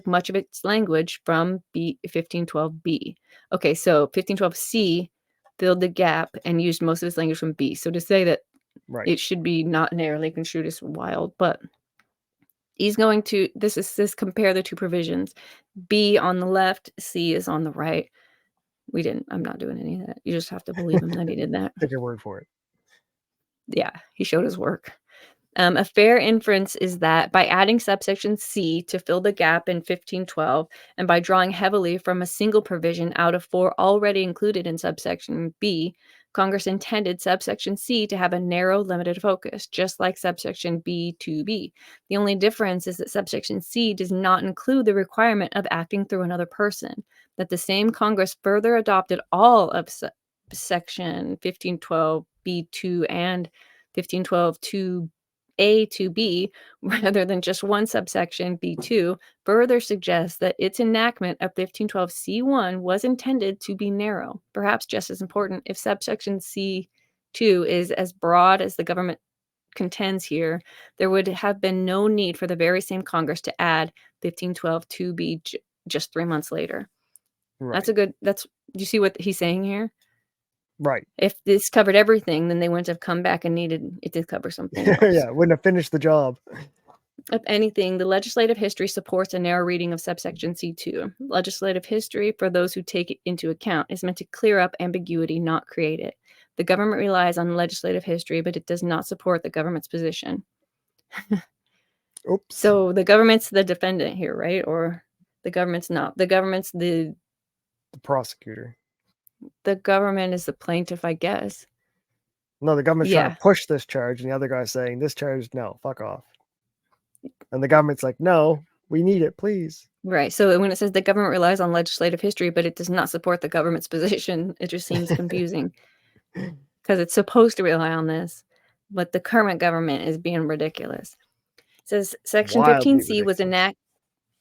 much of its language from 1512B. Okay, so 1512C filled the gap and used most of its language from B. So to say that it should be not narrowly construed is wild, but he's going to compare the two provisions. B on the left, C is on the right. I'm not doing any of that. You just have to believe him that he did that. Take your word for it. Yeah, he showed his work. A fair inference is that by adding subsection C to fill the gap in 1512 and by drawing heavily from a single provision out of 4 already included in subsection B, Congress intended subsection C to have a narrow, limited focus, just like subsection B to B. The only difference is that subsection C does not include the requirement of acting through another person, that the same Congress further adopted all of section 1512 B2 and 1512 2A to B, rather than just one subsection B2, further suggests that its enactment of 1512 C1 was intended to be narrow. Perhaps just as important, if subsection C2 is as broad as the government contends here, there would have been no need for the very same Congress to add 1512 2B just 3 months later. Right. Do you see what he's saying here? Right. If this covered everything, then they wouldn't have come back and needed it to cover something else. Yeah, wouldn't have finished the job. If anything, the legislative history supports a narrow reading of subsection C2. Legislative history, for those who take it into account, is meant to clear up ambiguity, not create it. The government relies on legislative history, but it does not support the government's position. Oops. So the government's the defendant here, right? Or the government's not. The government's The prosecutor. the government is the plaintiff, I guess. No, the government's trying Yeah. to push this charge, and the other guy's saying, this charge, no, fuck off. And the government's like, no, we need it, please. Right. So when it says the government relies on legislative history, but it does not support the government's position, it just seems confusing because it's supposed to rely on this, but the current government is being ridiculous. It says Section Wildly 15C was ridiculous. enacted,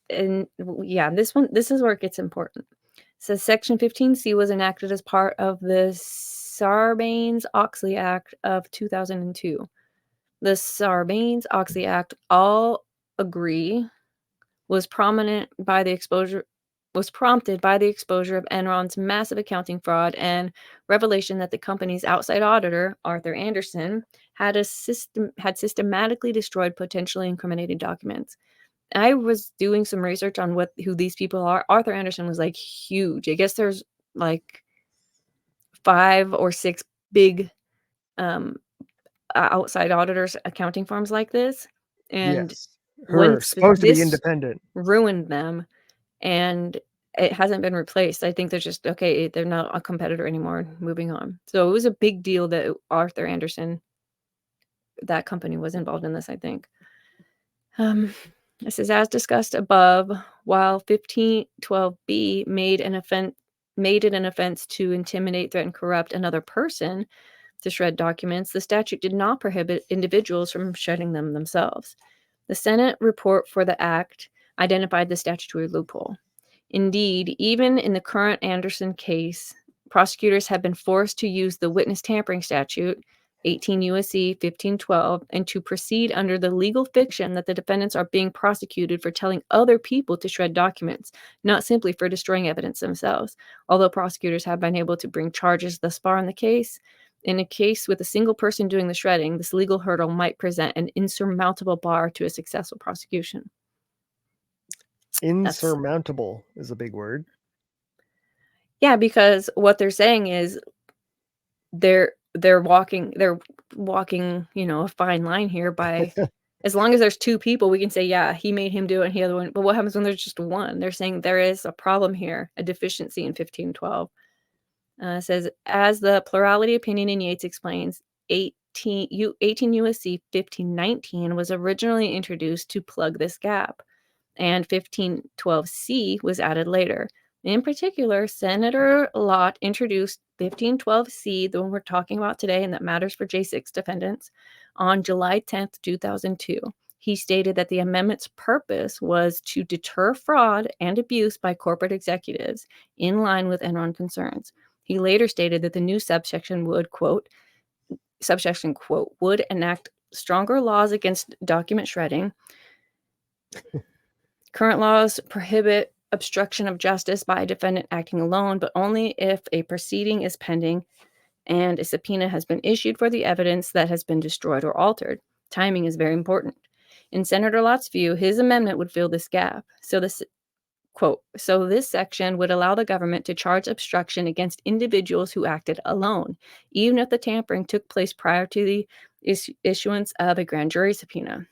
and yeah, this is where it gets important. It says Section 15C was enacted as part of the Sarbanes-Oxley Act of 2002. The Sarbanes-Oxley Act, all agree, was prompted by the exposure of Enron's massive accounting fraud and revelation that the company's outside auditor, Arthur Andersen, had systematically destroyed potentially incriminating documents. I was doing some research on who these people are. Arthur Andersen was like huge. I guess there's like 5 or 6 big outside auditors, accounting firms like this, and Yes. Her once supposed to be this independent. ruined them, and it hasn't been replaced. I think they're just okay. They're not a competitor anymore. Moving on. So it was a big deal that Arthur Andersen, that company, was involved in this. I think. This is as discussed above. While 1512B made it an offense to intimidate, threaten, corrupt another person to shred documents, the statute did not prohibit individuals from shredding them themselves. The Senate report for the act identified the statutory loophole. Indeed, even in the current Andersen case, prosecutors have been forced to use the witness tampering statute, 18 U.S.C. 1512, and to proceed under the legal fiction that the defendants are being prosecuted for telling other people to shred documents, not simply for destroying evidence themselves. Although prosecutors have been able to bring charges thus far in a case with a single person doing the shredding, this legal hurdle might present an insurmountable bar to a successful prosecution. Insurmountable is a big word. Yeah, because what they're saying is they're walking, a fine line here by as long as there's 2 people, we can say, yeah, he made him do it and he other one. But what happens when there's just one? They're saying there is a problem here, a deficiency in 1512. It says, as the plurality opinion in Yates explains, 18 U.S.C. 1519 was originally introduced to plug this gap, and 1512C was added later. In particular, Senator Lott introduced 1512C, the one we're talking about today and that matters for J6 defendants, on July 10th, 2002. He stated that the amendment's purpose was to deter fraud and abuse by corporate executives in line with Enron concerns. He later stated that the new subsection would, quote, would enact stronger laws against document shredding. Current laws prohibit obstruction of justice by a defendant acting alone, but only if a proceeding is pending and a subpoena has been issued for the evidence that has been destroyed or altered. Timing is very important. In Senator Lott's view, his amendment would fill this gap. So this section would allow the government to charge obstruction against individuals who acted alone, even if the tampering took place prior to the issuance of a grand jury subpoena.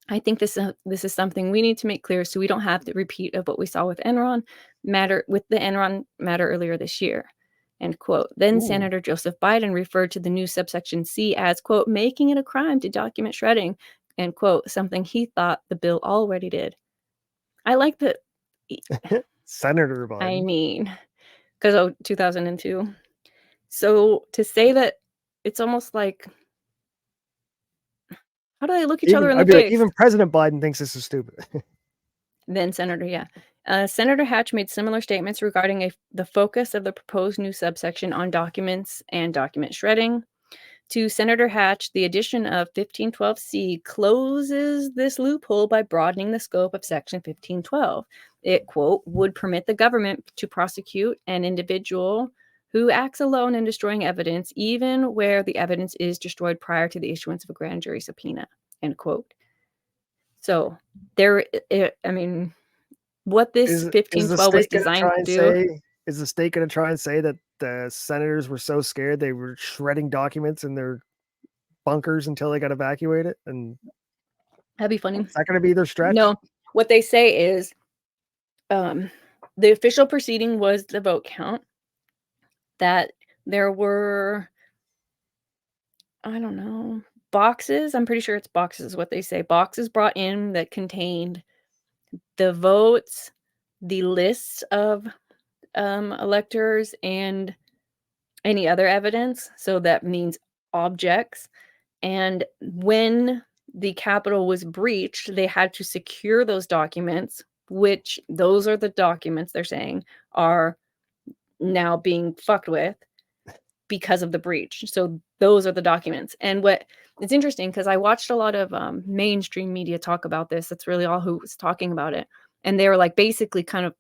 I think this is something we need to make clear so we don't have the repeat of what we saw with the Enron matter earlier this year. End quote. Then Ooh. Senator Joseph Biden referred to the new subsection C as, quote, making it a crime to document shredding, end quote, something he thought the bill already did. I like that. Senator Biden. I mean, because 2002. So to say that, it's almost like, how do they look each other in the I'd be like, face? even President Biden thinks this is stupid. Then Senator, yeah. Senator Hatch made similar statements regarding the focus of the proposed new subsection on documents and document shredding. To Senator Hatch, the addition of 1512C closes this loophole by broadening the scope of Section 1512. It, quote, would permit the government to prosecute an individual who acts alone in destroying evidence, even where the evidence is destroyed prior to the issuance of a grand jury subpoena, end quote. So I mean, what this 1512 was designed to do. Is the state going to try and say that the senators were so scared they were shredding documents in their bunkers until they got evacuated? And That'd be funny. is that going to be their stretch? No, what they say is the official proceeding was the vote count, that there were, I don't know, boxes. I'm pretty sure it's boxes is what they say. Boxes brought in that contained the votes, the lists of electors, and any other evidence. So that means objects. And when the Capitol was breached, they had to secure those documents, which those are the documents they're saying are now being fucked with because of the breach. So those are the documents. And what it's interesting, because I watched a lot of mainstream media talk about this. That's really all who was talking about it. And they were like basically kind of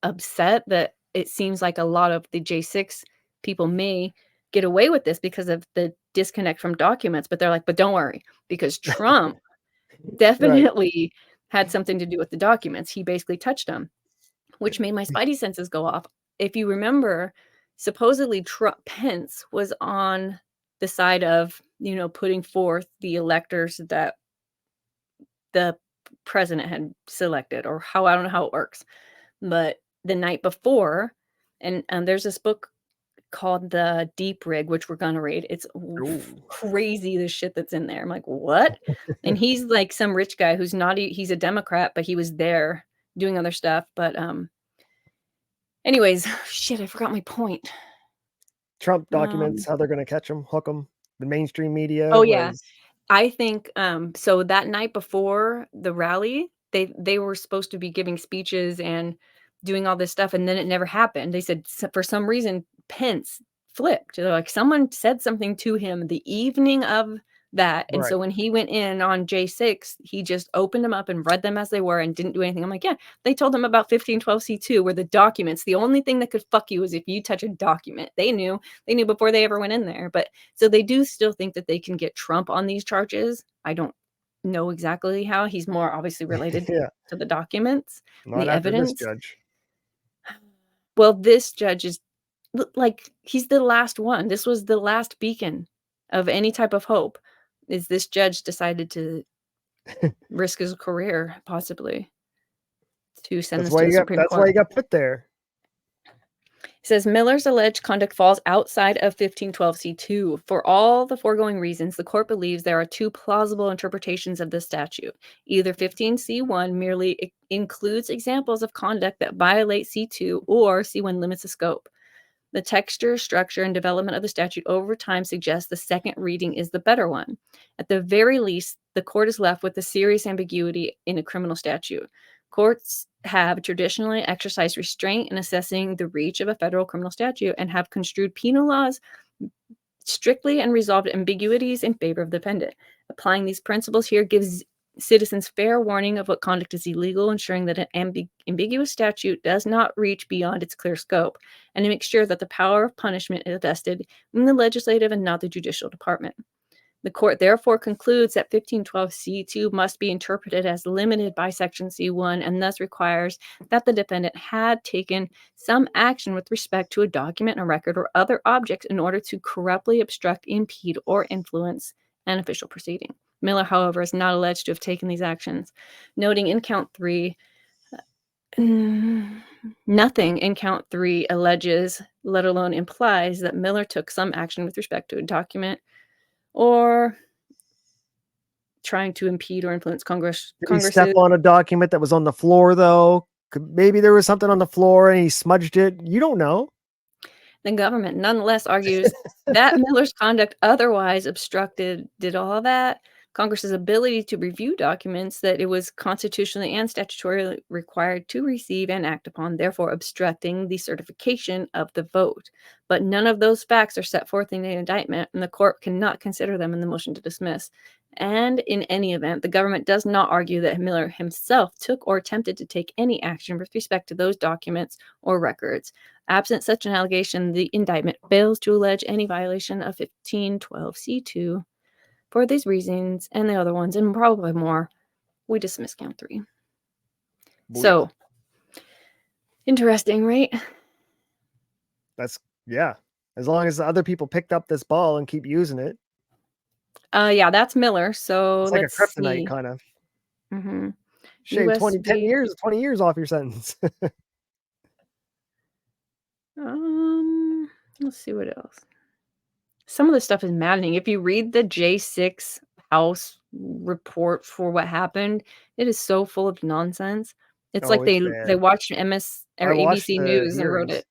upset that it seems like a lot of the J6 people may get away with this because of the disconnect from documents. But they're like, but don't worry, because Trump definitely had something to do with the documents. He basically touched them, which made my spidey senses go off. If you remember, supposedly Pence was on the side of, putting forth the electors that the president had selected, or I don't know how it works. But the night before, and there's this book called The Deep Rig, which we're gonna read. It's crazy, the shit that's in there. I'm like, what? And he's like some rich guy who's he's a Democrat, but he was there doing other stuff. But anyways, shit, I forgot my point. Trump documents, how they're going to catch them, hook them. The mainstream media. Oh yeah, I think so. That night before the rally, they were supposed to be giving speeches and doing all this stuff, and then it never happened. They said for some reason Pence flipped. They're like, someone said something to him the evening of that, and so when he went in on J6, he just opened them up and read them as they were and didn't do anything. I'm like, yeah, they told him about 1512C2, where the documents, the only thing that could fuck you is if you touch a document. They knew before they ever went in there. But so they do still think that they can get Trump on these charges. I don't know exactly how. He's more obviously related to the documents, not the after evidence. This judge. Well, this judge is like, he's the last one. This was the last beacon of any type of hope. Is this judge decided to risk his career, possibly, to send this to the Supreme Court. That's why he got put there. It says Miller's alleged conduct falls outside of 1512C2. For all the foregoing reasons, the court believes there are two plausible interpretations of the statute. Either 15C1 merely includes examples of conduct that violate C2, or C1 limits the scope. The texture, structure, and development of the statute over time suggests the second reading is the better one. At the very least, the court is left with a serious ambiguity in a criminal statute. Courts have traditionally exercised restraint in assessing the reach of a federal criminal statute and have construed penal laws strictly and resolved ambiguities in favor of the defendant. Applying these principles here gives citizens fair warning of what conduct is illegal, ensuring that an ambiguous statute does not reach beyond its clear scope, and to make sure that the power of punishment is vested in the legislative and not the judicial department. The court therefore concludes that 1512C2 must be interpreted as limited by Section C1, and thus requires that the defendant had taken some action with respect to a document, a record, or other objects in order to corruptly obstruct, impede, or influence an official proceeding. Miller, however, is not alleged to have taken these actions, noting in count 3, nothing in count 3 alleges, let alone implies, that Miller took some action with respect to a document or trying to impede or influence Did he step on a document that was on the floor, though? Maybe there was something on the floor and he smudged it. You don't know. The government nonetheless argues that Miller's conduct otherwise did all that, Congress's ability to review documents that it was constitutionally and statutorily required to receive and act upon, therefore obstructing the certification of the vote. But none of those facts are set forth in the indictment, and the court cannot consider them in the motion to dismiss. And in any event, the government does not argue that Miller himself took or attempted to take any action with respect to those documents or records. Absent such an allegation, the indictment fails to allege any violation of 1512c2. For these reasons and the other ones, and probably more, we dismiss count 3. So, interesting, right? Yeah. As long as the other people picked up this ball and keep using it. Yeah, that's Miller. So it's like let's a kryptonite see. kind of. Mm-hmm. Shave 10 years off your sentence. Let's see what else. Some of the stuff is maddening. If you read the J6 House report for what happened, it is so full of nonsense. It's like they watched MS or ABC News and wrote it.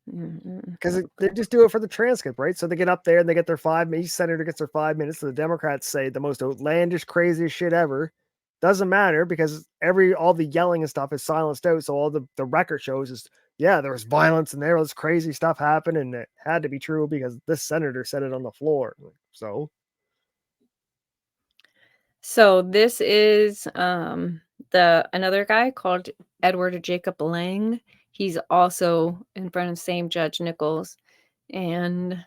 Because they just do it for the transcript, right? So they get up there and they get their 5 minutes. Each senator gets their 5 minutes. So the Democrats say the most outlandish, craziest shit ever. Doesn't matter because all the yelling and stuff is silenced out. So all the record shows is, yeah, there was violence and there was crazy stuff happened, and it had to be true because this senator said it on the floor. So this is another guy called Edward Jacob Lang. He's also in front of same Judge Nichols, and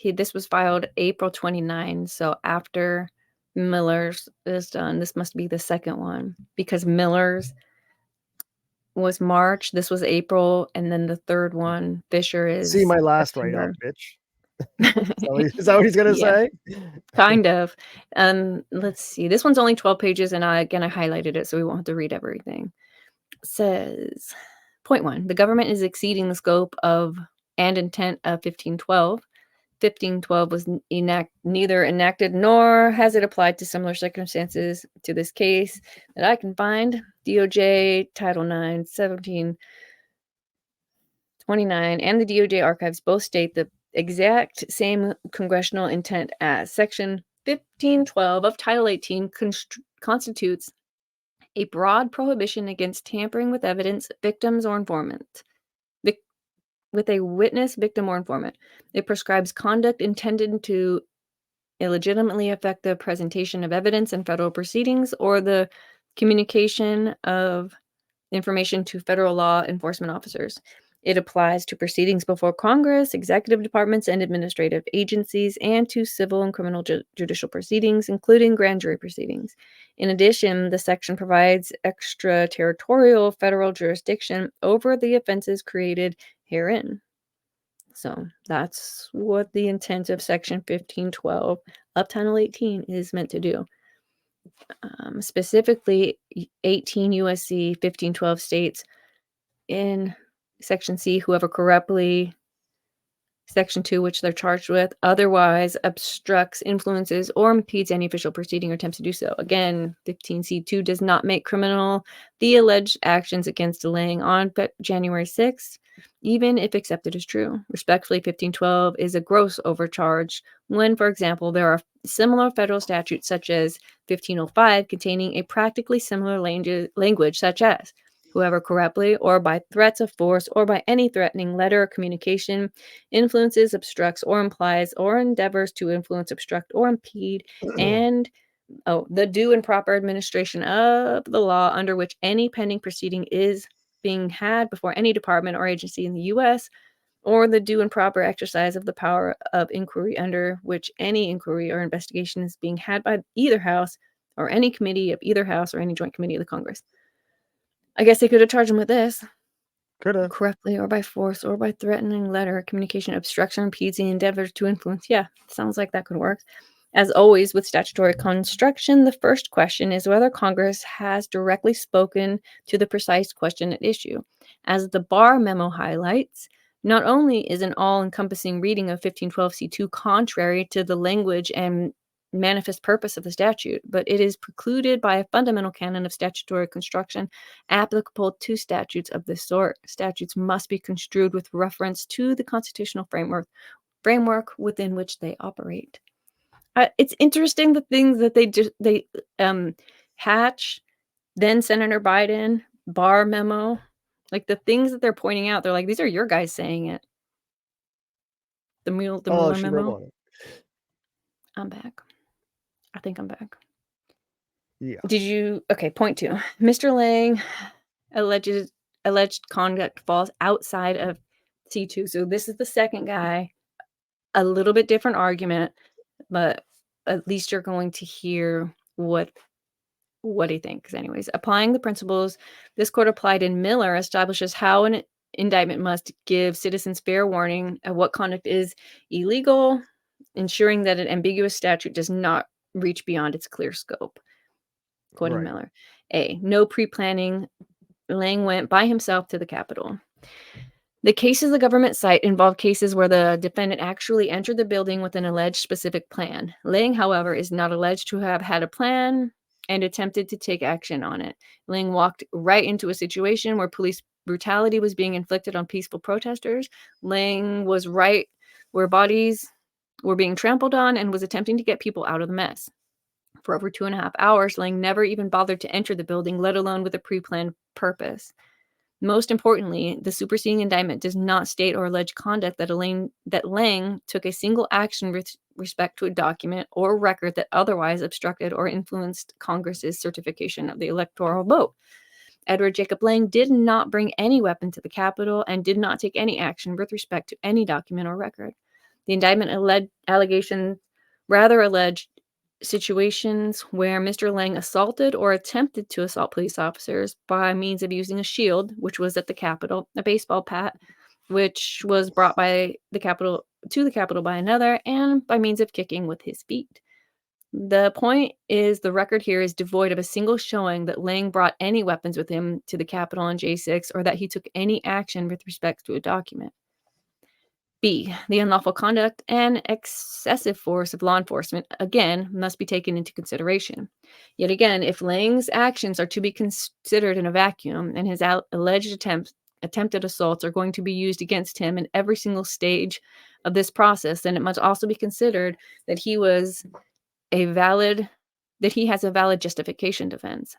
this was filed April 29. So after Miller's is done, this must be the second one because Miller's was March, this was April, and then the third one, Fischer, is see my last write-up, bitch. Is that what he's gonna say? Kind of. Let's see. This one's only 12 pages, and I highlighted it so we won't have to read everything. It says, point 1, the government is exceeding the scope of and intent of 1512. 1512 was neither enacted nor has it applied to similar circumstances to this case that I can find. DOJ Title 9, 1729, and the DOJ archives both state the exact same congressional intent as Section 1512 of Title 18 constitutes a broad prohibition against tampering with evidence, victims, or informant. With a witness, victim, or informant. It prescribes conduct intended to illegitimately affect the presentation of evidence in federal proceedings or the communication of information to federal law enforcement officers. It applies to proceedings before Congress, executive departments, and administrative agencies, and to civil and criminal judicial proceedings, including grand jury proceedings. In addition, the section provides extraterritorial federal jurisdiction over the offenses created herein. So that's what the intent of Section 1512 of Title 18 is meant to do. Specifically, 18 U.S.C. 1512 states in Section C, whoever corruptly, Section 2, which they're charged with, otherwise obstructs, influences, or impedes any official proceeding or attempts to do so. Again, 15C2 does not make criminal the alleged actions against delaying on January 6th, even if accepted as true. Respectfully, 1512 is a gross overcharge when, for example, there are similar federal statutes such as 1505 containing a practically similar language such as whoever corruptly or by threats of force or by any threatening letter or communication influences, obstructs, or implies or endeavors to influence, obstruct, or impede and the due and proper administration of the law under which any pending proceeding is being had before any department or agency in the U.S., or the due and proper exercise of the power of inquiry under which any inquiry or investigation is being had by either house or any committee of either house or any joint committee of the Congress. I guess they could have charged him with this. Coulda. corruptly or by force or by threatening letter, communication, obstruction, impedes the endeavor to influence. Yeah, sounds like that could work. As always with statutory construction, the first question is whether Congress has directly spoken to the precise question at issue. As the Barr memo highlights, not only is an all-encompassing reading of 1512c2 contrary to the language and manifest purpose of the statute, but it is precluded by a fundamental canon of statutory construction applicable to statutes of this sort. Statutes must be construed with reference to the constitutional framework within which they operate. It's interesting the things that they Hatch, then Senator Biden, Barr memo, like the things that they're pointing out. They're like, these are your guys saying it. The Mueller she wrote memo. on it. I'm back. I think I'm back. Yeah. Did you? Okay. Point 2. Mr. Lang alleged conduct falls outside of C2. So this is the second guy. A little bit different argument, but at least you're going to hear what he thinks. Anyways, applying the principles this court applied in Miller establishes how an indictment must give citizens fair warning of what conduct is illegal, ensuring that an ambiguous statute does not reach beyond its clear scope. Quoting Right. Miller. A. No pre-planning. Lang went by himself to the Capitol. The cases the government cite involve cases where the defendant actually entered the building with an alleged specific plan. Lang, however, is not alleged to have had a plan and attempted to take action on it. Lang walked right into a situation where police brutality was being inflicted on peaceful protesters. Lang was right where bodies were being trampled on and was attempting to get people out of the mess. For over 2.5 hours, Lang never even bothered to enter the building, let alone with a pre-planned purpose. Most importantly, the superseding indictment does not state or allege conduct that Lang took a single action with respect to a document or record that otherwise obstructed or influenced Congress's certification of the electoral vote. Edward Jacob Lang did not bring any weapon to the Capitol and did not take any action with respect to any document or record. The indictment allegations rather alleged situations where Mr. Lang assaulted or attempted to assault police officers by means of using a shield, which was at the Capitol, a baseball bat, which was brought by the Capitol to the Capitol by another, and by means of kicking with his feet. The point is, the record here is devoid of a single showing that Lang brought any weapons with him to the Capitol on J6 or that he took any action with respect to a document. B. The unlawful conduct and excessive force of law enforcement, again, must be taken into consideration. Yet again, if Lang's actions are to be considered in a vacuum and his alleged attempted assaults are going to be used against him in every single stage of this process, then it must also be considered that he has a valid justification defense.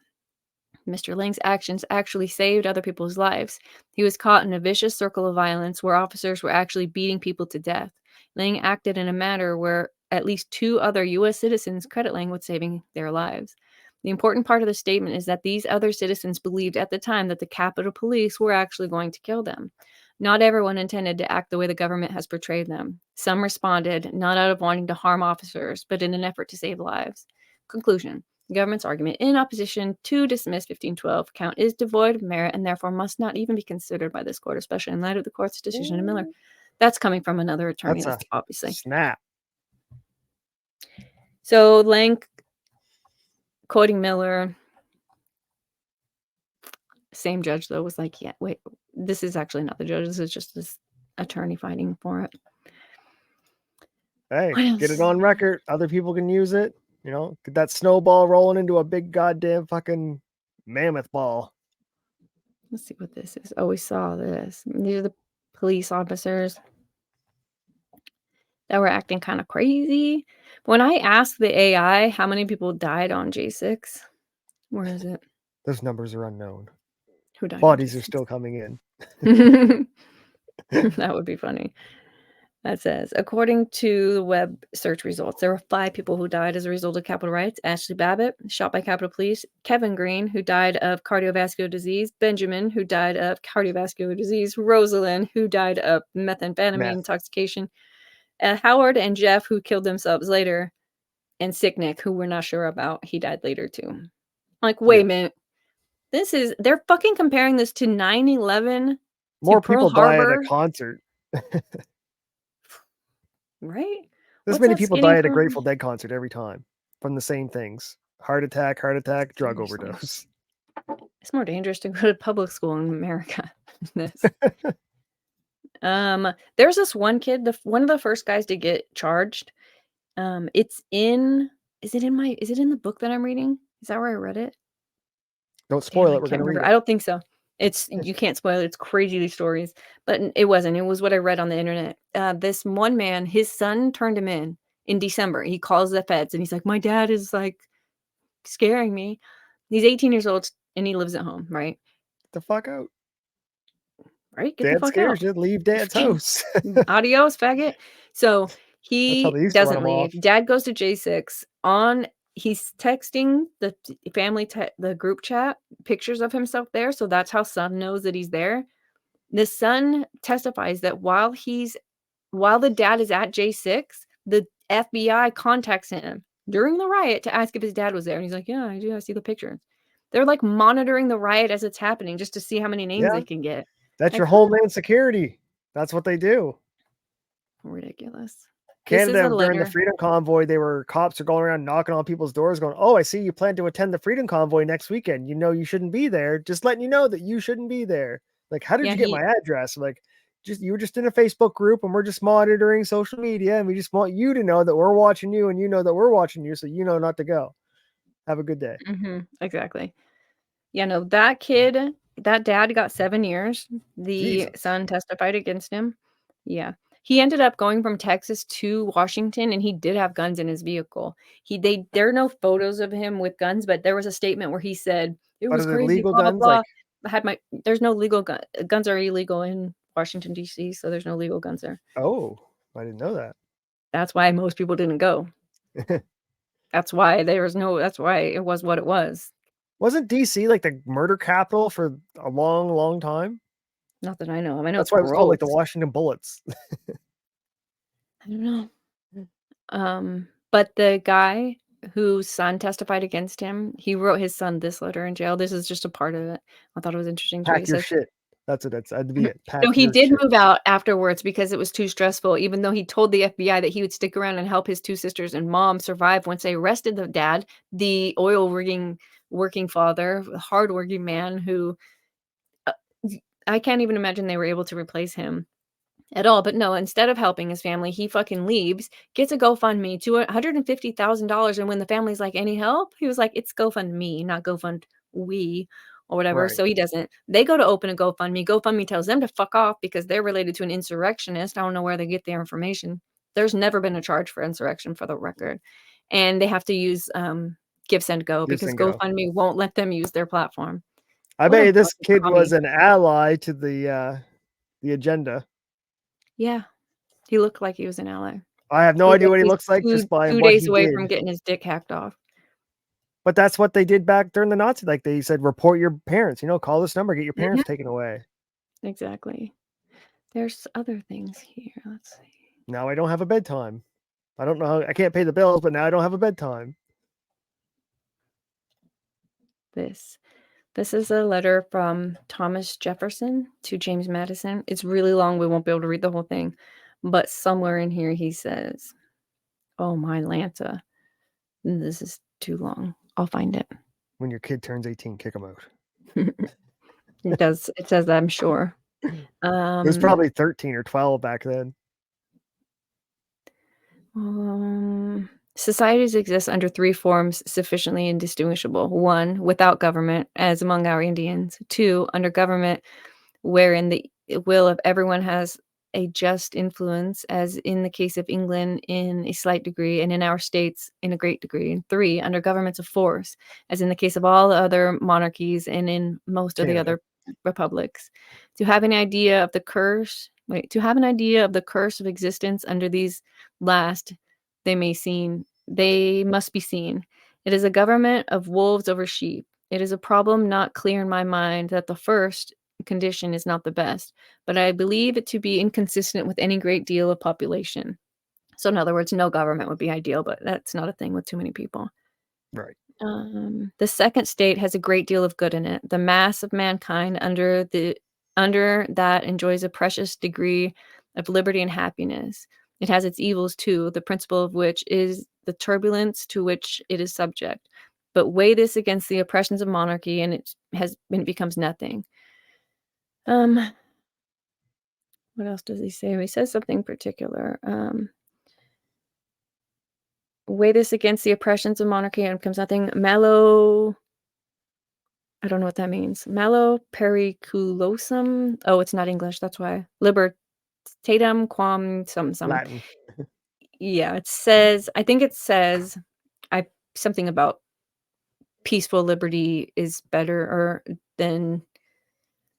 Mr. Lang's actions actually saved other people's lives. He was caught in a vicious circle of violence where officers were actually beating people to death. Lang acted in a manner where at least 2 other U.S. citizens credit Lang with saving their lives. The important part of the statement is that these other citizens believed at the time that the Capitol Police were actually going to kill them. Not everyone intended to act the way the government has portrayed them. Some responded, not out of wanting to harm officers, but in an effort to save lives. Conclusion. The government's argument in opposition to dismiss 1512 count is devoid of merit and therefore must not even be considered by this court, especially in light of the court's decision in Miller. That's coming from another attorney, That's a obviously. snap. So Lang, quoting Miller, same judge though, was like, yeah, wait, this is actually not the judge. This is just this attorney fighting for it. Hey, What get it else? on record. Other people can use it. You know, get that snowball rolling into a big goddamn fucking mammoth ball. Let's see what this is. Oh, we saw this. These are the police officers that were acting kind of crazy. When I asked the AI how many people died on J6, where is it? Those numbers are unknown. Who died? Bodies are still coming in. That would be funny. That says, according to the web search results, there were 5 people who died as a result of Capitol riots. Ashley Babbitt, shot by Capitol Police. Kevin Green, who died of cardiovascular disease. Benjamin, who died of cardiovascular disease. Rosalind, who died of methamphetamine intoxication. Howard and Jeff, who killed themselves later. And Sick Nick, who we're not sure about. He died later, too. Like, wait a minute. They're fucking comparing this to 9/11 More Pearl people die at a Harbor. concert. Right? This What's many that people skinny die at a from? Grateful Dead concert every time from the same things. Heart attack, drug Seriously. overdose. It's more dangerous to go to public school in America than this. There's this one kid, one of the first guys to get charged. It's in is it in the book that I'm reading? Is that where I read it? Don't Damn, spoil I it. We're can't gonna read remember. it. I don't think so. You can't spoil it. It's crazy, these stories. But it wasn't. It was what I read on the internet. This one man, his son turned him in December. He calls the feds and he's like, "My dad is like scaring me." He's 18 years old and he lives at home, right? Get the fuck out. Right? Get the Dad fuck out. scares you. Leave dad's house. Adios, faggot. So That's how he they used to run doesn't 'em off. leave. Dad goes to J6 he's texting the family the group chat pictures of himself there, so that's how son knows that he's there. The son testifies that while the dad is at J6, the FBI contacts him during the riot to ask if his dad was there, and he's like, "Yeah, I do. I see the pictures." They're like monitoring the riot as it's happening just to see how many names Yeah. they can get. That's Like, your homeland security. That's what they do. ridiculous. This is Canada a during the letter. Freedom Convoy, cops are going around knocking on people's doors, going, "Oh, I see you plan to attend the Freedom Convoy next weekend. You know you shouldn't be there. Just letting you know that you shouldn't be there." Like, how did Yeah, you get my address? I'm like, you were just in a Facebook group, and we're just monitoring social media, and we just want you to know that we're watching you, and you know that we're watching you, so you know not to go. Have a good day. Exactly. Yeah, no, that kid, that dad got 7 years. The Jesus. son testified against him. Yeah. He ended up going from Texas to Washington, and he did have guns in his vehicle. There are no photos of him with guns, but there was a statement where he said, "It But was are they crazy, legal blah, blah, guns? blah. Like, There's no legal guns are illegal in Washington, D.C., so there's no legal guns there. oh, I didn't know that. That's why most people didn't go. That's why it was what it was. Wasn't DC like the murder capital for a long, long time? Not that I know of. I know That's it's why it was called like the gross. Washington Bullets. I don't know. But the guy whose son testified against him, he wrote his son this letter in jail. This is just a part of it. I thought it was interesting too. He Pack your says, shit. That's what that'd be it. Pack no, he your did shit. move out afterwards because it was too stressful, even though he told the FBI that he would stick around and help his 2 sisters and mom survive once they arrested the dad, the oil rigging working father, hardworking man who I can't even imagine they were able to replace him at all. But no, instead of helping his family, he fucking leaves, gets a GoFundMe to $150,000. And when the family's like, "Any help?" He was like, "It's GoFundMe, not GoFund we or whatever." Right. So he doesn't. They go to open a GoFundMe. GoFundMe tells them to fuck off because they're related to an insurrectionist. I don't know where they get their information. There's never been a charge for insurrection, for the record. And they have to use Give, Send, Go Give, because Send, Go. GoFundMe won't let them use their platform. I What bet a you this fucking kid commie. was an ally to the agenda. Yeah. He looked like he was an ally. I have no He idea what he he's looks like just by 2 what days he away did. from getting his dick hacked off. But that's what they did back during the Nazi. Like they said, report your parents. Call this number, get your parents taken away. Exactly. There's other things here. Let's see. Now I don't have a bedtime. I don't know how I can't pay the bills, but now I don't have a bedtime. This is a letter from Thomas Jefferson to James Madison. It's really long. We won't be able to read the whole thing. But somewhere in here he says, "Oh my Lanta." This is too long. I'll find it. When your kid turns 18, kick him out. It does. It says that, I'm sure. It was probably 13 or 12 back then. Societies exist under 3 forms sufficiently indistinguishable. 1, without government, as among our Indians. 2, under government, wherein the will of everyone has a just influence, as in the case of England in a slight degree, and in our states in a great degree. And 3, under governments of force, as in the case of all the other monarchies and in most of the Canada. other republics. To have an idea of the curse of existence under these last, they must be seen. It is a government of wolves over sheep. It is a problem not clear in my mind that the first condition is not the best, but I believe it to be inconsistent with any great deal of population. So in other words, no government would be ideal, but that's not a thing with too many people. Right. The second state has a great deal of good in it. The mass of mankind under the under that enjoys a precious degree of liberty and happiness. It has its evils too, the principal of which is the turbulence to which it is subject. But weigh this against the oppressions of monarchy, and it becomes nothing. What else does he say? He says something particular. Weigh this against the oppressions of monarchy, and it becomes nothing. Malo. I don't know what that means. Malo periculosum. Oh, it's not English. That's why. Libertatem quam some. Latin. Yeah, it says. I think it says. Something about peaceful liberty is better than.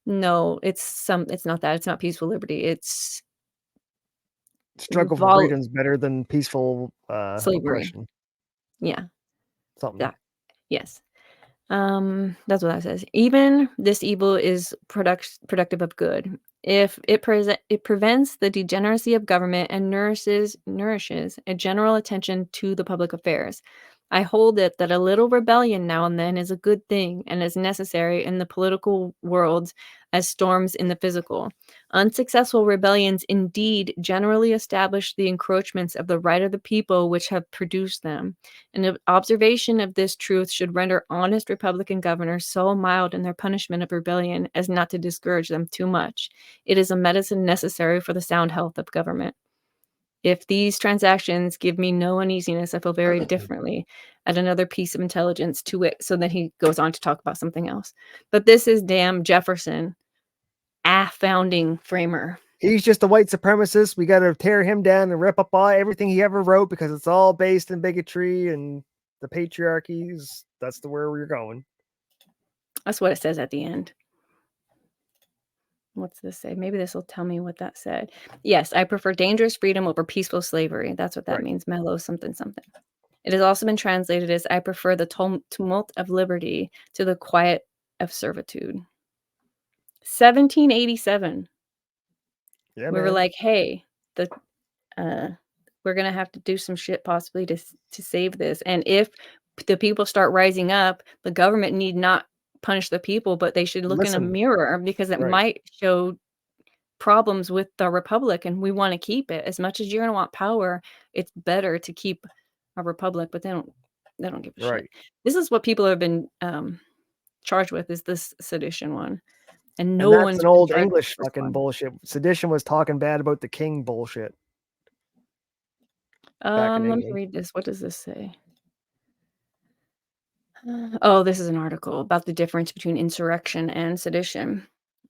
No, it's not that. It's not peaceful liberty. It's Struggle for freedom is better than peaceful slavery. oppression. Yeah. Something. That. Yes. That's what that says. Even this evil is productive of good. If it prevents the degeneracy of government and nourishes a general attention to the public affairs. I hold it that a little rebellion now and then is a good thing and is necessary in the political world as storms in the physical. Unsuccessful rebellions indeed generally establish the encroachments of the right of the people which have produced them. An observation of this truth should render honest Republican governors so mild in their punishment of rebellion as not to discourage them too much. It is a medicine necessary for the sound health of government. If these transactions give me no uneasiness, I feel very differently at another piece of intelligence to it. So then he goes on to talk about something else. But this is damn Jefferson, founding framer. He's just a white supremacist. We got to tear him down and rip up everything he ever wrote because it's all based in bigotry and the patriarchies. That's where we're going. That's what it says at the end. What's this say? Maybe this will tell me what that said. Yes, I prefer dangerous freedom over peaceful slavery. That's what that means. Mellow something something. It has also been translated as I prefer the tumult of liberty to the quiet of servitude. 1787. Yeah, we were like, hey, we're gonna have to do some shit possibly to save this. And if the people start rising up, the government need not punish the people, but they should look in a mirror because it might show problems with the republic, and we want to keep it. As much as you're gonna want power, it's better to keep a republic, but they don't give a shit. This is what people have been charged with, is this sedition one. And that's an old English fucking bullshit. Sedition was talking bad about the king bullshit. Let me read this. What does this say? Oh, this is an article about the difference between insurrection and sedition.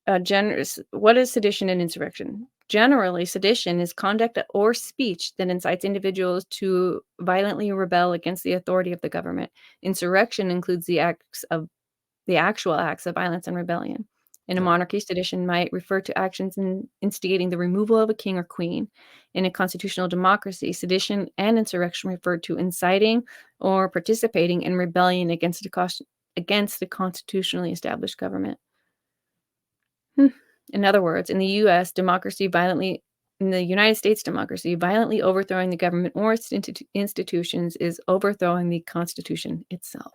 What is sedition and insurrection? Generally, sedition is conduct or speech that incites individuals to violently rebel against the authority of the government. Insurrection includes the actual acts of violence and rebellion. In a monarchy, sedition might refer to actions instigating the removal of a king or queen. In a constitutional democracy, sedition and insurrection refer to inciting or participating in rebellion against the constitutionally established government. In other words, in the United States democracy, violently overthrowing the government or institutions is overthrowing the Constitution itself.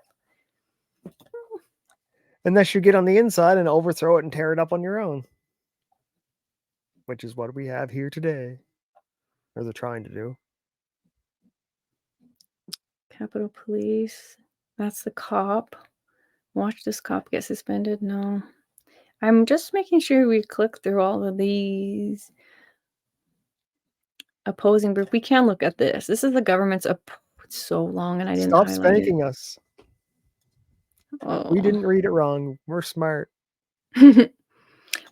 Unless you get on the inside and overthrow it and tear it up on your own. Which is what we have here today. Or they're trying to do. Capitol Police. That's the cop. Watch this cop get suspended. No. I'm just making sure we click through all of these. Opposing group. We can look at this. This is the government's. It's so long and I didn't Stop highlight spanking it. us. Oh. We didn't read it wrong. We're smart.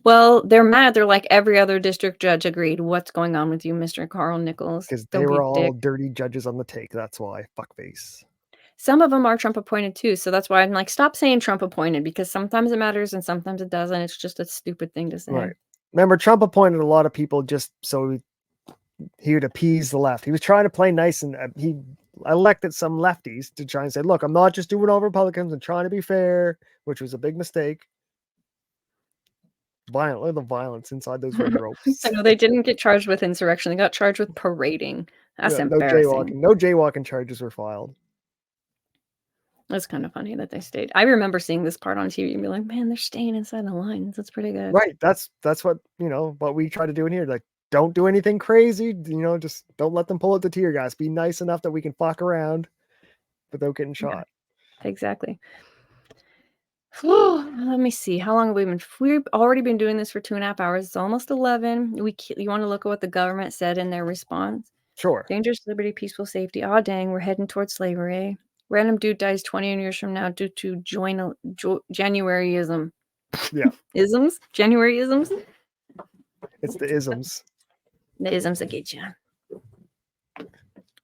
Well, they're mad. They're like, every other district judge agreed. What's going on with you, Mr. Carl Nichols? Because they were all dirty judges on the take. That's why. Fuckface. Some of them are Trump appointed too. So that's why I'm like, stop saying Trump appointed, because sometimes it matters and sometimes it doesn't. It's just a stupid thing to say. Right. Remember, Trump appointed a lot of people just so he would appease the left. He was trying to play nice, and he elected some lefties to try and say, look, I'm not just doing all Republicans and trying to be fair, which was a big mistake. The violence inside those red ropes. I know they didn't get charged with insurrection. They got charged with parading. That's embarrassing. No jaywalking charges were filed. That's kind of funny that they stayed. I remember seeing this part on TV and be like, man, they're staying inside the lines. That's pretty good. Right. That's what, what we try to do in here. Like, don't do anything crazy. Just don't let them pull out the tear gas. Be nice enough that we can fuck around without getting shot. Exactly. Let me see. How long have we been? We've already been doing this for 2.5 hours. It's almost 11. You want to look at what the government said in their response? Sure. Dangerous liberty, peaceful safety. Oh, dang, we're heading towards slavery. Random dude dies 20 years from now due to Januaryism. Yeah. Isms? Januaryisms? It's the isms. The isms that get you.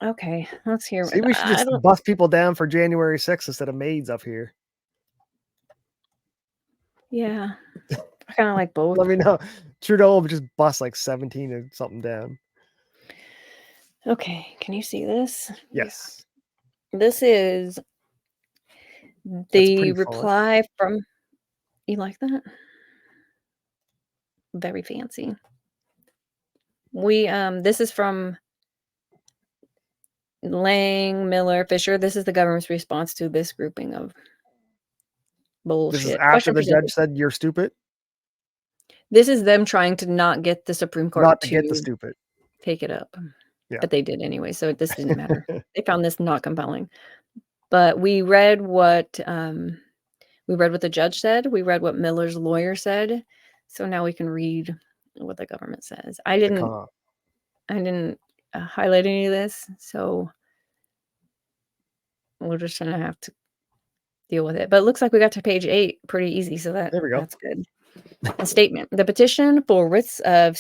Okay, let's hear. See, we should just bust people down for January 6th instead of maids up here. Yeah. I kind of like both. Let me know. Trudeau will just bust like 17 or something down. Okay, can you see this? Yes. This is the reply from. You like that? Very fancy. This is from Lang, Miller, Fischer. This is the government's response to this grouping of bullshit. This is after the judge said you're stupid? This is them trying to not get the Supreme Court to get the stupid. Take it up. Yeah. But they did anyway, so this didn't matter. They found this not compelling. But we read what the judge said. We read what Miller's lawyer said. So now we can read what the government says. I didn't highlight any of this, so we're just gonna have to deal with it. But it looks like we got to page 8 pretty easy, so there we go. That's good. A statement. The petition for writs of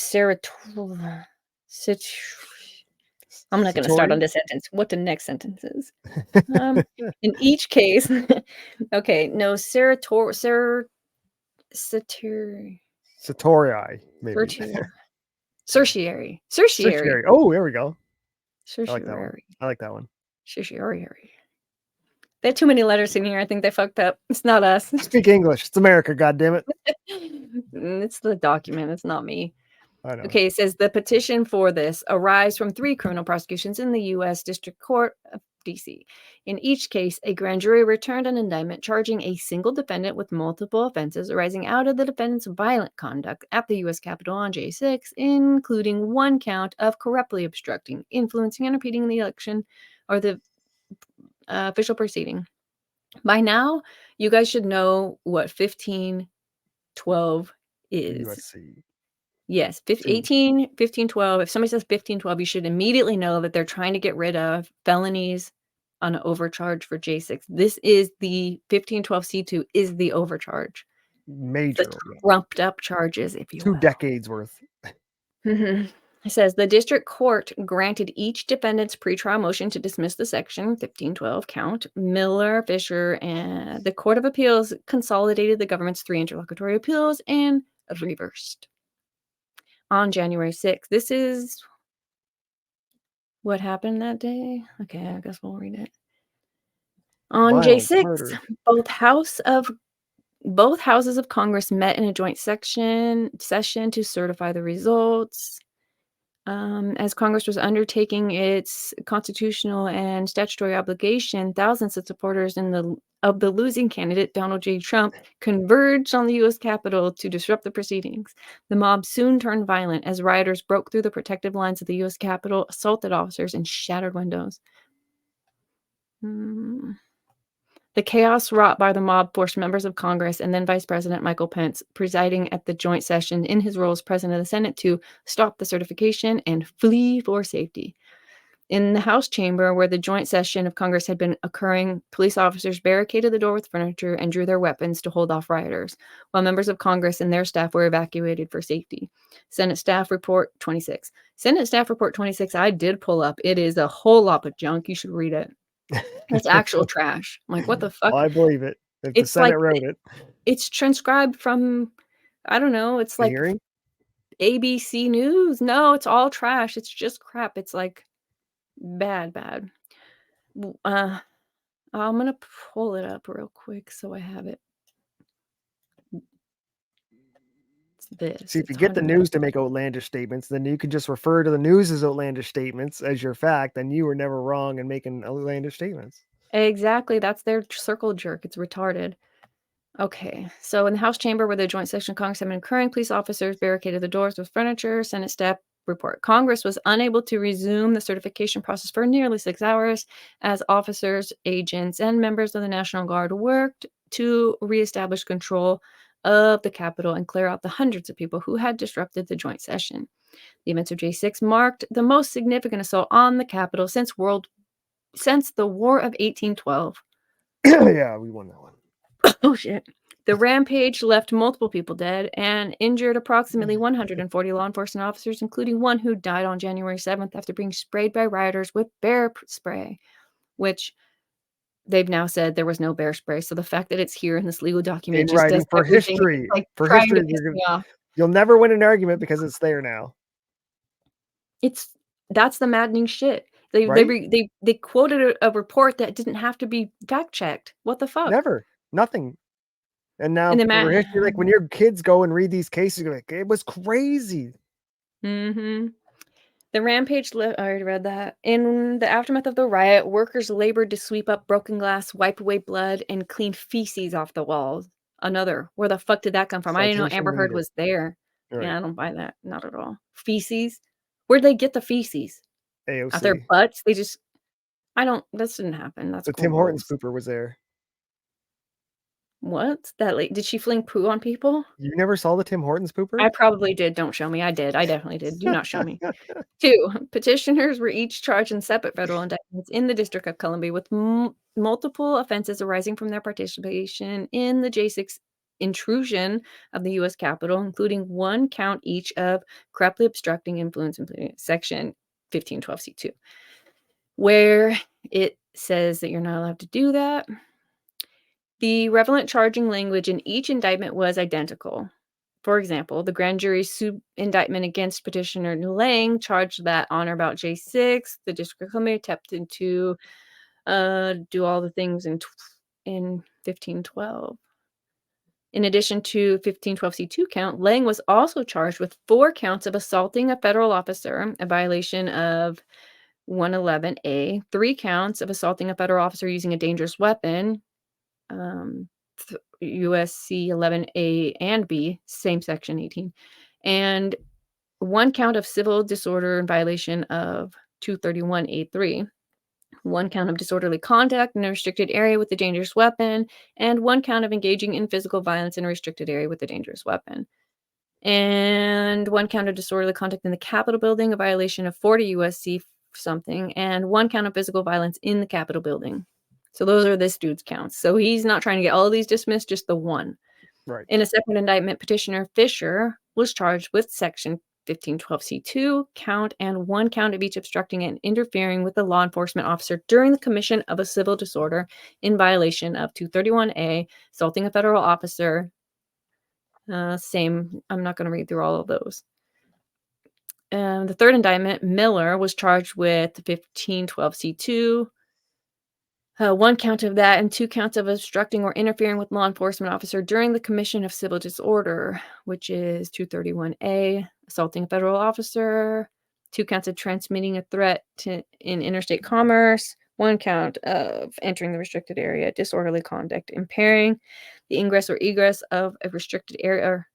I'm not going to start on this sentence. What the next sentence is. In each case, okay, no, Satori, maybe. Certiorari. Oh, there we go. Certiorari. I like that one. Certiorari. They have too many letters in here. I think they fucked up. It's not us. Speak English. It's America, goddammit. It's the document. It's not me. I know. Okay, it says the petition for this arise from 3 criminal prosecutions in the U.S. District Court of D.C. In each case, a grand jury returned an indictment charging a single defendant with multiple offenses arising out of the defendant's violent conduct at the U.S. Capitol on J 6, including 1 count of corruptly obstructing, influencing, and impeding the election or the official proceeding. By now, you guys should know what 1512 is. USC. Yes, 18, 1512. If somebody says 1512, you should immediately know that they're trying to get rid of felonies on an overcharge for J6. This is the 1512 C2 is the overcharge. Major. The trumped up charges, if you will. 2 decades worth. It says the district court granted each defendant's pretrial motion to dismiss the section 1512 count. Miller, Fischer, and the Court of Appeals consolidated the government's 3 interlocutory appeals and reversed. On January 6th. This is what happened that day. Okay, I guess we'll read it. On J6, both houses of Congress met in a joint session to certify the results. As Congress was undertaking its constitutional and statutory obligation, thousands of supporters of the losing candidate, Donald J. Trump, converged on the U.S. Capitol to disrupt the proceedings. The mob soon turned violent as rioters broke through the protective lines of the U.S. Capitol, assaulted officers, and shattered windows. The chaos wrought by the mob forced members of Congress and then Vice President Michael Pence, presiding at the joint session in his role as President of the Senate, to stop the certification and flee for safety. In the House chamber where the joint session of Congress had been occurring, police officers barricaded the door with furniture and drew their weapons to hold off rioters, while members of Congress and their staff were evacuated for safety. Senate Staff Report 26. Senate Staff Report 26, I did pull up. It is a whole lot of junk. You should read it. It's actual trash. I'm like, what the fuck? I believe it. If the Senate wrote it. It's transcribed from, I don't know, it's like hearing? ABC News. No, it's all trash. It's just crap. It's like bad. I'm going to pull it up real quick so I have it. See, if you get the news to make outlandish statements, then you can just refer to the news as outlandish statements as your fact, and you were never wrong in making outlandish statements. Exactly. That's their circle jerk. It's retarded. Okay. So in the House chamber where the joint session of Congress had been occurring, police officers barricaded the doors with furniture. Senate staff report. Congress was unable to resume the certification process for nearly 6 hours as officers, agents, and members of the National Guard worked to reestablish control of the Capitol and clear out the hundreds of people who had disrupted the joint session. The events of J6 marked the most significant assault on the Capitol since the War of 1812. Yeah, we won that one. Oh shit. The rampage left multiple people dead and injured approximately 140 law enforcement officers, including one who died on January 7th after being sprayed by rioters with bear spray, which they've now said there was no bear spray. So the fact that it's here in this legal document In just does writing for everything. history. It's like For trying to history, piss me off. you'll never win an argument because it's there now. That's the maddening shit. They Right? they quoted a report that didn't have to be fact checked. What the fuck? Never. Nothing. And now And the for history, like when your kids go and read these cases, you're like, it was crazy. Mm-hmm. The rampage, I already read that. In the aftermath of the riot, workers labored to sweep up broken glass, wipe away blood, and clean feces off the walls. Where the fuck did that come from? I didn't know Citation Amber Heard needed. was there. Right. Yeah, I don't buy that. Not at all. Feces? Where'd they get the feces? Out their AOC. butts? This didn't happen. That's The cool Tim Hortons rules. pooper was there. What? Did she fling poo on people? You never saw the Tim Hortons pooper? I probably did. Don't show me. I did. I definitely did. Do not show me. 2. Petitioners were each charged in separate federal indictments in the District of Columbia with multiple offenses arising from their participation in the J6 intrusion of the U.S. Capitol, including 1 count each of corruptly obstructing influence in Section 1512C2, where it says that you're not allowed to do that. The relevant charging language in each indictment was identical. For example, the grand jury's indictment against petitioner Lang charged that on or about J6, the District of Columbia attempted to do all the things in 1512. In addition to 1512C2 count, Lang was also charged with 4 counts of assaulting a federal officer, a violation of 111A, 3 counts of assaulting a federal officer using a dangerous weapon, USC 11A and B, same section 18, and 1 count of civil disorder in violation of 231A3, 1 count of disorderly conduct in a restricted area with a dangerous weapon, and 1 count of engaging in physical violence in a restricted area with a dangerous weapon. And 1 count of disorderly conduct in the Capitol building, a violation of 40 USC something, and 1 count of physical violence in the Capitol building. So those are this dude's counts. So he's not trying to get all of these dismissed, just the 1. Right. In a separate indictment, petitioner Fischer was charged with Section 1512C2 count and 1 count of each obstructing and interfering with a law enforcement officer during the commission of a civil disorder in violation of 231A, assaulting a federal officer. Same. I'm not going to read through all of those. The 3rd indictment, Miller, was charged with 1512C2, 1 count of that and 2 counts of obstructing or interfering with law enforcement officer during the commission of civil disorder, which is 231A, assaulting a federal officer, 2 counts of transmitting a threat in interstate commerce, 1 count of entering the restricted area, disorderly conduct, impairing the ingress or egress of a restricted area.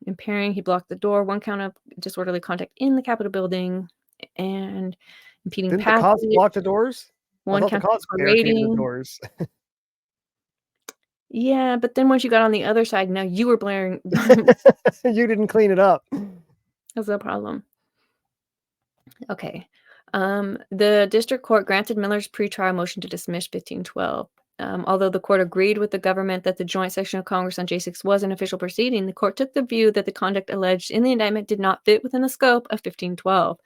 Impairing, he blocked the door, 1 count of disorderly conduct in the Capitol building, and impeding Didn't the passage. cops block the doors? I 1 thought the count of cops barricaded the parading. doors. Yeah, but then once you got on the other side, now you were blaring. You didn't clean it up. That's the problem. Okay. The district court granted Miller's pretrial motion to dismiss 1512. Although the court agreed with the government that the joint session of Congress on J6 was an official proceeding, the court took the view that the conduct alleged in the indictment did not fit within the scope of 1512.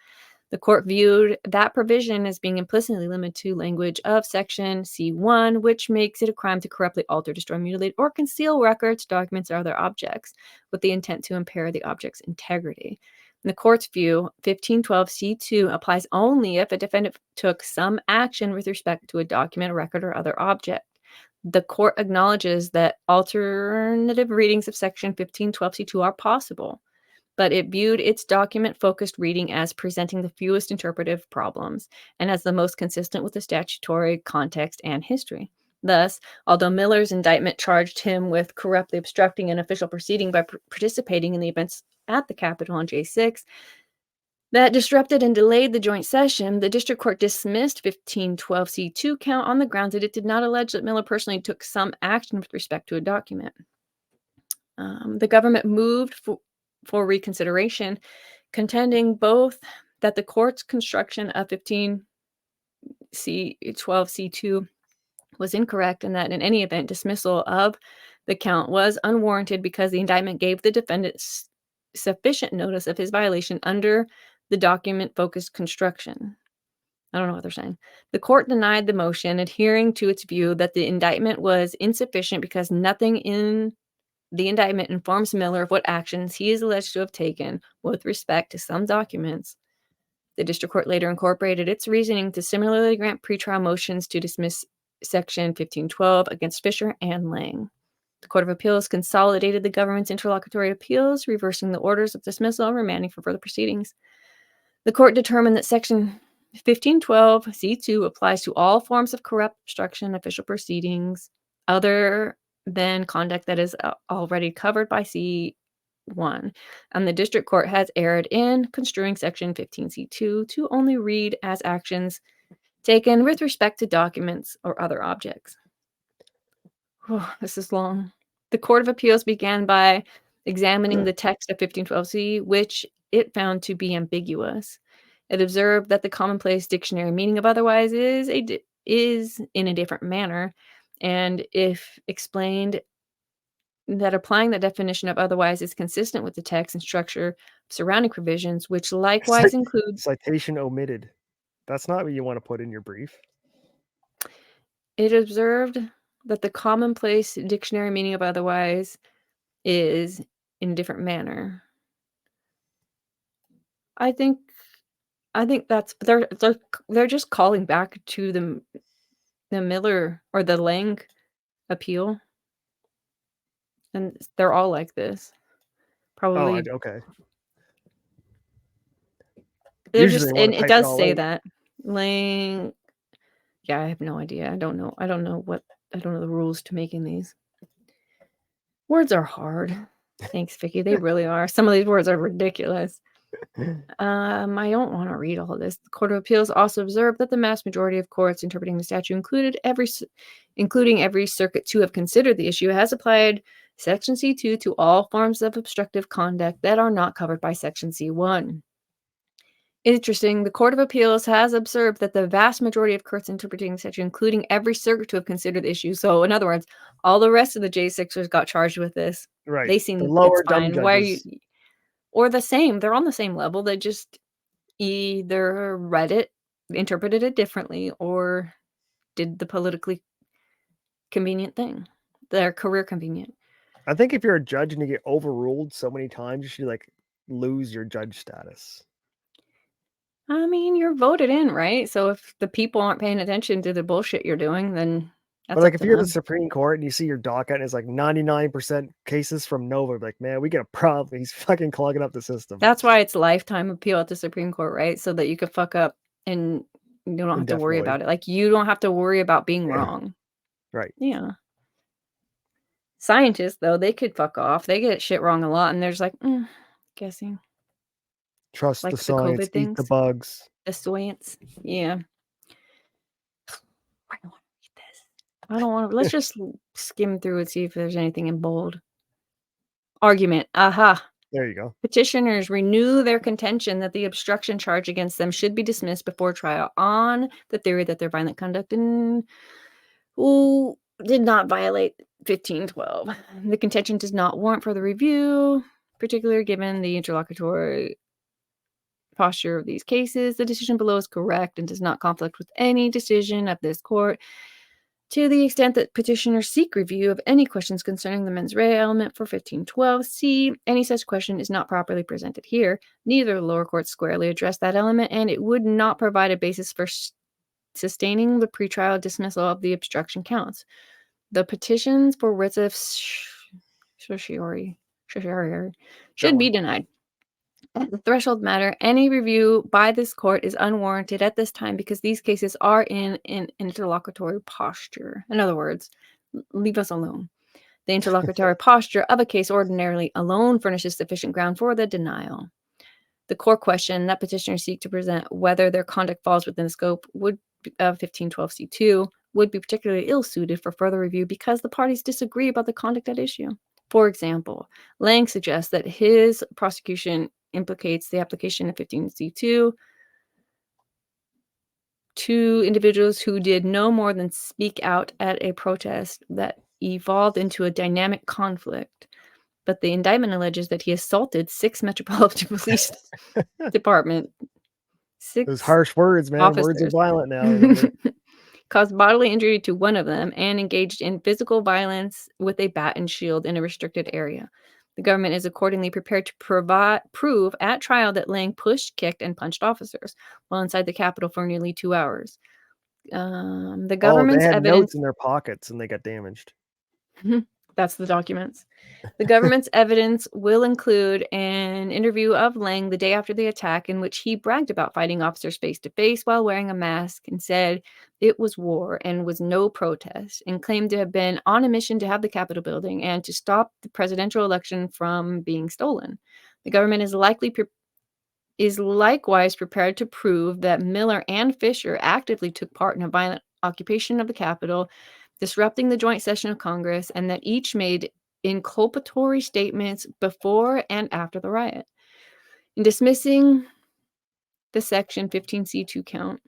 The court viewed that provision as being implicitly limited to language of Section C1, which makes it a crime to corruptly alter, destroy, mutilate, or conceal records, documents, or other objects with the intent to impair the object's integrity. In the court's view, 1512C2 applies only if a defendant took some action with respect to a document, a record, or other object. The court acknowledges that alternative readings of Section 1512C2 are possible. but it viewed its document-focused reading as presenting the fewest interpretive problems and as the most consistent with the statutory context and history. Thus, although Miller's indictment charged him with corruptly obstructing an official proceeding by participating in the events at the Capitol on J6 that disrupted and delayed the joint session, the district court dismissed 1512C2 count on the grounds that it did not allege that Miller personally took some action with respect to a document. The government moved for reconsideration, contending both that the court's construction of 1512C2 was incorrect and that in any event dismissal of the count was unwarranted because the indictment gave the defendant sufficient notice of his violation under the document-focused construction. I don't know what they're saying. The court denied the motion, adhering to its view that the indictment was insufficient because nothing in the indictment informs Miller of what actions he is alleged to have taken with respect to some documents. The district court later incorporated its reasoning to similarly grant pretrial motions to dismiss Section 1512 against Fischer and Lang. The Court of Appeals consolidated the government's interlocutory appeals, reversing the orders of dismissal and remanding for further proceedings. The court determined that Section 1512C2 applies to all forms of corrupt obstruction official proceedings other than conduct that is already covered by C1, and the district court has erred in construing Section 15C2 to only read as actions taken with respect to documents or other objects. Oh, this is long. The Court of Appeals began by examining the text of 1512C, which it found to be ambiguous. It observed that the commonplace dictionary meaning of otherwise is in a different manner, and if explained that applying the definition of otherwise is consistent with the text and structure of surrounding provisions, which likewise includes citation omitted. That's not what you want to put in your brief. It observed that the commonplace dictionary meaning of otherwise is in a different manner. I think that's they're just calling back to the Miller or the Lang appeal, and they're all like this. Probably. Okay. They're Usually just, they wanna and it type it does all say out. that Lang. Yeah, I have no idea. I don't know the rules to making these. Words are hard. Thanks, Vicky. They really are. Some of these words are ridiculous. I don't want to read all of this. The Court of Appeals also observed that the vast majority of courts interpreting the statute, including every circuit to have considered the issue, has applied Section C2 to all forms of obstructive conduct that are not covered by Section C1. Interesting. The Court of Appeals has observed that the vast majority of courts interpreting the statute, including every circuit to have considered the issue. So, in other words, all the rest of the J6ers got charged with this. Right. They seem the lower it's dumb fine. Why are you? judges. Or the same. They're on the same level. They just either read it, interpreted it differently, or did the politically convenient thing. Their career convenient. I think if you're a judge and you get overruled so many times, you should like lose your judge status. I mean, you're voted in, right? So if the people aren't paying attention to the bullshit you're doing, then that's But like up if to you're them. the Supreme Court and you see your docket and it's like 99% cases from Nova, like, man, we get a problem. He's fucking clogging up the system. That's why it's lifetime appeal at the Supreme Court, right? So that you could fuck up and you don't have to worry Indefinitely. about it. Like, you don't have to worry about being wrong. Right. Yeah. Scientists, though, they could fuck off. They get shit wrong a lot, and there's like, guessing. Trust Like the the science, COVID eat the things. bugs. The science. Yeah. I don't want to read this. I don't want to. Let's just skim through and see if there's anything in bold. Argument. Aha. There you go. Petitioners renew their contention that the obstruction charge against them should be dismissed before trial on the theory that their violent conduct did not violate 1512. The contention does not warrant further review, particularly given the interlocutory posture of these cases. The decision below is correct and does not conflict with any decision of this court. To the extent that petitioners seek review of any questions concerning the mens rea element for 1512C, any such question is not properly presented here. Neither the lower court squarely addressed that element, and it would not provide a basis for sustaining the pretrial dismissal of the obstruction counts. The petitions for writs of certiorari should be denied. As a threshold matter, any review by this court is unwarranted at this time because these cases are in an interlocutory posture. In other words, leave us alone. The interlocutory posture of a case ordinarily alone furnishes sufficient ground for the denial. The core question that petitioners seek to present, whether their conduct falls within the scope of 1512c2, would be particularly ill-suited for further review because the parties disagree about the conduct at issue. For example, Lang suggests that his prosecution implicates the application of 15c2 to individuals who did no more than speak out at a protest that evolved into a dynamic conflict. But the indictment alleges that he assaulted 6 Metropolitan Police Department. Those 6 harsh words, man. Words are officers. violent now. Remember? Caused bodily injury to one of them and engaged in physical violence with a bat and shield in a restricted area. The government is accordingly prepared to prove at trial that Lang pushed, kicked, and punched officers while inside the Capitol for nearly 2 hours. The Oh, they government's had evidence. notes in their pockets and they got damaged. That's the documents. The government's evidence will include an interview of Lang the day after the attack in which he bragged about fighting officers face to face while wearing a mask and said it was war and was no protest, and claimed to have been on a mission to have the Capitol building and to stop the presidential election from being stolen. The government is likewise prepared to prove that Miller and Fischer actively took part in a violent occupation of the Capitol, disrupting the joint session of Congress, and that each made inculpatory statements before and after the riot. In dismissing the Section 15c2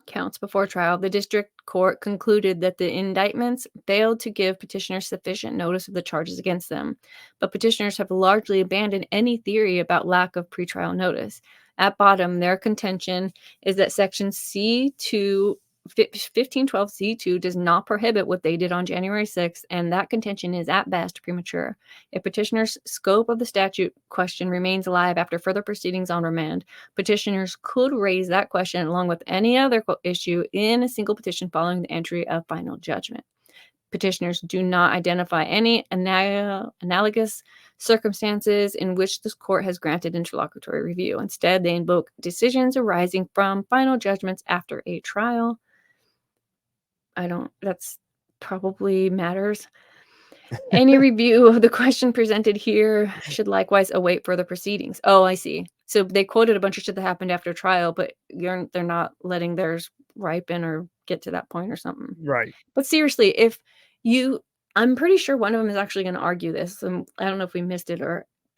counts before trial, the district court concluded that the indictments failed to give petitioners sufficient notice of the charges against them, but petitioners have largely abandoned any theory about lack of pretrial notice. At bottom, their contention is that Section 1512c2 does not prohibit what they did on January 6th, and that contention is at best premature. If petitioners' scope of the statute question remains alive after further proceedings on remand, petitioners could raise that question along with any other issue in a single petition following the entry of final judgment. Petitioners do not identify any analogous circumstances in which this court has granted interlocutory review. Instead, they invoke decisions arising from final judgments after a trial. That's probably matters. Any review of the question presented here should likewise await further proceedings. Oh, I see. So they quoted a bunch of shit that happened after trial, but they're not letting theirs ripen or get to that point or something. Right. But seriously, I'm pretty sure one of them is actually going to argue this. I don't know if we missed it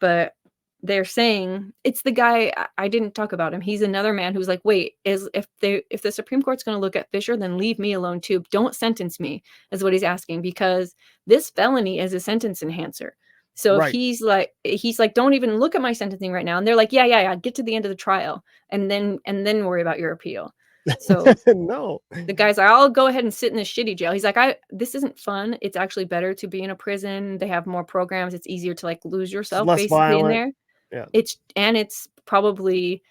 but they're saying it's the guy. I didn't talk about him. He's another man who's like, wait, if the Supreme Court's going to look at Fischer, then leave me alone too. Don't sentence me, is what he's asking, because this felony is a sentence enhancer. So Right. he's like, don't even look at my sentencing right now. And they're like, yeah, get to the end of the trial and then worry about your appeal. So No. the guy's like, I'll go ahead and sit in this shitty jail. He's like, this isn't fun. It's actually better to be in a prison. They have more programs. It's easier to like lose yourself less basically violent. in there. Yeah. It's probably,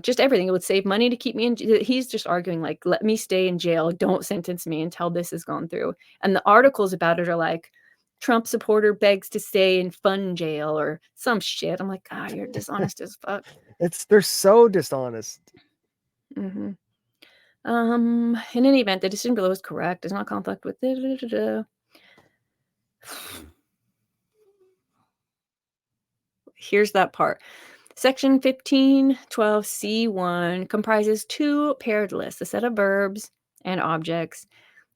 just everything. It would save money to keep me in. He's just arguing like, let me stay in jail. Don't sentence me until this has gone through. And the articles about it are like, Trump supporter begs to stay in fun jail or some shit. I'm like, God, you're dishonest as fuck. They're so dishonest. Mm-hmm. In any event, the decision below is correct. Does not conflict with Here's that part. Section 1512c1 comprises 2 paired lists, a set of verbs and objects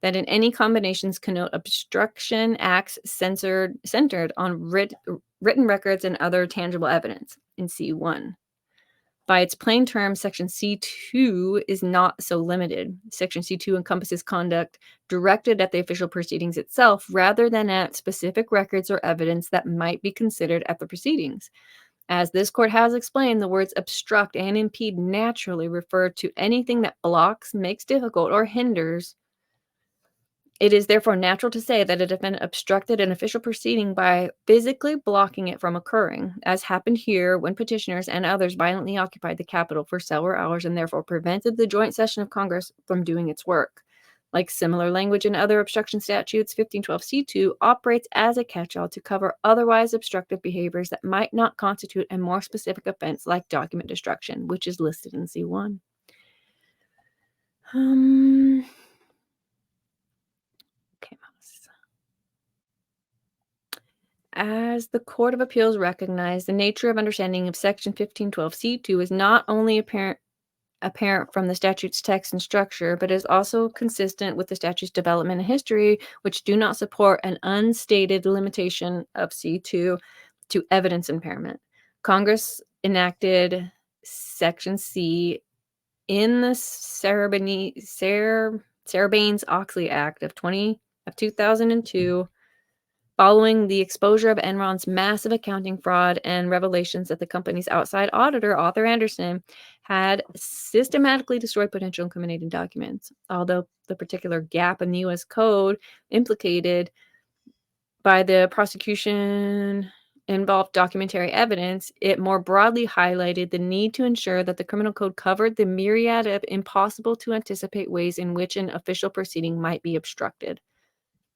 that in any combinations connote obstruction acts centered on written records and other tangible evidence in C1. By its plain term, Section C2 is not so limited. Section C2 encompasses conduct directed at the official proceedings itself rather than at specific records or evidence that might be considered at the proceedings. As this court has explained, the words obstruct and impede naturally refer to anything that blocks, makes difficult, or hinders. It is therefore natural to say that a defendant obstructed an official proceeding by physically blocking it from occurring, as happened here when petitioners and others violently occupied the Capitol for several hours and therefore prevented the joint session of Congress from doing its work. Like similar language in other obstruction statutes, 1512C2 operates as a catch-all to cover otherwise obstructive behaviors that might not constitute a more specific offense like document destruction, which is listed in C1. Okay, as the Court of Appeals recognized, the nature of understanding of Section 1512C2 is not only apparent from the statute's text and structure, but is also consistent with the statute's development and history, which do not support an unstated limitation of C2 to evidence impairment. Congress enacted Section C in the Sarbanes-Oxley Act of 2002, following the exposure of Enron's massive accounting fraud and revelations that the company's outside auditor, Arthur Andersen, had systematically destroyed potential incriminating documents. Although the particular gap in the U.S. Code implicated by the prosecution involved documentary evidence, it more broadly highlighted the need to ensure that the criminal code covered the myriad of impossible to anticipate ways in which an official proceeding might be obstructed.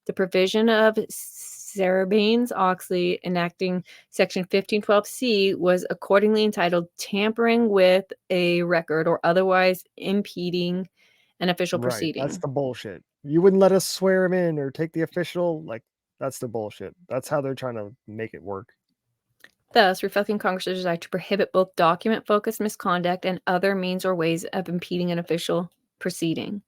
The provision of Sarbanes-Oxley enacting Section 1512C was accordingly entitled Tampering with a Record or Otherwise Impeding an Official Right. Proceeding. That's the bullshit. You wouldn't let us swear him in or take the official. Like, that's the bullshit. That's how they're trying to make it work. Thus, reflecting Congress's desire to prohibit both document-focused misconduct and other means or ways of impeding an official proceeding.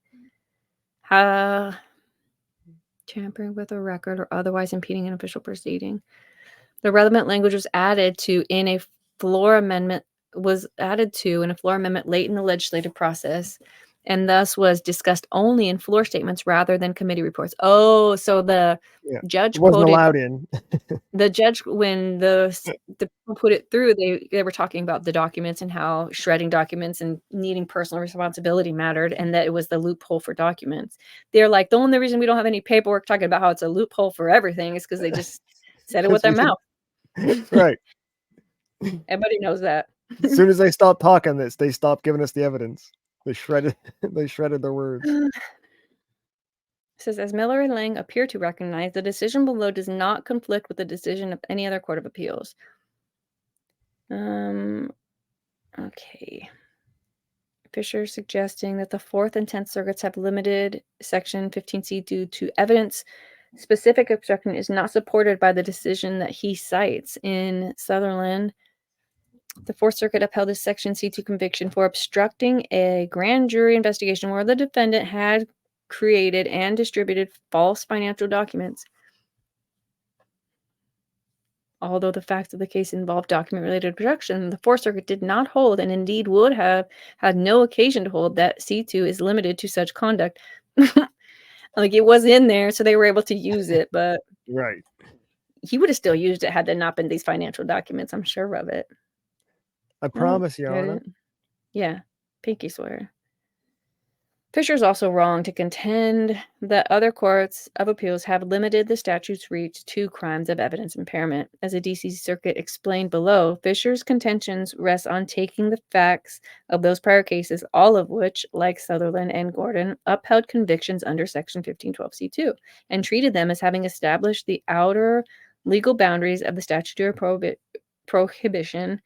Tampering with a record or otherwise impeding an official proceeding. The relevant language was added to in a floor amendment late in the legislative process, and thus was discussed only in floor statements rather than committee reports. Oh, so the judge It wasn't quoted allowed in. the judge when the people put it through. They were talking about the documents and how shredding documents and needing personal responsibility mattered, and that it was the loophole for documents. They're like, the only reason we don't have any paperwork talking about how it's a loophole for everything is because they just said it with their mouth. Right. Everybody knows that. As soon as they stopped talking this, they stopped giving us the evidence. They shredded their words. It says, as Miller and Lang appear to recognize, the decision below does not conflict with the decision of any other court of appeals. Okay. Fischer suggesting that the Fourth and Tenth Circuits have limited Section 15C due to evidence. Specific obstruction is not supported by the decision that he cites. In Sutherland, the Fourth Circuit upheld a Section C2 conviction for obstructing a grand jury investigation where the defendant had created and distributed false financial documents. Although the facts of the case involved document-related obstruction, the Fourth Circuit did not hold, and indeed would have had no occasion to hold, that C2 is limited to such conduct. Like, it was in there, so they were able to use it, but Right. he would have still used it had there not been these financial documents. I'm sure of it. I promise, Your Honor. Yeah, pinky swear. Fisher is also wrong to contend that other courts of appeals have limited the statute's reach to crimes of evidence impairment. As the D.C. Circuit explained below, Fisher's contentions rest on taking the facts of those prior cases, all of which, like Sutherland and Gordon, upheld convictions under Section 1512C2 and treated them as having established the outer legal boundaries of the statutory prohibition,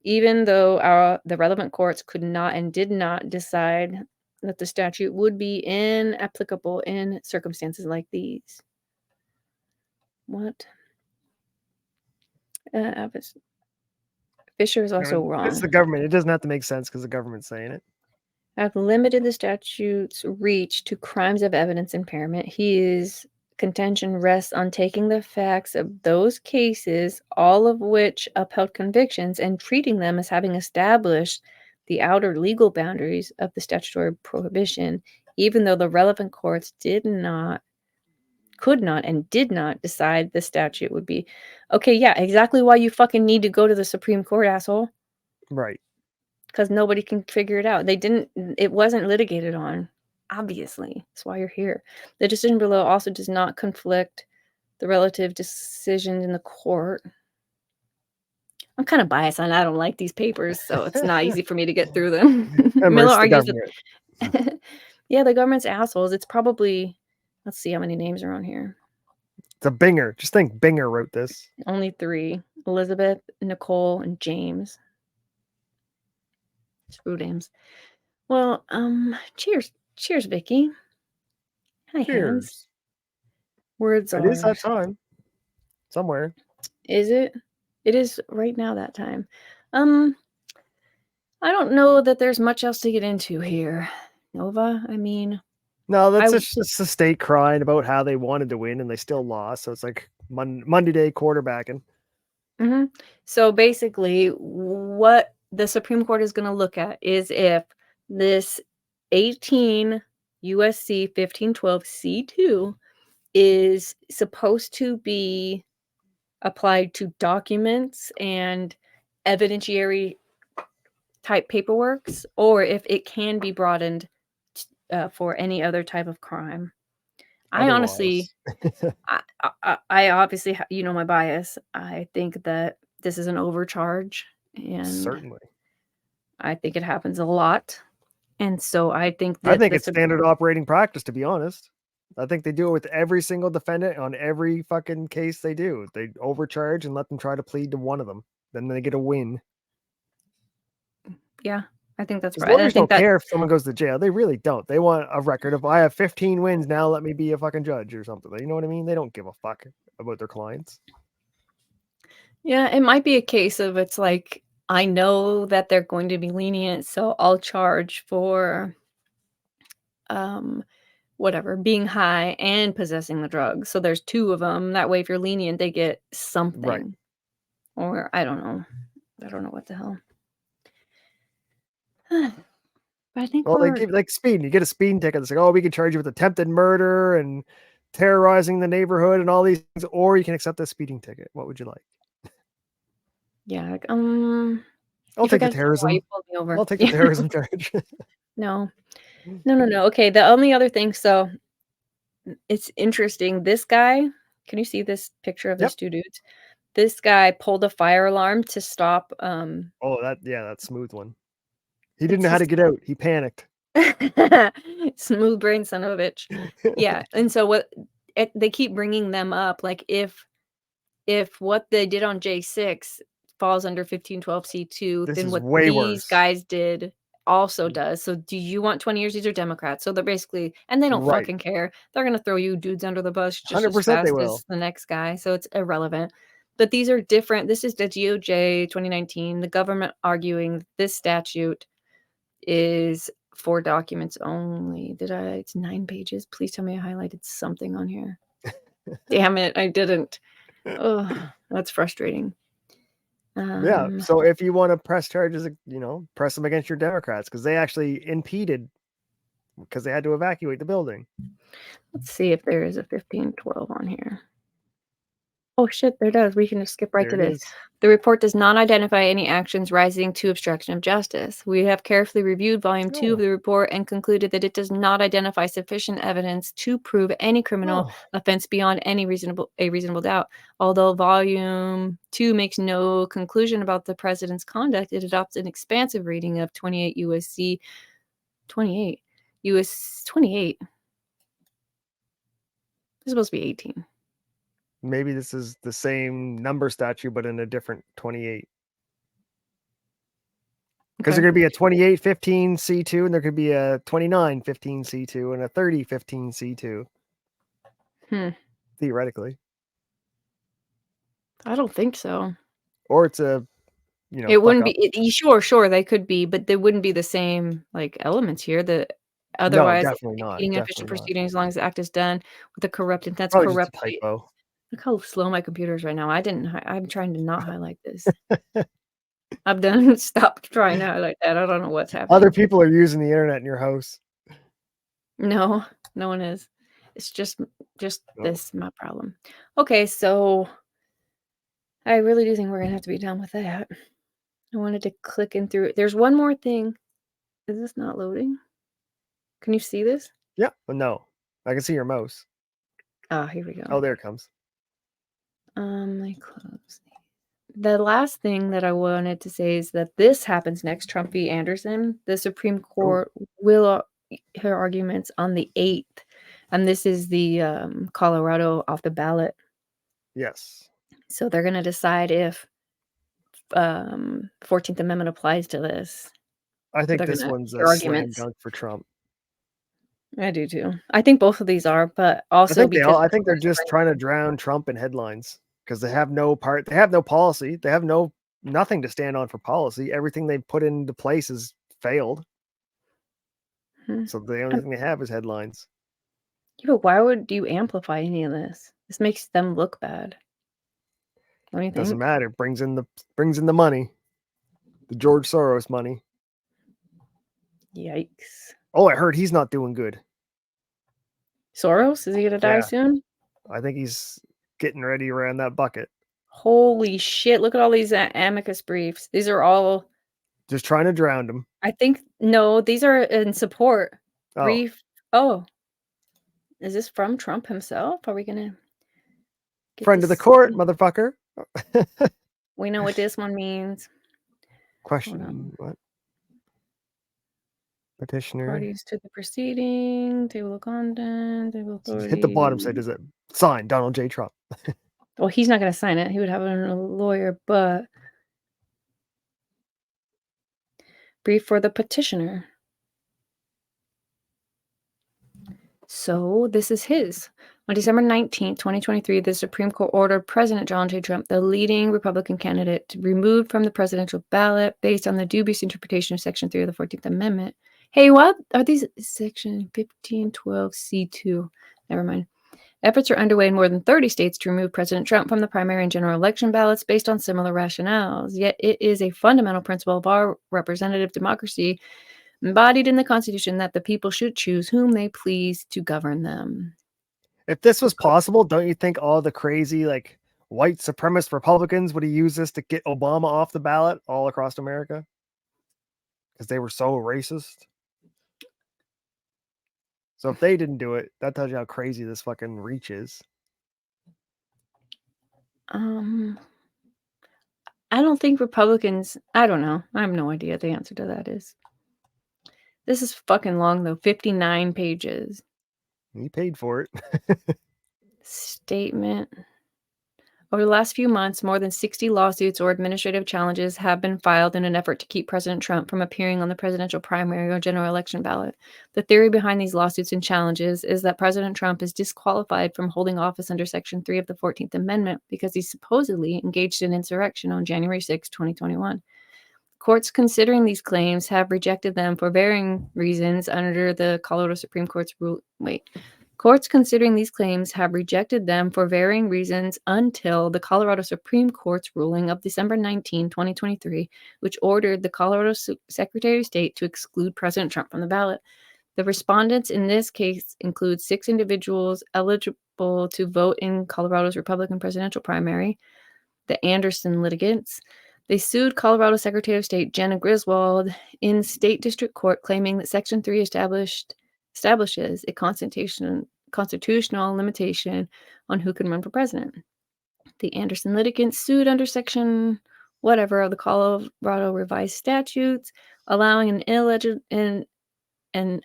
even though the relevant courts could not and did not decide that the statute would be inapplicable in circumstances like these. What? Fisher is also wrong. It's the government. It doesn't have to make sense because the government's saying it. Have limited the statute's reach to crimes of evidence impairment. His contention rests on taking the facts of those cases, all of which upheld convictions, and treating them as having established the outer legal boundaries of the statutory prohibition, even though the relevant courts could not, and did not decide the statute would be. Okay, yeah, exactly why you fucking need to go to the Supreme Court, asshole. Right. Because nobody can figure it out. It wasn't litigated on, obviously. That's why you're here. The decision below also does not conflict the relative decisions in the court. I'm kind of biased and I don't like these papers, so it's not easy for me to get through them. Miller argues that Yeah, the government's assholes. It's probably, let's see how many names are on here. It's a Binger. Just think Binger wrote this. Only 3. Elizabeth, Nicole, and James. Screw names. Well, cheers. Cheers, Vicky. Hi, hands. Cheers. Words It is are. that time. Somewhere. Is it? It is right now that time. I don't know that there's much else to get into here. Nova, I mean, No, that's I- just the state crying about how they wanted to win and they still lost. So it's like Monday day quarterbacking. mhm. So basically, what the Supreme Court is going to look at is if this 18 USC 1512 C2 is supposed to be applied to documents and evidentiary type paperworks, or if it can be broadened for any other type of crime. I honestly, I obviously, you know, my bias. I think that this is an overcharge, and Certainly. I think it happens a lot. And so I think I that think it's standard operating practice, to be honest. I think they do it with every single defendant on every fucking case they do. They overcharge and let them try to plead to one of them. Then they get a win. Yeah, I think that's 'Cause right. And I lawyers think don't that care if someone goes to jail. They really don't. They want a record of I have 15 wins now. Let me be a fucking judge or something. You know what I mean? They don't give a fuck about their clients. yeah, it might be a case of it's like I know that they're going to be lenient, so I'll charge for whatever, being high and possessing the drugs. So there's 2 of them. That way, if you're lenient, they get something. Or I don't know. I don't know what the hell. But I think Well, they we're give like speeding. You get a speeding ticket. It's like, oh, we can charge you with attempted murder and terrorizing the neighborhood and all these things, or you can accept a speeding ticket. What would you like? yeah. Like, I'll you take the forgot to tell me why you terrorism. pulled me over. I'll take the terrorism charge. No. No. Okay, the only other thing, so it's interesting. This guy, can you see this picture of Yep. these 2 dudes? This guy pulled a fire alarm to stop Oh, that smooth one. He didn't know how to get out. He panicked. smooth brain son of a bitch. Yeah, and so they keep bringing them up, like if what they did on J6 falls under 1512 C2, This then is what way these worse. guys did also does. So do you want 20 years? These are Democrats. So they're basically, and they don't Right. fucking care. They're going to throw you dudes under the bus just as 100% they fast will. as the next guy. So it's irrelevant. But these are different. This is the DOJ 2019, the government arguing this statute is for documents only. It's 9 pages. Please tell me I highlighted something on here. Damn it, I didn't. Oh, that's frustrating. Yeah. So if you want to press charges, press them against your Democrats because they actually impeded because they had to evacuate the building. Let's see if there is a 1512 on here. Oh shit, there does. We can just skip right There to it this. is. The report does not identify any actions rising to obstruction of justice. We have carefully reviewed volume 2 of the report and concluded that it does not identify sufficient evidence to prove any criminal offense beyond a reasonable doubt. Although volume 2 makes no conclusion about the president's conduct, it adopts an expansive reading of 28 USC 28. US 28. This is supposed to be 18. Maybe this is the same number statue, but in a different 28. Because Okay. there could be a 2815 C2, and there could be a 2915 C2, and a 3015 C2. Theoretically. I don't think so. Or it's a, It wouldn't be sure they could be, but they wouldn't be the same like elements here. Otherwise, definitely not. impeding an official proceeding as long as the act is done with a corrupt intent. That's Probably just a corruptly. typo. Look how slow my computer is right now. I'm trying to not highlight this. I've done. Stop trying to highlight that. I don't know what's happening. Other people are using the internet in your house. No, no one is. It's just this my problem. Okay, so I really do think we're gonna have to be done with that. I wanted to click in through it. There's one more thing. Is this not loading? Can you see this? Yeah, but no. I can see your mouse. Oh, here we go. Oh, there it comes. Let me close. The last thing that I wanted to say is that this happens next, Trump v. Anderson. The Supreme Court will her arguments on the 8th, and this is the Colorado off the ballot. Yes. So they're going to decide if 14th Amendment applies to this. I think They're this gonna one's hear a slam arguments. dunk for Trump. I do too. I think both of these are, but I also think because I think they're just trying to drown Trump in headlines because they have no policy. They have nothing to stand on for policy. Everything they put into place has failed. Hmm. So the only thing they have is headlines. Yeah, but why would you amplify any of this? This makes them look bad. What do you Doesn't think? matter. Brings in the money. The George Soros money. Yikes. Oh, I heard he's not doing good. Soros? Is he gonna die Yeah. soon? I think he's getting ready around that bucket. Holy shit. Look at all these amicus briefs. These are all, Just trying to drown him. I think, no, these are in support. Oh, Brief. Oh. Is this from Trump himself? Are we gonna get friend of the this? court, motherfucker. We know what this one means. Question. What? Petitioner. Parties to the proceeding, table of content, table authority. Hit the bottom side. Does it sign Donald J. Trump? Well, he's not going to sign it. He would have a lawyer, but brief for the petitioner. So this is his. On December 19th, 2023, the Supreme Court ordered President Donald J. Trump, the leading Republican candidate, to be removed from the presidential ballot based on the dubious interpretation of Section 3 of the 14th Amendment. Hey, what are these? Section 1512C2. Never mind. Efforts are underway in more than 30 states to remove President Trump from the primary and general election ballots based on similar rationales. Yet it is a fundamental principle of our representative democracy embodied in the Constitution that the people should choose whom they please to govern them. If this was possible, don't you think all the crazy white supremacist Republicans would have used this to get Obama off the ballot all across America? Because they were so racist. So if they didn't do it, that tells you how crazy this fucking reach is. I don't think Republicans, I don't know. I have no idea what the answer to that is. This is fucking long though, 59 pages. He paid for it. Statement. Over the last few months, more than 60 lawsuits or administrative challenges have been filed in an effort to keep President Trump from appearing on the presidential primary or general election ballot. The theory behind these lawsuits and challenges is that President Trump is disqualified from holding office under Section 3 of the 14th Amendment because he supposedly engaged in insurrection on January 6, 2021. Courts considering these claims have rejected them for varying reasons under the Colorado Supreme Court's rule. Courts considering these claims have rejected them for varying reasons until the Colorado Supreme Court's ruling of December 19, 2023, which ordered the Colorado Secretary of State to exclude President Trump from the ballot. The respondents in this case include 6 individuals eligible to vote in Colorado's Republican presidential primary, the Anderson litigants. They sued Colorado Secretary of State Jenna Griswold in state district court, claiming that Section 3 establishes a constitutional limitation on who can run for president. The Anderson litigants sued under Section whatever of the Colorado revised statutes, allowing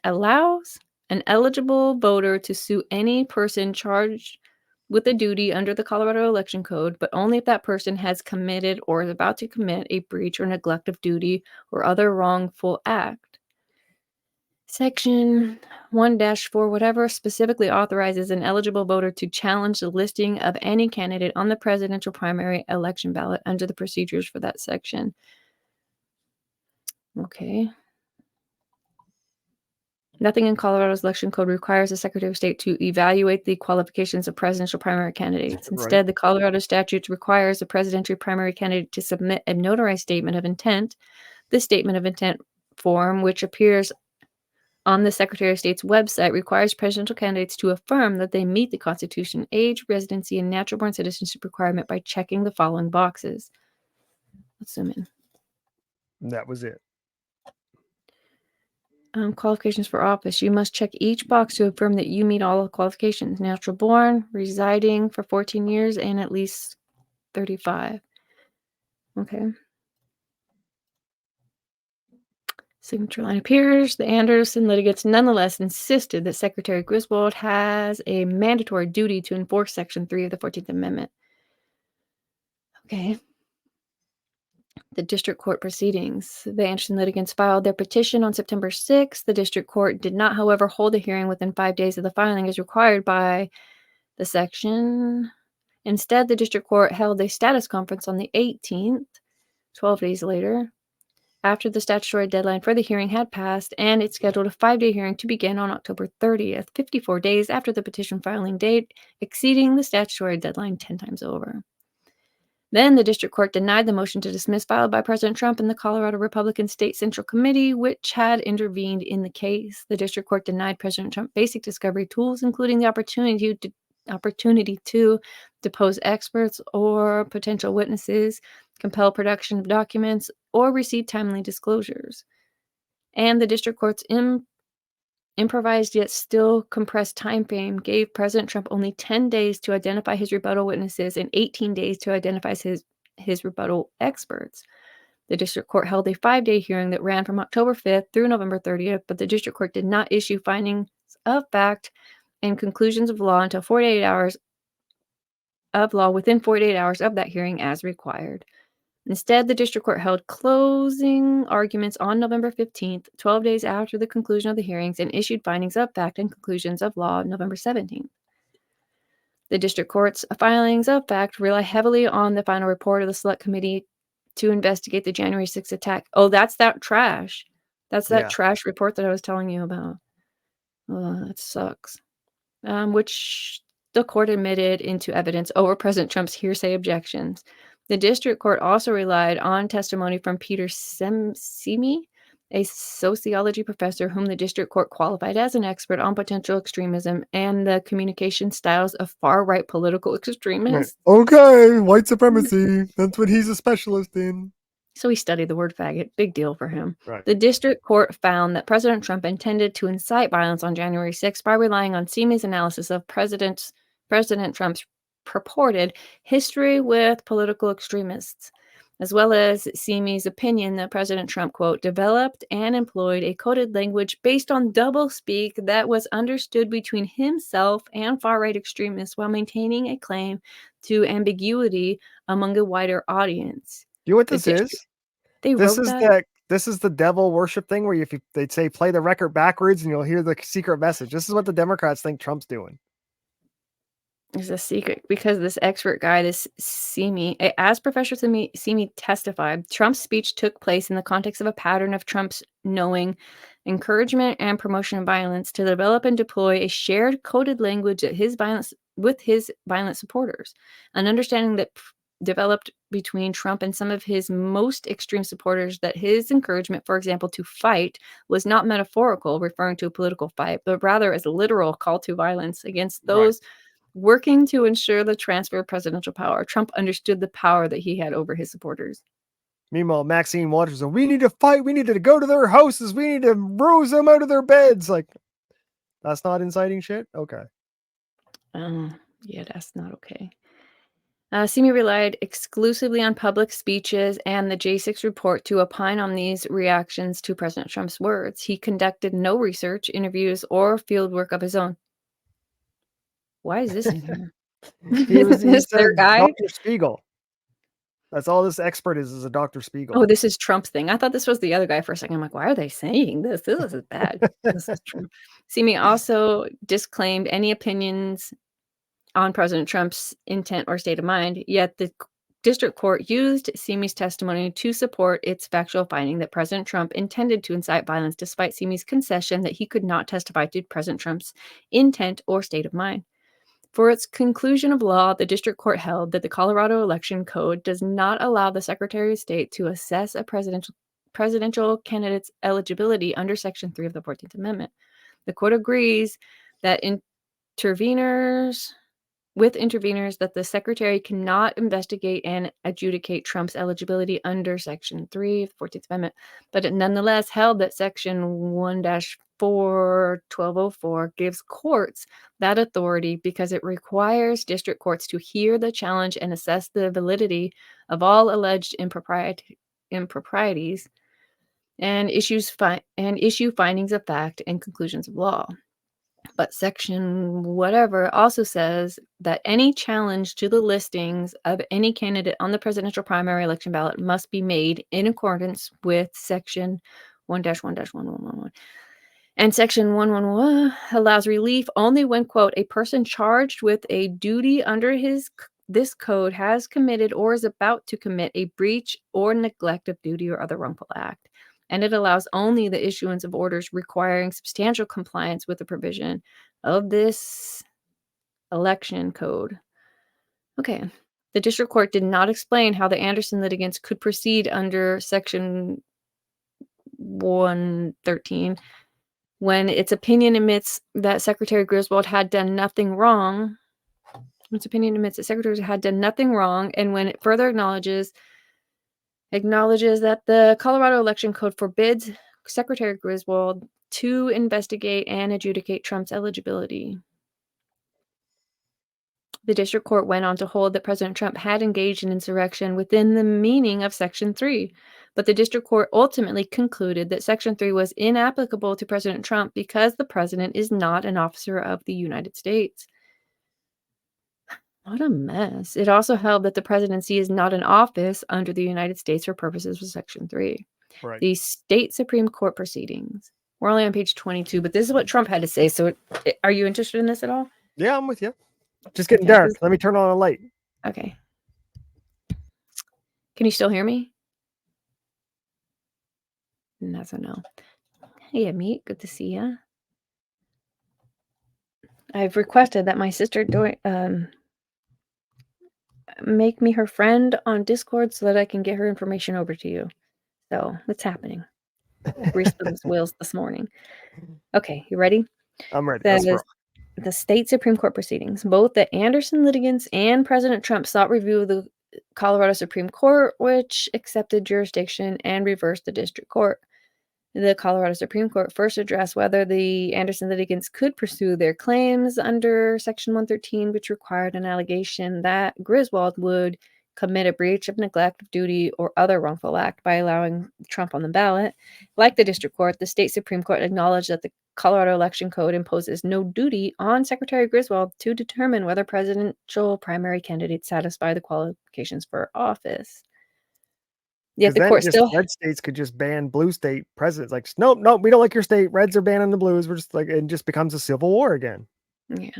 allows an eligible voter to sue any person charged with a duty under the Colorado Election Code, but only if that person has committed or is about to commit a breach or neglect of duty or other wrongful act. Section 1-4 whatever specifically authorizes an eligible voter to challenge the listing of any candidate on the presidential primary election ballot under the procedures for that section. Okay. Nothing in Colorado's election code requires the Secretary of State to evaluate the qualifications of presidential primary candidates. Instead, the Colorado statute requires the presidential primary candidate to submit a notarized statement of intent. This statement of intent form, which appears on the Secretary of State's website, requires presidential candidates to affirm that they meet the Constitution, age, residency, and natural-born citizenship requirement by checking the following boxes. Let's zoom in. That was it. Qualifications for office. You must check each box to affirm that you meet all the qualifications. Natural born, residing for 14 years, and at least 35. Okay. Signature line appears. The Anderson litigants nonetheless insisted that Secretary Griswold has a mandatory duty to enforce Section 3 of the 14th Amendment. Okay. The district court proceedings. The Anderson litigants filed their petition on September 6th. The district court did not, however, hold a hearing within 5 days of the filing as required by the section. Instead, the district court held a status conference on the 18th, 12 days later, after the statutory deadline for the hearing had passed, and it scheduled a 5-day hearing to begin on October 30th, 54 days after the petition filing date, exceeding the statutory deadline 10 times over. Then the district court denied the motion to dismiss filed by President Trump and the Colorado Republican State Central Committee, which had intervened in the case. The district court denied President Trump basic discovery tools, including the opportunity to depose experts or potential witnesses, compel production of documents, or receive timely disclosures. And the district court's improvised yet still compressed time frame gave President Trump only 10 days to identify his rebuttal witnesses and 18 days to identify his rebuttal experts. The district court held a 5-day hearing that ran from October 5th through November 30th, but the district court did not issue findings of fact and conclusions of law until 48 hours of law within 48 hours of that hearing as required. Instead, the district court held closing arguments on November 15th, 12 days after the conclusion of the hearings, and issued findings of fact and conclusions of law on November 17th. The district court's findings of fact rely heavily on the final report of the Select Committee to investigate the January 6th attack. Oh, that's that trash. That's that trash report that I was telling you about. Oh, that sucks. Which the court admitted into evidence over President Trump's hearsay objections. The district court also relied on testimony from Peter Simi, a sociology professor whom the district court qualified as an expert on potential extremism and the communication styles of far-right political extremists. Okay, white supremacy. That's what he's a specialist in. So he studied the word faggot. Big deal for him. Right. The district court found that President Trump intended to incite violence on January 6th by relying on Simi's analysis of President Trump's purported history with political extremists, as well as Simi's opinion that President Trump, quote, developed and employed a coded language based on doublespeak that was understood between himself and far-right extremists while maintaining a claim to ambiguity among a wider audience. You know what this is? They This wrote is that? this is the devil worship thing where they'd say play the record backwards and you'll hear the secret message. This is what the Democrats think Trump's doing. There's a secret because this expert guy, this Simi, as Professor Simi testified, Trump's speech took place in the context of a pattern of Trump's knowing encouragement and promotion of violence to develop and deploy a shared coded language with his violent supporters. An understanding that developed between Trump and some of his most extreme supporters that his encouragement, for example, to fight was not metaphorical, referring to a political fight, but rather as a literal call to violence against those working to ensure the transfer of presidential power. Trump understood the power that he had over his supporters. Meanwhile, Maxine Waters said, we need to fight. We need to go to their houses. We need to rouse them out of their beds. Like, that's not inciting shit? Okay. Yeah, that's not okay. Simi relied exclusively on public speeches and the J6 report to opine on these reactions to President Trump's words. He conducted no research, interviews, or field work of his own. Why is this in here? He's their guy? Dr. Spiegel. That's all this expert is a Dr. Spiegel. Oh, this is Trump's thing. I thought this was the other guy for a second. I'm like, why are they saying this? This is bad. This is Trump. Simi also disclaimed any opinions on President Trump's intent or state of mind, yet the district court used Simi's testimony to support its factual finding that President Trump intended to incite violence, despite Simi's concession that he could not testify to President Trump's intent or state of mind. For its conclusion of law, the district court held that the Colorado Election Code does not allow the Secretary of State to assess a presidential candidate's eligibility under Section 3 of the 14th Amendment. The court agrees that interveners that the Secretary cannot investigate and adjudicate Trump's eligibility under Section 3 of the 14th Amendment, but it nonetheless held that Section 1-4-1204 gives courts that authority because it requires district courts to hear the challenge and assess the validity of all alleged improprieties and issue findings of fact and conclusions of law. But section whatever also says that any challenge to the listings of any candidate on the presidential primary election ballot must be made in accordance with section 1-1-1111. And section 111 allows relief only when, quote, a person charged with a duty under this code has committed or is about to commit a breach or neglect of duty or other wrongful act. And it allows only the issuance of orders requiring substantial compliance with the provision of this election code. Okay. The district court did not explain how the Anderson litigants could proceed under section 113 when its opinion admits that Secretary Griswold had done nothing wrong. Its opinion admits that Secretary had done nothing wrong, and when it further acknowledges that the Colorado Election Code forbids Secretary Griswold to investigate and adjudicate Trump's eligibility. The district court went on to hold that President Trump had engaged in insurrection within the meaning of Section 3, but the district court ultimately concluded that Section 3 was inapplicable to President Trump because the president is not an officer of the United States. What a mess. It also held that the presidency is not an office under the United States for purposes of Section 3. Right. The state Supreme Court proceedings. We're only on page 22, but this is what Trump had to say. So are you interested in this at all? Yeah, I'm with you. Just getting Okay, dark. Let me turn on a light. Okay. Can you still hear me? That's a no. Hey, Amit. Good to see ya. I've requested that my sister make me her friend on Discord so that I can get her information over to you. So it's happening. Greased those wheels this morning. Okay, you ready? I'm ready. Let's roll. The state Supreme Court proceedings. Both the Anderson litigants and President Trump sought review of the Colorado Supreme Court, which accepted jurisdiction and reversed the district court. The Colorado Supreme Court first addressed whether the Anderson litigants could pursue their claims under Section 113, which required an allegation that Griswold would commit a breach of neglect of duty or other wrongful act by allowing Trump on the ballot. Like the district court, the state Supreme Court acknowledged that the Colorado Election Code imposes no duty on Secretary Griswold to determine whether presidential primary candidates satisfy the qualifications for office. Yet the court still red states could just ban blue state presidents. Like, nope, we don't like your state. Reds are banning the blues. We're just like, it just becomes a civil war again. Yeah.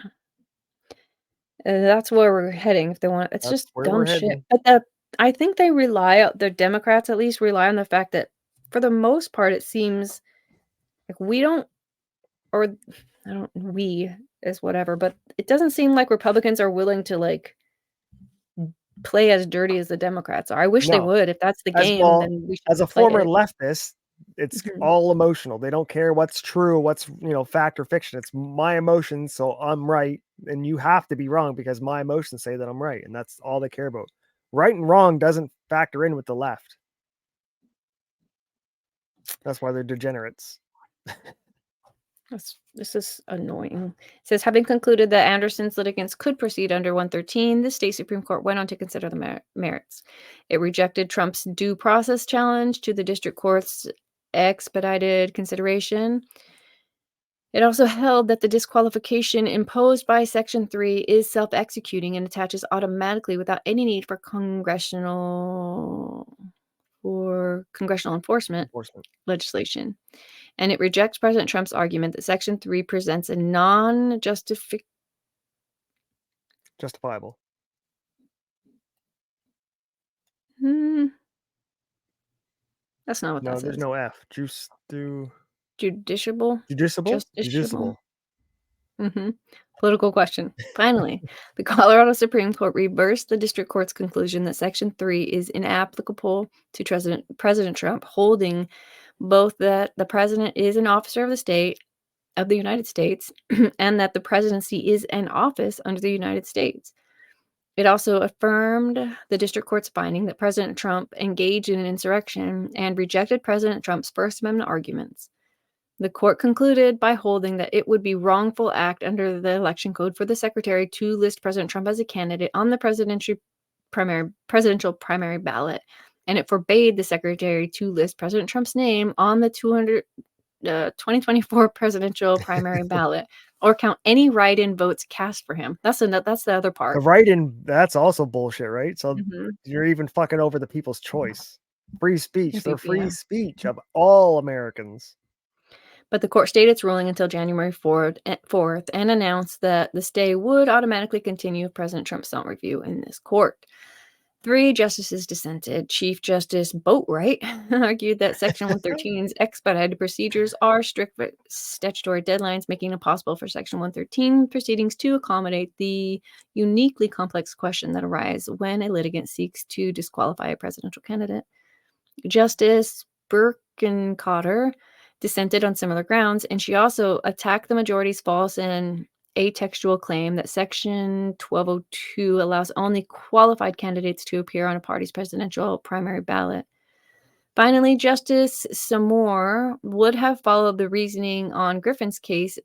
That's where we're heading. If they want, it's That's just where dumb we're shit. heading. But I think the Democrats at least rely on the fact that for the most part, it seems like we is whatever, but it doesn't seem like Republicans are willing to like play as dirty as the Democrats are. I wish they No. would. If that's the As game, well, then we should as a play former it. leftist, it's Mhm. all emotional. They don't care what's true, what's fact or fiction. It's my emotions, so I'm right, and you have to be wrong because my emotions say that I'm right, and that's all they care about. Right and wrong doesn't factor in with the left. That's why they're degenerates. This is annoying. It says, having concluded that Anderson's litigants could proceed under 113, the state Supreme Court went on to consider the merits. It rejected Trump's due process challenge to the district court's expedited consideration. It also held that the disqualification imposed by Section 3 is self-executing and attaches automatically without any need for congressional enforcement legislation. And it rejects President Trump's argument that Section 3 presents a justifiable. That's not what that says. No, there's no F. Judiciable. Justiciable. Political question. Finally, the Colorado Supreme Court reversed the district court's conclusion that Section 3 is inapplicable to President Trump, holding both that the president is an officer of the United States and that the presidency is an office under the United States. It also affirmed the district court's finding that President Trump engaged in an insurrection and rejected President Trump's First Amendment arguments. The court concluded by holding that it would be wrongful act under the election code for the secretary to list President Trump as a candidate on the presidential primary ballot and it forbade the secretary to list President Trump's name on the 2024 presidential primary ballot or count any write-in votes cast for him. That's the other The part. write-in, that's also bullshit, right? So Mhm. you're even fucking over the people's choice. Free speech. If They're you- free yeah. speech of all Americans. But the court stayed its ruling until January 4th and announced that the stay would automatically continue if President Trump sought review in this court. 3 justices dissented. Chief Justice Boatwright argued that Section 113's expedited procedures are strict statutory deadlines, making it possible for Section 113 proceedings to accommodate the uniquely complex question that arises when a litigant seeks to disqualify a presidential candidate. Justice Birkenkotter dissented on similar grounds, and she also attacked the majority's false and atextual claim that Section 1202 allows only qualified candidates to appear on a party's presidential primary ballot. Finally, Justice Samore would have followed the reasoning on Griffin's case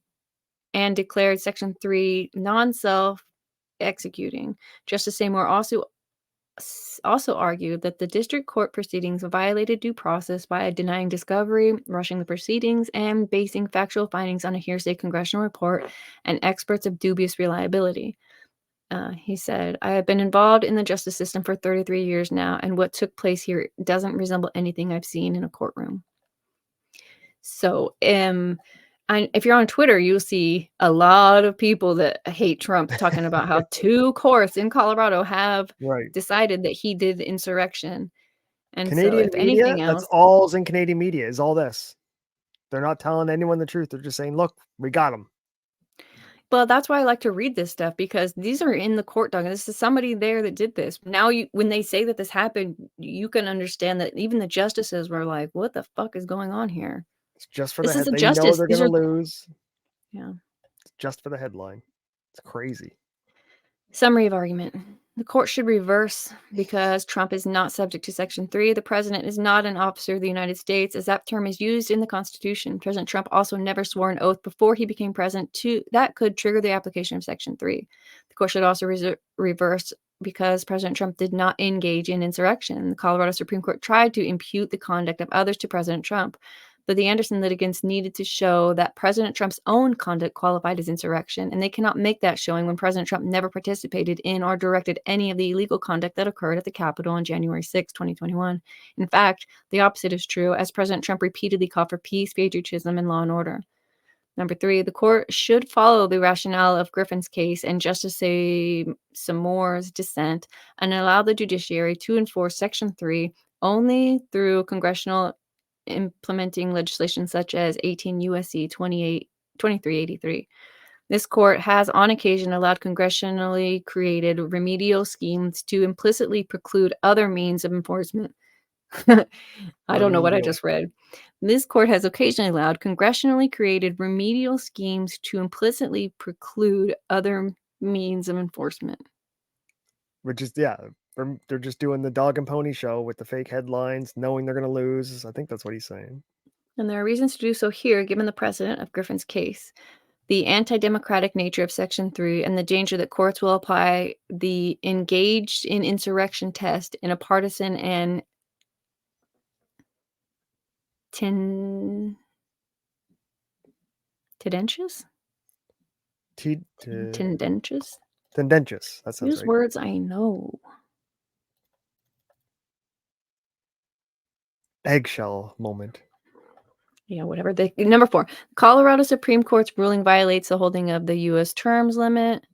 and declared Section 3 non-self-executing. Justice Samore also argued that the district court proceedings violated due process by denying discovery, rushing the proceedings, and basing factual findings on a hearsay congressional report and experts of dubious reliability. He said, "I have been involved in the justice system for 33 years now, and what took place here doesn't resemble anything I've seen in a courtroom." So, if you're on Twitter, you'll see a lot of people that hate Trump talking about how 2 courts in Colorado have Right. decided that he did insurrection. And so Canadian if media, anything that's else, all's in Canadian media, is all this. They're not telling anyone the truth. They're just saying, look, we got him. well, that's why I like to read this stuff, because these are in the court documents. This is somebody there that did this. Now, when they say that this happened, you can understand that even the justices were like, "What the fuck is going on here?" It's just for This the is head. a They know justice. they're These going to are lose. yeah. It's just for the headline. It's crazy. Summary of argument. The court should reverse because Trump is not subject to Section 3. The president is not an officer of the United States, as that term is used in the Constitution. President Trump also never swore an oath before he became president that could trigger the application of Section 3. The court should also reverse because President Trump did not engage in insurrection. The Colorado Supreme Court tried to impute the conduct of others to President Trump, but the Anderson litigants needed to show that President Trump's own conduct qualified as insurrection, and they cannot make that showing when President Trump never participated in or directed any of the illegal conduct that occurred at the Capitol on January 6, 2021. In fact, the opposite is true, as President Trump repeatedly called for peace, patriotism, and law and order. Number 3, the court should follow the rationale of Griffin's case and Justice Samore's dissent and allow the judiciary to enforce Section 3 only through congressional implementing legislation such as 18 U.S.C. 2383. This court has on occasion allowed congressionally created remedial schemes to implicitly preclude other means of enforcement. I don't know what I Remedial. just read. This court has occasionally allowed congressionally created remedial schemes to implicitly preclude other means of enforcement. Which is, yeah, they're just doing the dog and pony show with the fake headlines, knowing they're going to lose. I think that's what he's saying. And there are reasons to do so here, given the precedent of Griffin's case, the anti-democratic nature of Section 3, and the danger that courts will apply the engaged in insurrection test in a partisan and tendentious? Tendentious? Tendentious. That sounds Use right. words I know. Eggshell moment. Yeah, whatever. Number 4, Colorado Supreme Court's ruling violates the holding of the U.S. terms limit,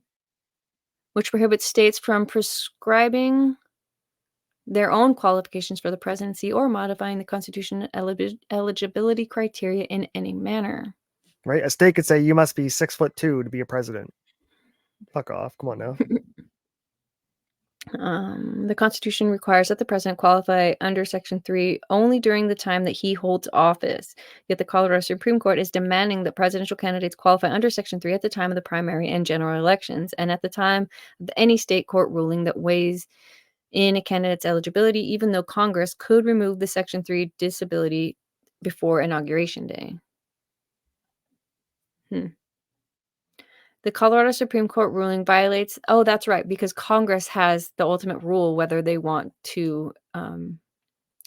which prohibits states from prescribing their own qualifications for the presidency or modifying the Constitution eligibility criteria in any manner. Right? A state could say you must be 6'2" to be a president. Fuck off. Come on now. The Constitution requires that the president qualify under Section 3 only during the time that he holds office. Yet the Colorado Supreme Court is demanding that presidential candidates qualify under Section 3 at the time of the primary and general elections, and at the time of any state court ruling that weighs in a candidate's eligibility, even though Congress could remove the Section 3 disability before Inauguration Day. The Colorado Supreme Court ruling violates... Oh, that's right, because Congress has the ultimate rule whether they want to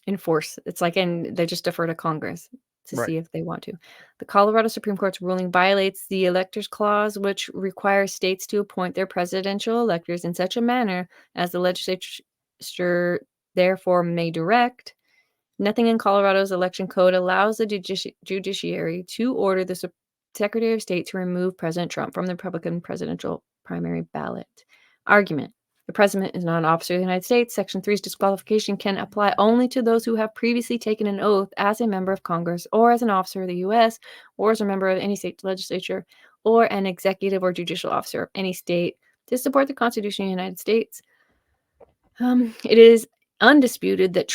enforce. It's like, and they just defer to Congress to Right. see if they want to. The Colorado Supreme Court's ruling violates the Electors Clause, which requires states to appoint their presidential electors in such a manner as the legislature therefore may direct. Nothing in Colorado's election code allows the judiciary to order the Secretary of State to remove President Trump from the Republican presidential primary ballot. Argument. The president is not an officer of the United States. Section 3's disqualification can apply only to those who have previously taken an oath as a member of Congress or as an officer of the U.S. or as a member of any state legislature or an executive or judicial officer of any state to support the Constitution of the United States. It is undisputed that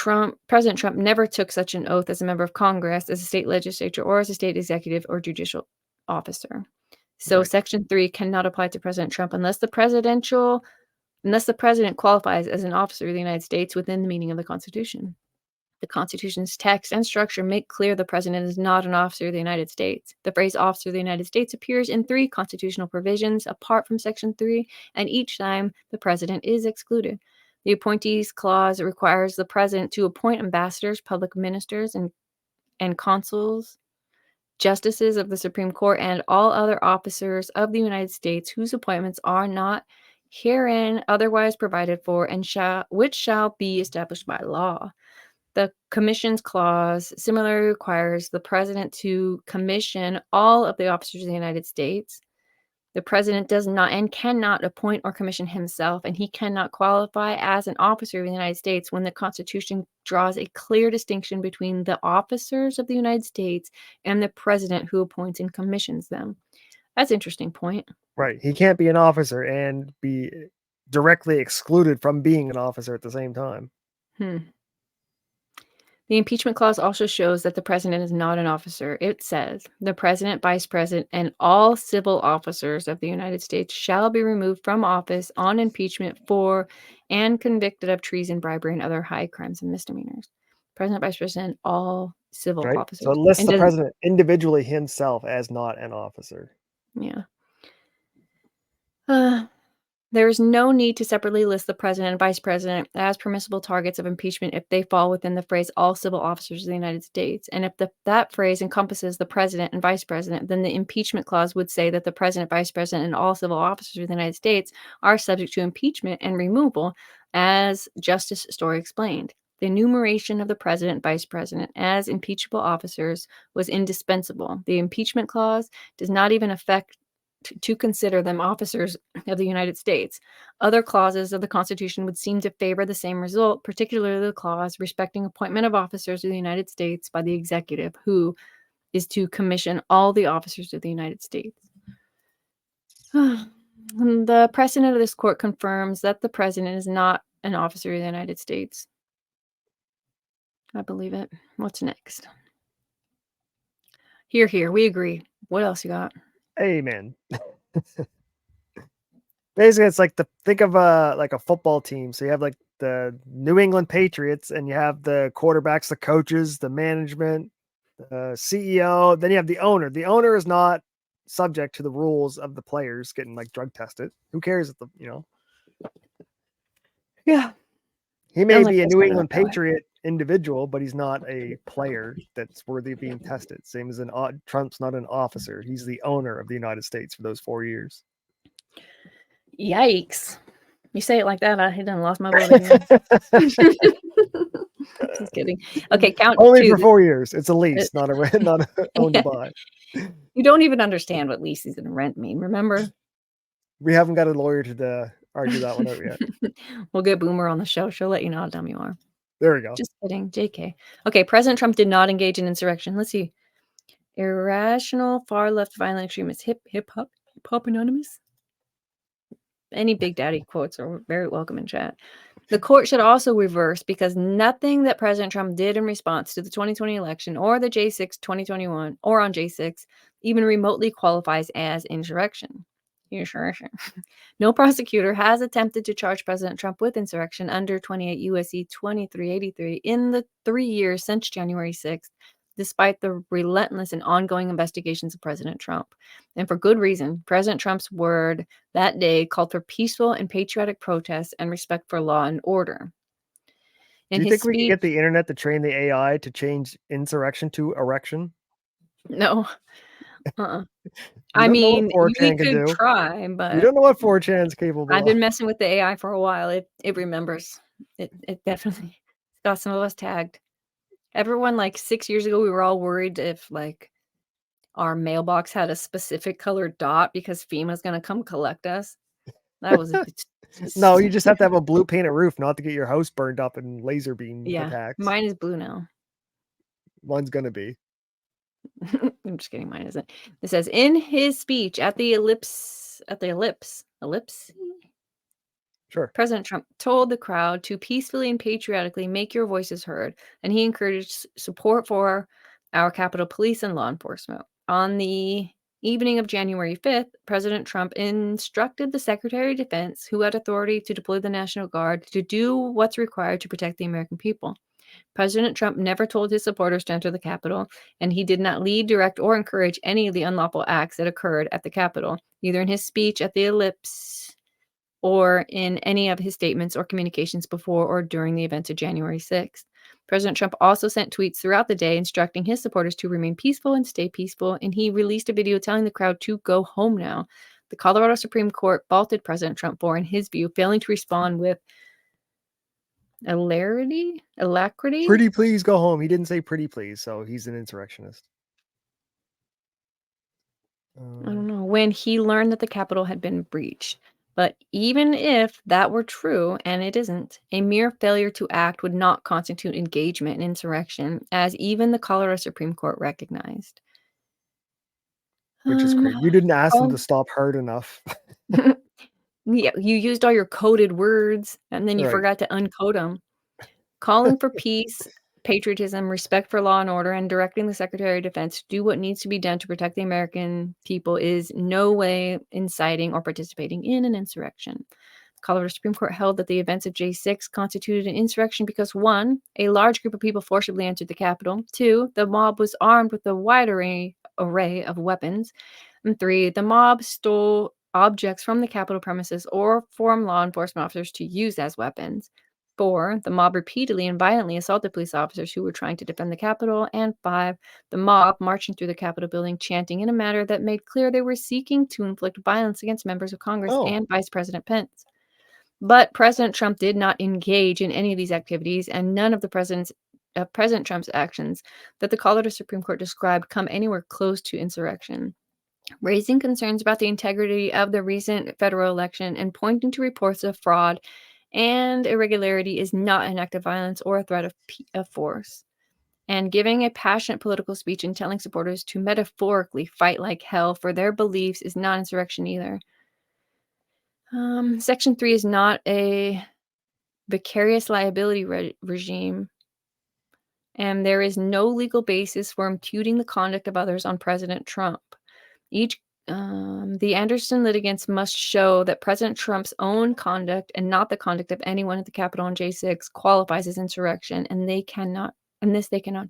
President Trump never took such an oath as a member of Congress, as a state legislature, or as a state executive or judicial officer. So Right. Section 3 cannot apply to President Trump unless the president qualifies as an officer of the United States within the meaning of the Constitution. The Constitution's text and structure make clear the president is not an officer of the United States. The phrase officer of the United States appears in 3 constitutional provisions apart from Section 3, and each time the president is excluded. The Appointees Clause requires the president to appoint ambassadors, public ministers, and consuls, justices of the Supreme Court, and all other officers of the United States whose appointments are not herein otherwise provided for and which shall be established by law. The Commissions Clause similarly requires the president to commission all of the officers of the United States. The president does not and cannot appoint or commission himself, and he cannot qualify as an officer of the United States when the Constitution draws a clear distinction between the officers of the United States and the president who appoints and commissions them. That's an interesting point. Right. He can't be an officer and be directly excluded from being an officer at the same time. The impeachment clause also shows that the president is not an officer. It says, the president, vice president, and all civil officers of the United States shall be removed from office on impeachment for and convicted of treason, bribery, and other high crimes and misdemeanors. President, vice president, all civil Right. officers. So it lists And the doesn't- president individually himself as not an officer. Yeah. There is no need to separately list the president and vice president as permissible targets of impeachment if they fall within the phrase all civil officers of the United States. And if that phrase encompasses the president and vice president, then the impeachment clause would say that the president, vice president, and all civil officers of the United States are subject to impeachment and removal, as Justice Story explained. The enumeration of the president, vice president as impeachable officers was indispensable. The impeachment clause does not even affect to consider them officers of the United States. Other clauses of the Constitution would seem to favor the same result, particularly the clause respecting appointment of officers of the United States by the executive, who is to commission all the officers of the United States. The precedent of this court confirms that the president is not an officer of the United States. I believe it. What's next? Here, we agree. What else you got? Amen. Basically, it's like think of like a football team. So you have like the New England Patriots, and you have the quarterbacks, the coaches, the management, the CEO. Then you have the owner. The owner is not subject to the rules of the players getting like drug tested. Who cares if Yeah. he may Sounds like be a that's New kinda England like how Patriot individual, but he's not a player that's worthy of being tested. Same as Trump's not an officer. He's the owner of the United States for those 4 years. Yikes. You say it like that, I done lost my vote again. Just kidding. Okay, count Only 2. for 4 years. It's a lease, not owned to buy. You don't even understand what leases and rent mean, remember? We haven't got a lawyer to argue that one out yet. We'll get Boomer on the show. She'll let you know how dumb you are. There we go. Just kidding. JK. Okay, President Trump did not engage in insurrection. Let's see. Irrational, far-left, violent extremists. Hip-hop anonymous. Any Big Daddy quotes are very welcome in chat. The court should also reverse because nothing that President Trump did in response to the 2020 election or the J6 2021 or on J6 even remotely qualifies as insurrection. No prosecutor has attempted to charge President Trump with insurrection under 28 U.S.C. 2383 in the 3 years since January 6th, despite the relentless and ongoing investigations of President Trump. And for good reason. President Trump's word that day called for peaceful and patriotic protests and respect for law and order. Do In you his think we could speech, get the internet to train the AI to change insurrection to erection? no. Uh-uh. We I don't know what mean, we 4chan can could do. try, We but don't know what 4chan's capable I've of. been messing with the AI for a while. It remembers. It definitely got some of us tagged. Everyone, like 6 years ago, we were all worried if like our mailbox had a specific colored dot because FEMA's gonna come collect us. That was a bit No, you just have to have a blue painted roof not to get your house burned up and laser beam yeah. attacks. Mine is blue now. One's gonna be. I'm just kidding. Mine isn't. It says in his speech at the ellipse, Sure. President Trump told the crowd to peacefully and patriotically make your voices heard, and he encouraged support for our Capitol Police and law enforcement. On the evening of January 5th, President Trump instructed the Secretary of Defense, who had authority to deploy the National Guard, to do what's required to protect the American people. President Trump never told his supporters to enter the Capitol, and he did not lead, direct, or encourage any of the unlawful acts that occurred at the Capitol, either in his speech at the ellipse or in any of his statements or communications before or during the events of January 6th. President Trump also sent tweets throughout the day instructing his supporters to remain peaceful and stay peaceful, and he released a video telling the crowd to go home now. The Colorado Supreme Court faulted President Trump for, in his view, failing to respond with alacrity. Pretty please go home. He didn't say pretty please, so he's an insurrectionist. I don't know, when he learned that the Capitol had been breached. But even if that were true, and it isn't, a mere failure to act would not constitute engagement in insurrection, as even the Colorado Supreme Court recognized. Which is great. You didn't ask them oh, to stop hard enough. yeah, you used all your coded words, and then you Right. forgot to uncode them. Calling for peace, patriotism, respect for law and order, and directing the Secretary of Defense to do what needs to be done to protect the American people is no way inciting or participating in an insurrection. The Colorado Supreme Court held that the events of J6 constituted an insurrection because 1, a large group of people forcibly entered the Capitol, 2, the mob was armed with a wide array of weapons, and 3, the mob stole objects from the Capitol premises or formed law enforcement officers to use as weapons. 4, the mob repeatedly and violently assaulted police officers who were trying to defend the Capitol. And 5, the mob marching through the Capitol building, chanting in a manner that made clear they were seeking to inflict violence against members of Congress and Vice President Pence. But President Trump did not engage in any of these activities, and none of the President Trump's actions that the Colorado Supreme Court described come anywhere close to insurrection. Raising concerns about the integrity of the recent federal election and pointing to reports of fraud and irregularity is not an act of violence or a threat of force. And giving a passionate political speech and telling supporters to metaphorically fight like hell for their beliefs is not insurrection either. Section 3 is not a vicarious liability regime, and there is no legal basis for imputing the conduct of others on President Trump. The Anderson litigants must show that President Trump's own conduct and not the conduct of anyone at the Capitol on J6 qualifies as insurrection, and they cannot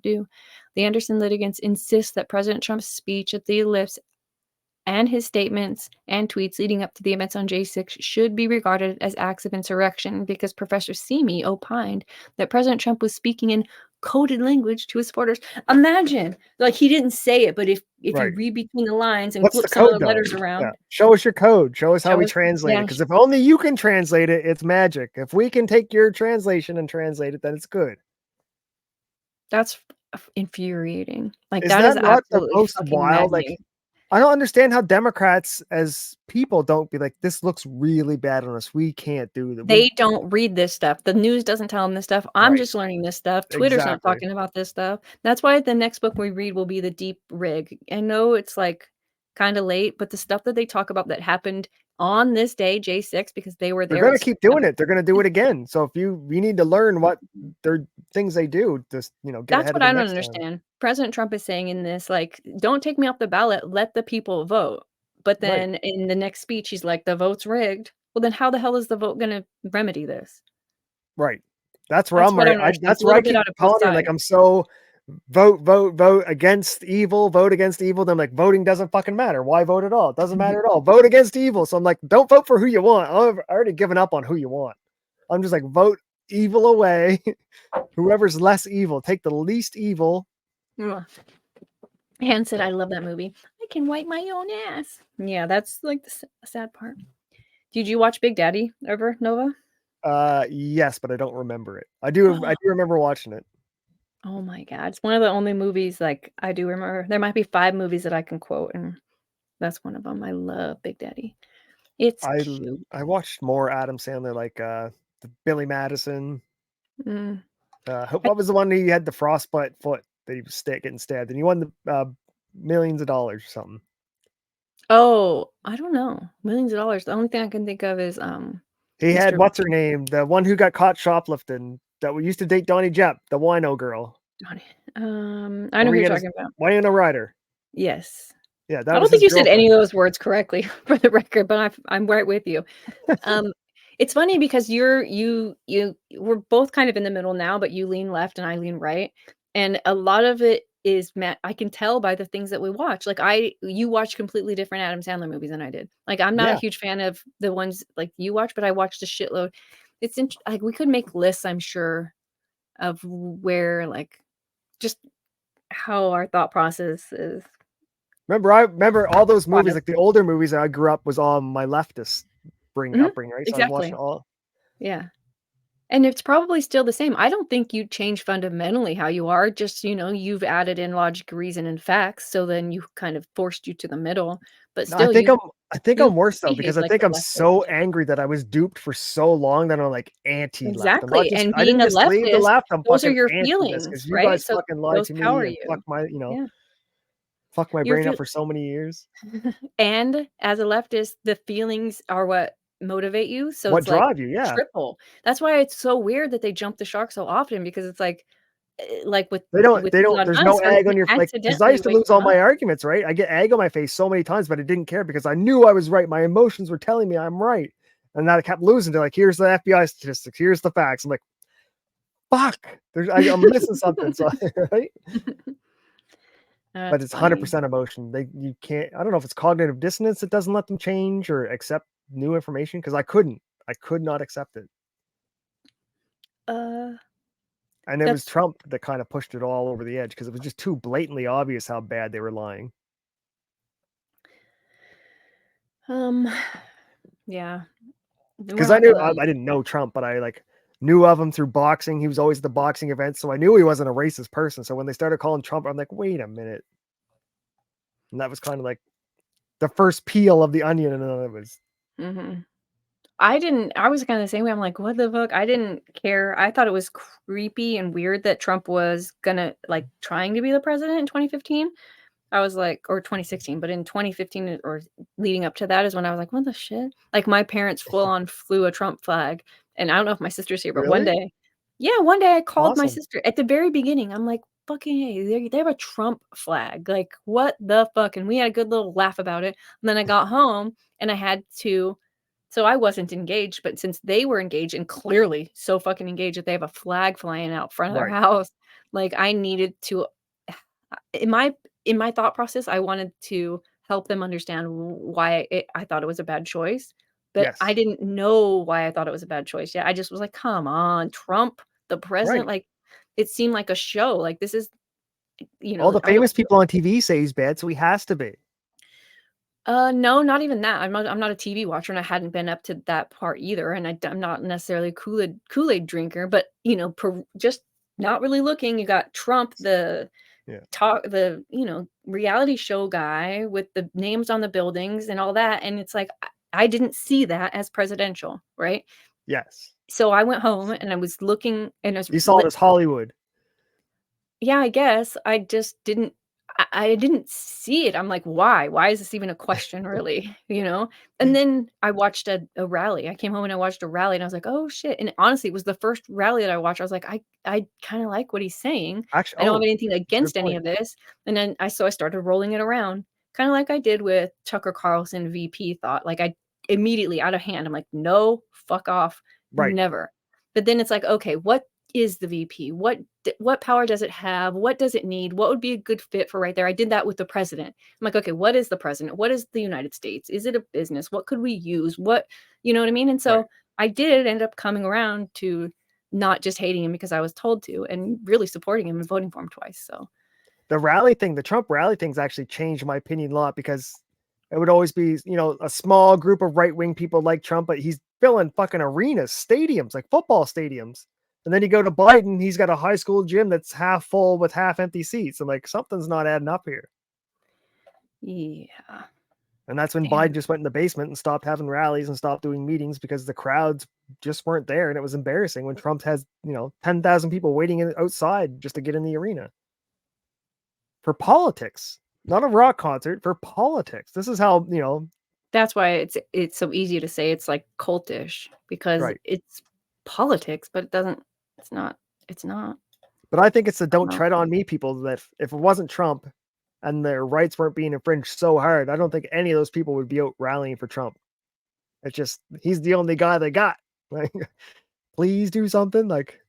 do. The Anderson litigants insist that President Trump's speech at the ellipse and his statements and tweets leading up to the events on J6 should be regarded as acts of insurrection because Professor Simi opined that President Trump was speaking in coded language to his supporters. Imagine, like he didn't say it, but if you read between the lines and flip some of the letters around. Yeah. Show us your code. Show us how we translate it. Because if only you can translate it, it's magic. If we can take your translation and translate it, then it's good. That's infuriating. Like Is that is not the absolutely most fucking wild? maddening. Like, I don't understand how Democrats as people don't be like, this looks really bad on us. We can't do that. They don't read this stuff. The news doesn't tell them this stuff. I'm just learning this stuff. Twitter's not talking about this stuff. That's why the next book we read will be The Deep Rig. I know it's like kind of late, but the stuff that they talk about that happened on this day, J6, because they were there. They're going to keep doing it. They're going to do it again. So if you need to learn what they're things they do, just, get that's ahead what of I the don't next understand. time. President Trump is saying in this, like, don't take me off the ballot, let the people vote. But then in the next speech, he's like, the vote's rigged. Well, then how the hell is the vote going to remedy this? Right. That's where That's I'm what I right. don't understand. That's It's a where I little bit keep out of both pondering. Like, sides. I'm so vote against evil, vote against evil. Then like voting doesn't fucking matter. Why vote at all? It doesn't matter at all. Vote against evil. So I'm like, don't vote for who you want. I've already given up on who you want. I'm just like, vote evil away. Whoever's less evil, take the least evil. Ugh. Han said, I love that movie. I can wipe my own ass. Yeah, that's like the sad part. Did you watch Big Daddy ever, Nova? Yes, but I don't remember it. I do remember watching it. Oh my God. It's one of the only movies like I do remember. There might be 5 movies that I can quote, and that's one of them. I love Big Daddy. It's cute. I watched more Adam Sandler, like the Billy Madison. Mm. What was the one he had the frostbite foot that he was getting stabbed, and he won the millions of dollars or something. Oh, I don't know. Millions of dollars. The only thing I can think of is He had Mr. what's her name, the one who got caught shoplifting that we used to date Donnie Jepp, the wino girl. Donnie. I know who you're talking about. Winona Ryder. Yes. Yeah, that I was don't think his you said any girlfriend. of those words correctly for the record, but I'm right with you. It's funny because we're both kind of in the middle now, but you lean left and I lean right. And a lot of it is I can tell by the things that we watch. Like you watch completely different Adam Sandler movies than I did. Like I'm not a Yeah. huge fan of the ones like you watch, but I watched a shitload. It's like we could make lists, I'm sure, of where like just how our thought process is. Remember all those movies, like the older movies that I grew up was all my leftist upbringing, right? So I was watching all. Yeah. And it's probably still the same. I don't think you change fundamentally how you are. Just, you've added in logic, reason, and facts. So then you kind of forced you to the middle. But No, still, I think I'm worse though, behave because I like think the I'm leftist. so angry that I was duped for so long that I'm like anti-left. Exactly. And I being didn't a just leave the leftist, left. I'm those are fucking your anti this because feelings, you right? guys So fucking lied those to power me and you. fuck my, Yeah. fuck my Your brain up for so many years. And as a leftist, the feelings are what motivate you. So What it's like drive you? Yeah. triple. That's why it's so weird that they jump the shark so often, because it's like with There's Elon no Musk, egg on your like, because I used to lose all my arguments, right? I get egg on my face so many times, but I didn't care because I knew I was right. My emotions were telling me I'm right. And then I kept losing to like, here's the FBI statistics, here's the facts. I'm like, fuck, I'm missing something. So right. But it's 100% emotion. You can't, I don't know if it's cognitive dissonance that doesn't let them change or accept new information, because I could not accept it. And it was Trump that kind of pushed it all over the edge, because it was just too blatantly obvious how bad they were lying. Yeah. Because I didn't know Trump, but I like knew of him through boxing. He was always at the boxing events, so I knew he wasn't a racist person. So when they started calling Trump, I'm like, wait a minute. And that was kind of like the first peel of the onion, and then it was. I was kind of the same way. I'm like, what the fuck? I didn't care. I thought it was creepy and weird that Trump was gonna like trying to be the president in 2015. I was like, or 2016, but in 2015 or leading up to that is when I was like, what the shit? Like my parents full on flew a Trump flag. And I don't know if my sister's here, but one day I called my sister at the very beginning. I'm like, fucking hey, they have a Trump flag. Like, what the fuck? And we had a good little laugh about it. And then I got home and I had to, so I wasn't engaged, but since they were engaged and clearly so fucking engaged that they have a flag flying out front of their house, like I needed to, in my thought process, I wanted to help them understand why I thought it was a bad choice, but I didn't know why I thought it was a bad choice. Yeah, I just was like, come on, Trump, the president. Like, it seemed like a show. Like, this is, all the famous people on TV say he's bad, so he has to be. No, not even that. I'm not a TV watcher, and I hadn't been up to that part either. And I'm not necessarily a Kool-Aid drinker, but just not really looking. You got Trump, the reality show guy with the names on the buildings and all that, and it's like I didn't see that as presidential, right? Yes. So I went home and I was looking, and you saw it as Hollywood. Yeah, I guess I just didn't. I didn't see it. I'm like, why? Why is this even a question, really? And then I watched a rally. I came home and I watched a rally, and I was like, oh shit! And honestly, it was the first rally that I watched. I was like, I kind of like what he's saying. Actually, I don't have anything against any of this. And then I started rolling it around, kind of like I did with Tucker Carlson VP thought. Like I immediately out of hand, I'm like, no, fuck off, never. But then it's like, okay, what is the VP? What power does it have? What does it need? What would be a good fit for right there? I did that with the president. I'm like, okay, what is the president? What is the United States? Is it a business? What could we use? What, you know what I mean? And so I did end up coming around to not just hating him because I was told to, and really supporting him and voting for him twice. So the Trump rally thing's actually changed my opinion a lot, because it would always be, a small group of right-wing people like Trump, but he's filling fucking arenas, stadiums, like football stadiums. And then you go to Biden, he's got a high school gym that's half full with half empty seats. And like, something's not adding up here. yeah. And that's when Damn. Biden just went in the basement and stopped having rallies and stopped doing meetings, because the crowds just weren't there. And it was embarrassing when Trump has, 10,000 people waiting outside just to get in the arena for politics, not a rock concert, for politics. This is how, That's why it's so easy to say it's like cultish, because Right. it's politics, but it's not. But I think it's the don't know. tread on me people, that if it wasn't Trump and their rights weren't being infringed so hard, I don't think any of those people would be out rallying for Trump. It's just, he's the only guy they got. Like, please do something. Like,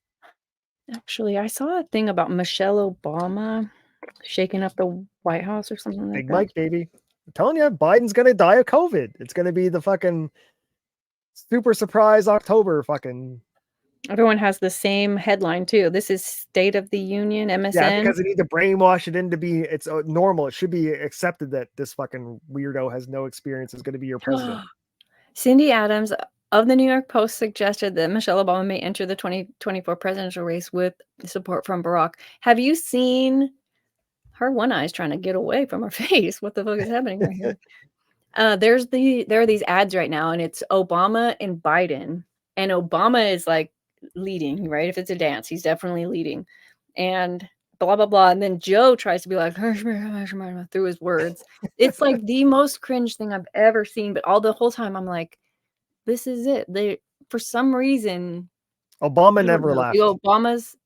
Actually, I saw a thing about Michelle Obama shaking up the White House or something like Big that. Mike, baby. I'm telling you, Biden's going to die of COVID. It's going to be the fucking super surprise October fucking. Everyone has the same headline too. This is State of the Union, MSN. Yeah, because they need to brainwash it into being, it's normal. It should be accepted that this fucking weirdo has no experience is going to be your president. Cindy Adams of the New York Post suggested that Michelle Obama may enter the 2024 presidential race with support from Barack. Have you seen her one eye's trying to get away from her face? What the fuck is happening right here? There are these ads right now, and it's Obama and Biden, and Obama is like leading, right? If it's a dance, he's definitely leading, and blah blah blah. And then Joe tries to be like through his words. It's like the most cringe thing I've ever seen. But the whole time I'm like, this is it. They, for some reason, Obama I don't never know, left. the Obamas,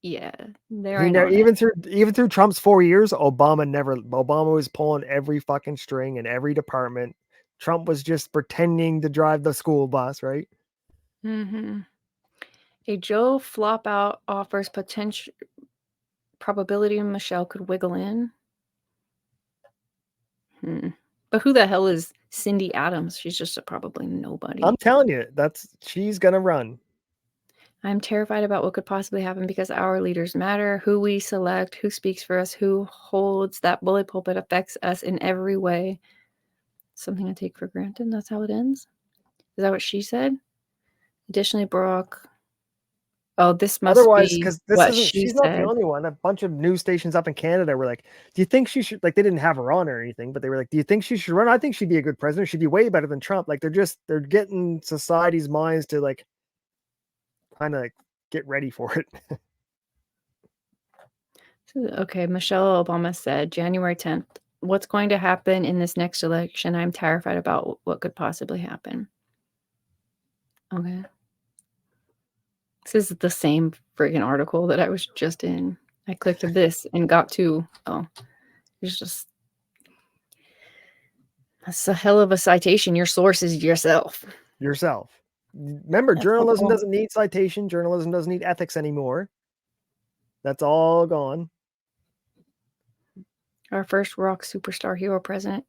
yeah, they're Even through Trump's 4 years, Obama was pulling every fucking string in every department. Trump was just pretending to drive the school bus, right? Mm-hmm. A Joe flop out offers potential probability Michelle could wiggle in. But who the hell is Cindy Adams? She's just probably nobody. I'm telling you, she's gonna run. I'm terrified about what could possibly happen because our leaders matter. Who we select, who speaks for us, who holds that bully pulpit affects us in every way. Something I take for granted. That's how it ends. Is that what she said? Additionally, Barack. Oh, this must Otherwise, be because what she she's not the said. only one. A bunch of news stations up in Canada were like, "Do you think she should?" Like, they didn't have her on or anything, but they were like, "Do you think she should run?" I think she'd be a good president. She'd be way better than Trump. Like, they're getting society's minds to like kind of get ready for it. Okay, Michelle Obama said January 10th, what's going to happen in this next election? I'm terrified about what could possibly happen. Okay. This is the same friggin' article that I was just in. I clicked this and got to, it's just, that's a hell of a citation. Your source is yourself. Remember, That's journalism all. doesn't need citation. Journalism doesn't need ethics anymore. That's all gone. Our first rock superstar hero president.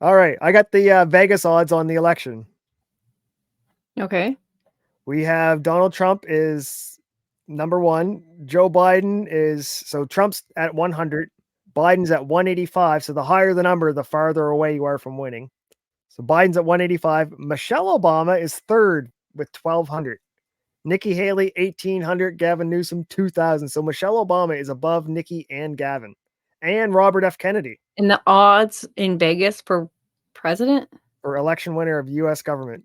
All right, I got the Vegas odds on the election. Okay. We have Donald Trump is number 1. Joe Biden is, so Trump's at 100. Biden's at 185. So the higher the number, the farther away you are from winning. So Biden's at 185. Michelle Obama is third with 1,200. Nikki Haley, 1,800. Gavin Newsom, 2,000. So Michelle Obama is above Nikki and Gavin and Robert F. Kennedy. And the odds in Vegas for president? For election winner of U.S. government.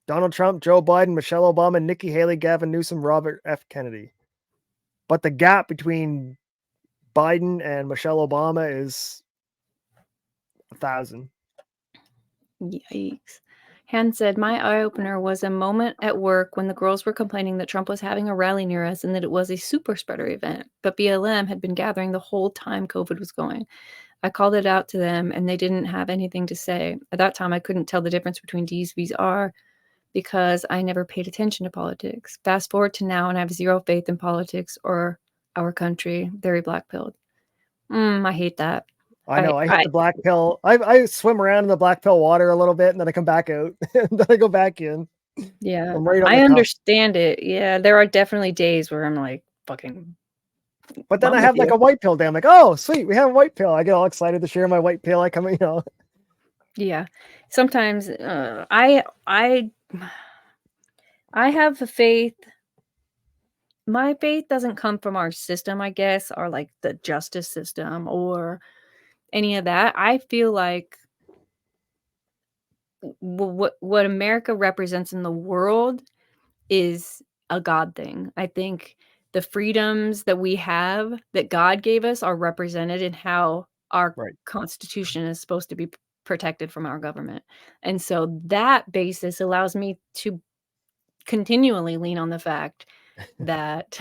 Donald Trump, Joe Biden, Michelle Obama, Nikki Haley, Gavin Newsom, Robert F. Kennedy. But the gap between Biden and Michelle Obama is 1,000. Yikes. Han said, my eye-opener was a moment at work when the girls were complaining that Trump was having a rally near us and that it was a super spreader event, but BLM had been gathering the whole time COVID was going. I called it out to them and they didn't have anything to say. At that time, I couldn't tell the difference between D's, V's, R because I never paid attention to politics. Fast forward to now and I have zero faith in politics or our country. Very black-pilled. I hate that. I know. I hit the black pill. I swim around in the black pill water a little bit, and then I come back out, and then I go back in. Yeah, I'm right on I the cusp. understand it. Yeah, there are definitely days where I'm like, fucking. But then I'm I with have like you. a white pill day. I'm like, oh, sweet, we have a white pill. I get all excited to share my white pill. I come, Yeah, sometimes I have the faith. My faith doesn't come from our system, I guess, or like the justice system or any of that. I feel like what America represents in the world is a God thing. I think the freedoms that we have that God gave us are represented in how our Right. Constitution is supposed to be protected from our government. And so that basis allows me to continually lean on the fact that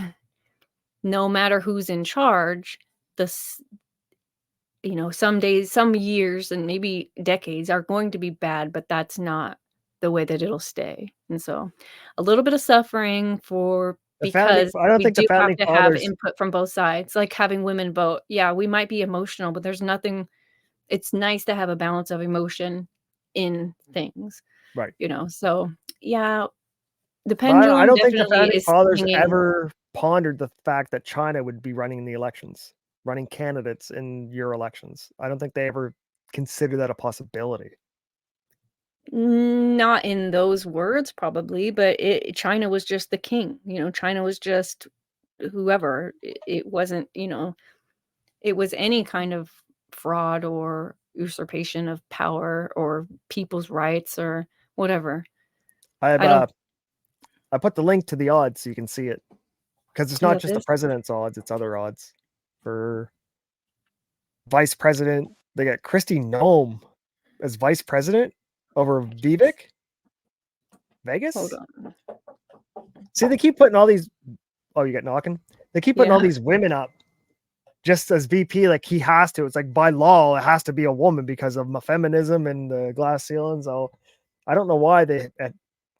no matter who's in charge, this, some days, some years, and maybe decades are going to be bad, but that's not the way that it'll stay. And so a little bit of suffering because I don't we think the do have founding to have fathers. input from both sides, like having women vote. Yeah, we might be emotional, but there's nothing. It's nice to have a balance of emotion in things, Right. So yeah, the But I pendulum don't think the definitely founding is fathers swinging. ever pondered the fact that China would be running the elections, running candidates in your elections. I don't think they ever considered that a possibility. Not in those words, probably, but China was just the king. China was just whoever. It wasn't. It was any kind of fraud or usurpation of power or people's rights or whatever. I don't. I put the link to the odds so you can see it, because it's Is not that just the this? president's odds; it's other odds. For vice president, they got Kristi Noem as vice president over Vivek Vegas. Hold on. See, they keep putting all these. Oh, you got knocking. They keep putting all Yeah. these women up just as VP. Like he has to. It's like by law, it has to be a woman because of feminism and the glass ceiling. So I don't know why they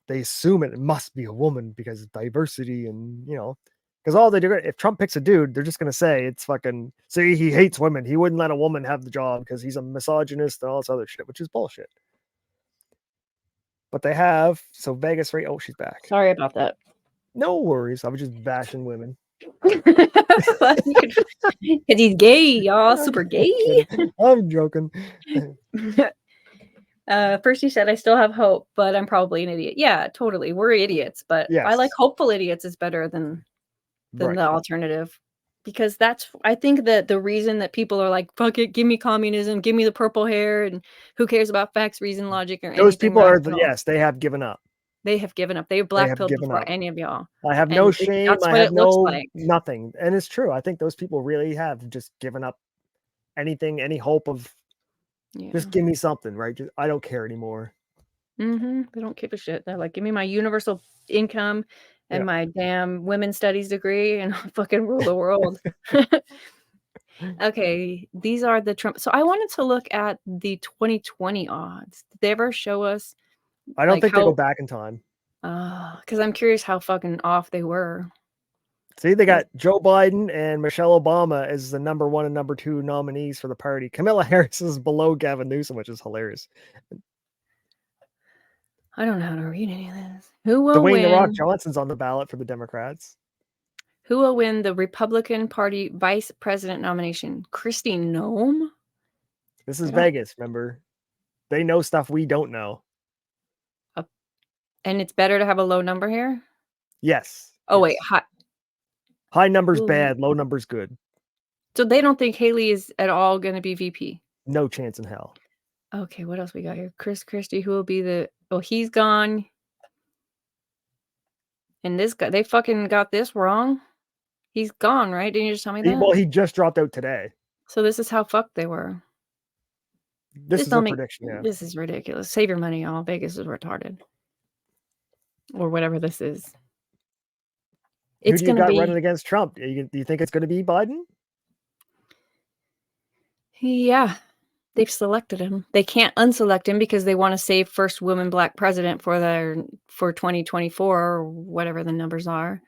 assume it must be a woman because of diversity and because all they do, if Trump picks a dude, they're just gonna say it's fucking. See, he hates women. He wouldn't let a woman have the job because he's a misogynist and all this other shit, which is bullshit. But they have Vegas, right? Oh, she's back. Sorry about that. No worries. I was just bashing women. Because he's gay, y'all. Super gay. I'm joking. First you said I still have hope, but I'm probably an idiot. Yeah, totally. We're idiots, but I like Yes. hopeful idiots is better than Right. the alternative. Because I think that the reason that people are like, fuck it, give me communism, give me the purple hair, and who cares about facts, reason, logic, or Those anything people are rational. yes, they have given up. They have given up. They have They have blackpilled given before up. any of y'all. I have no And shame. that's I what have it looks no like. nothing. And it's true. I think those people really have just given up anything, any hope of just give me something, right? Just, I don't care anymore. They don't give a shit. They're like, give me my universal income and my damn women's studies degree and I'll fucking rule the world. Okay, these are the Trump. So I wanted to look at the 2020 odds. Did they ever show us? I don't like think they how, go back in time. because I'm curious how fucking off they were. See, they got Joe Biden and Michelle Obama as the number 1 and number 2 nominees for the party. Kamala Harris is below Gavin Newsom, which is hilarious. I don't know how to read any of this. Who will Dwayne "The Rock" win? Johnson's on the ballot for the Democrats. Who will win the Republican Party vice president nomination? Kristi Noem? This is Vegas, remember? They know stuff we don't know. And it's better to have a low number here? Yes. Oh, yes. wait. High number's bad, low number's good. So they don't think Haley is at all going to be VP? No chance in hell. Okay, what else we got here? Chris Christie, who will be the... Oh, he's gone. And this guy, they fucking got this wrong. He's gone, right? Didn't you just tell me that? Well, he just dropped out today. So this is how fucked they were. This is a prediction, yeah. This is ridiculous. Save your money, y'all. Vegas is retarded. Or whatever this is. Who do you got running against Trump? Do you think it's going to be Biden? Yeah. They've selected him. They can't unselect him because they want to save first woman black president for 2024 or whatever the numbers are.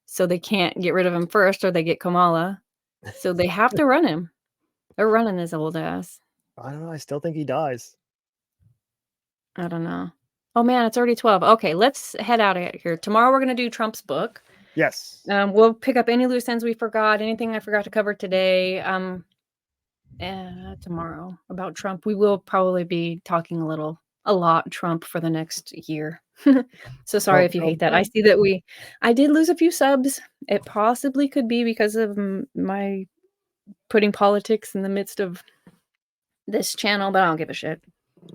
So they can't get rid of him first or they get Kamala. So they have to run him. They're running his old ass. I don't know. I still think he dies. I don't know. Oh man, it's already 12. Okay, let's head out of here. Tomorrow we're gonna do Trump's book. Yes. We'll pick up any loose ends we forgot, anything I forgot to cover today. Tomorrow about Trump. We will probably be talking a lot Trump for the next year. So sorry if you hate that. I see that I did lose a few subs. It possibly could be because of my putting politics in the midst of this channel, but I don't give a shit.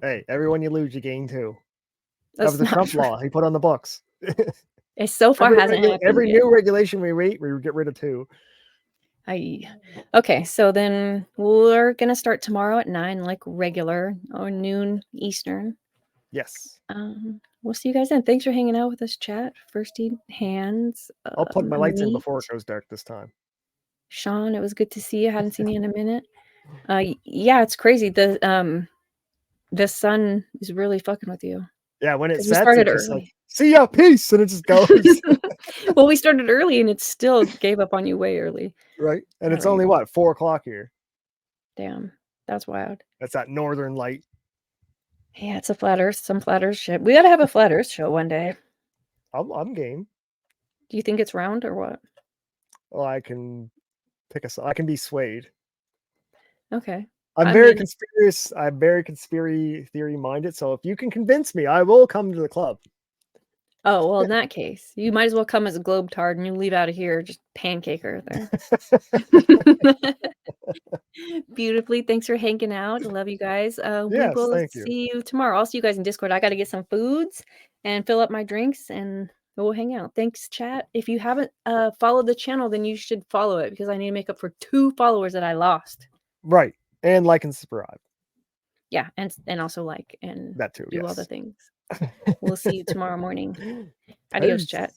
Hey, everyone you lose, you gain too. That was That's the not Trump law he put on the books. It so far hasn't happened Every yet. new regulation we get rid of 2. Okay, so then we're gonna start tomorrow at 9, like regular, or noon Eastern. Yes. We'll see you guys then. Thanks for hanging out with us, chat. First hands. I'll plug my lights in Meet. before it goes dark this time. Sean, it was good to see you. Hadn't seen you in a minute. Yeah, it's crazy. The sun is really fucking with you. Yeah, when it 'Cause we sets, started it's just early. like, see ya, peace, and it just goes. Well, we started early and it still gave up on you way early. Right? And it's Alright. only what, 4 o'clock here. Damn, that's wild. That's that northern light. Yeah, it's a flat Earth, some flat Earth shit. We gotta have a flat Earth show one day. I'm game. Do you think it's round or what? Well, I can pick I can be swayed. Okay. I'm very conspiracy theory minded, so if you can convince me, I will come to the club. Oh, well, in that case, you might as well come as a globetard and you leave out of here, just pancake her there. Beautifully. Thanks for hanging out. Love you guys. We Yes, will thank you. see you tomorrow. I'll see you guys in Discord. I got to get some foods and fill up my drinks and we'll hang out. Thanks, chat. If you haven't followed the channel, then you should follow it because I need to make up for 2 followers that I lost. Right. And like and subscribe. Yeah, and also like and That too, do all the yes. things. We'll see you tomorrow morning. Adios, chat.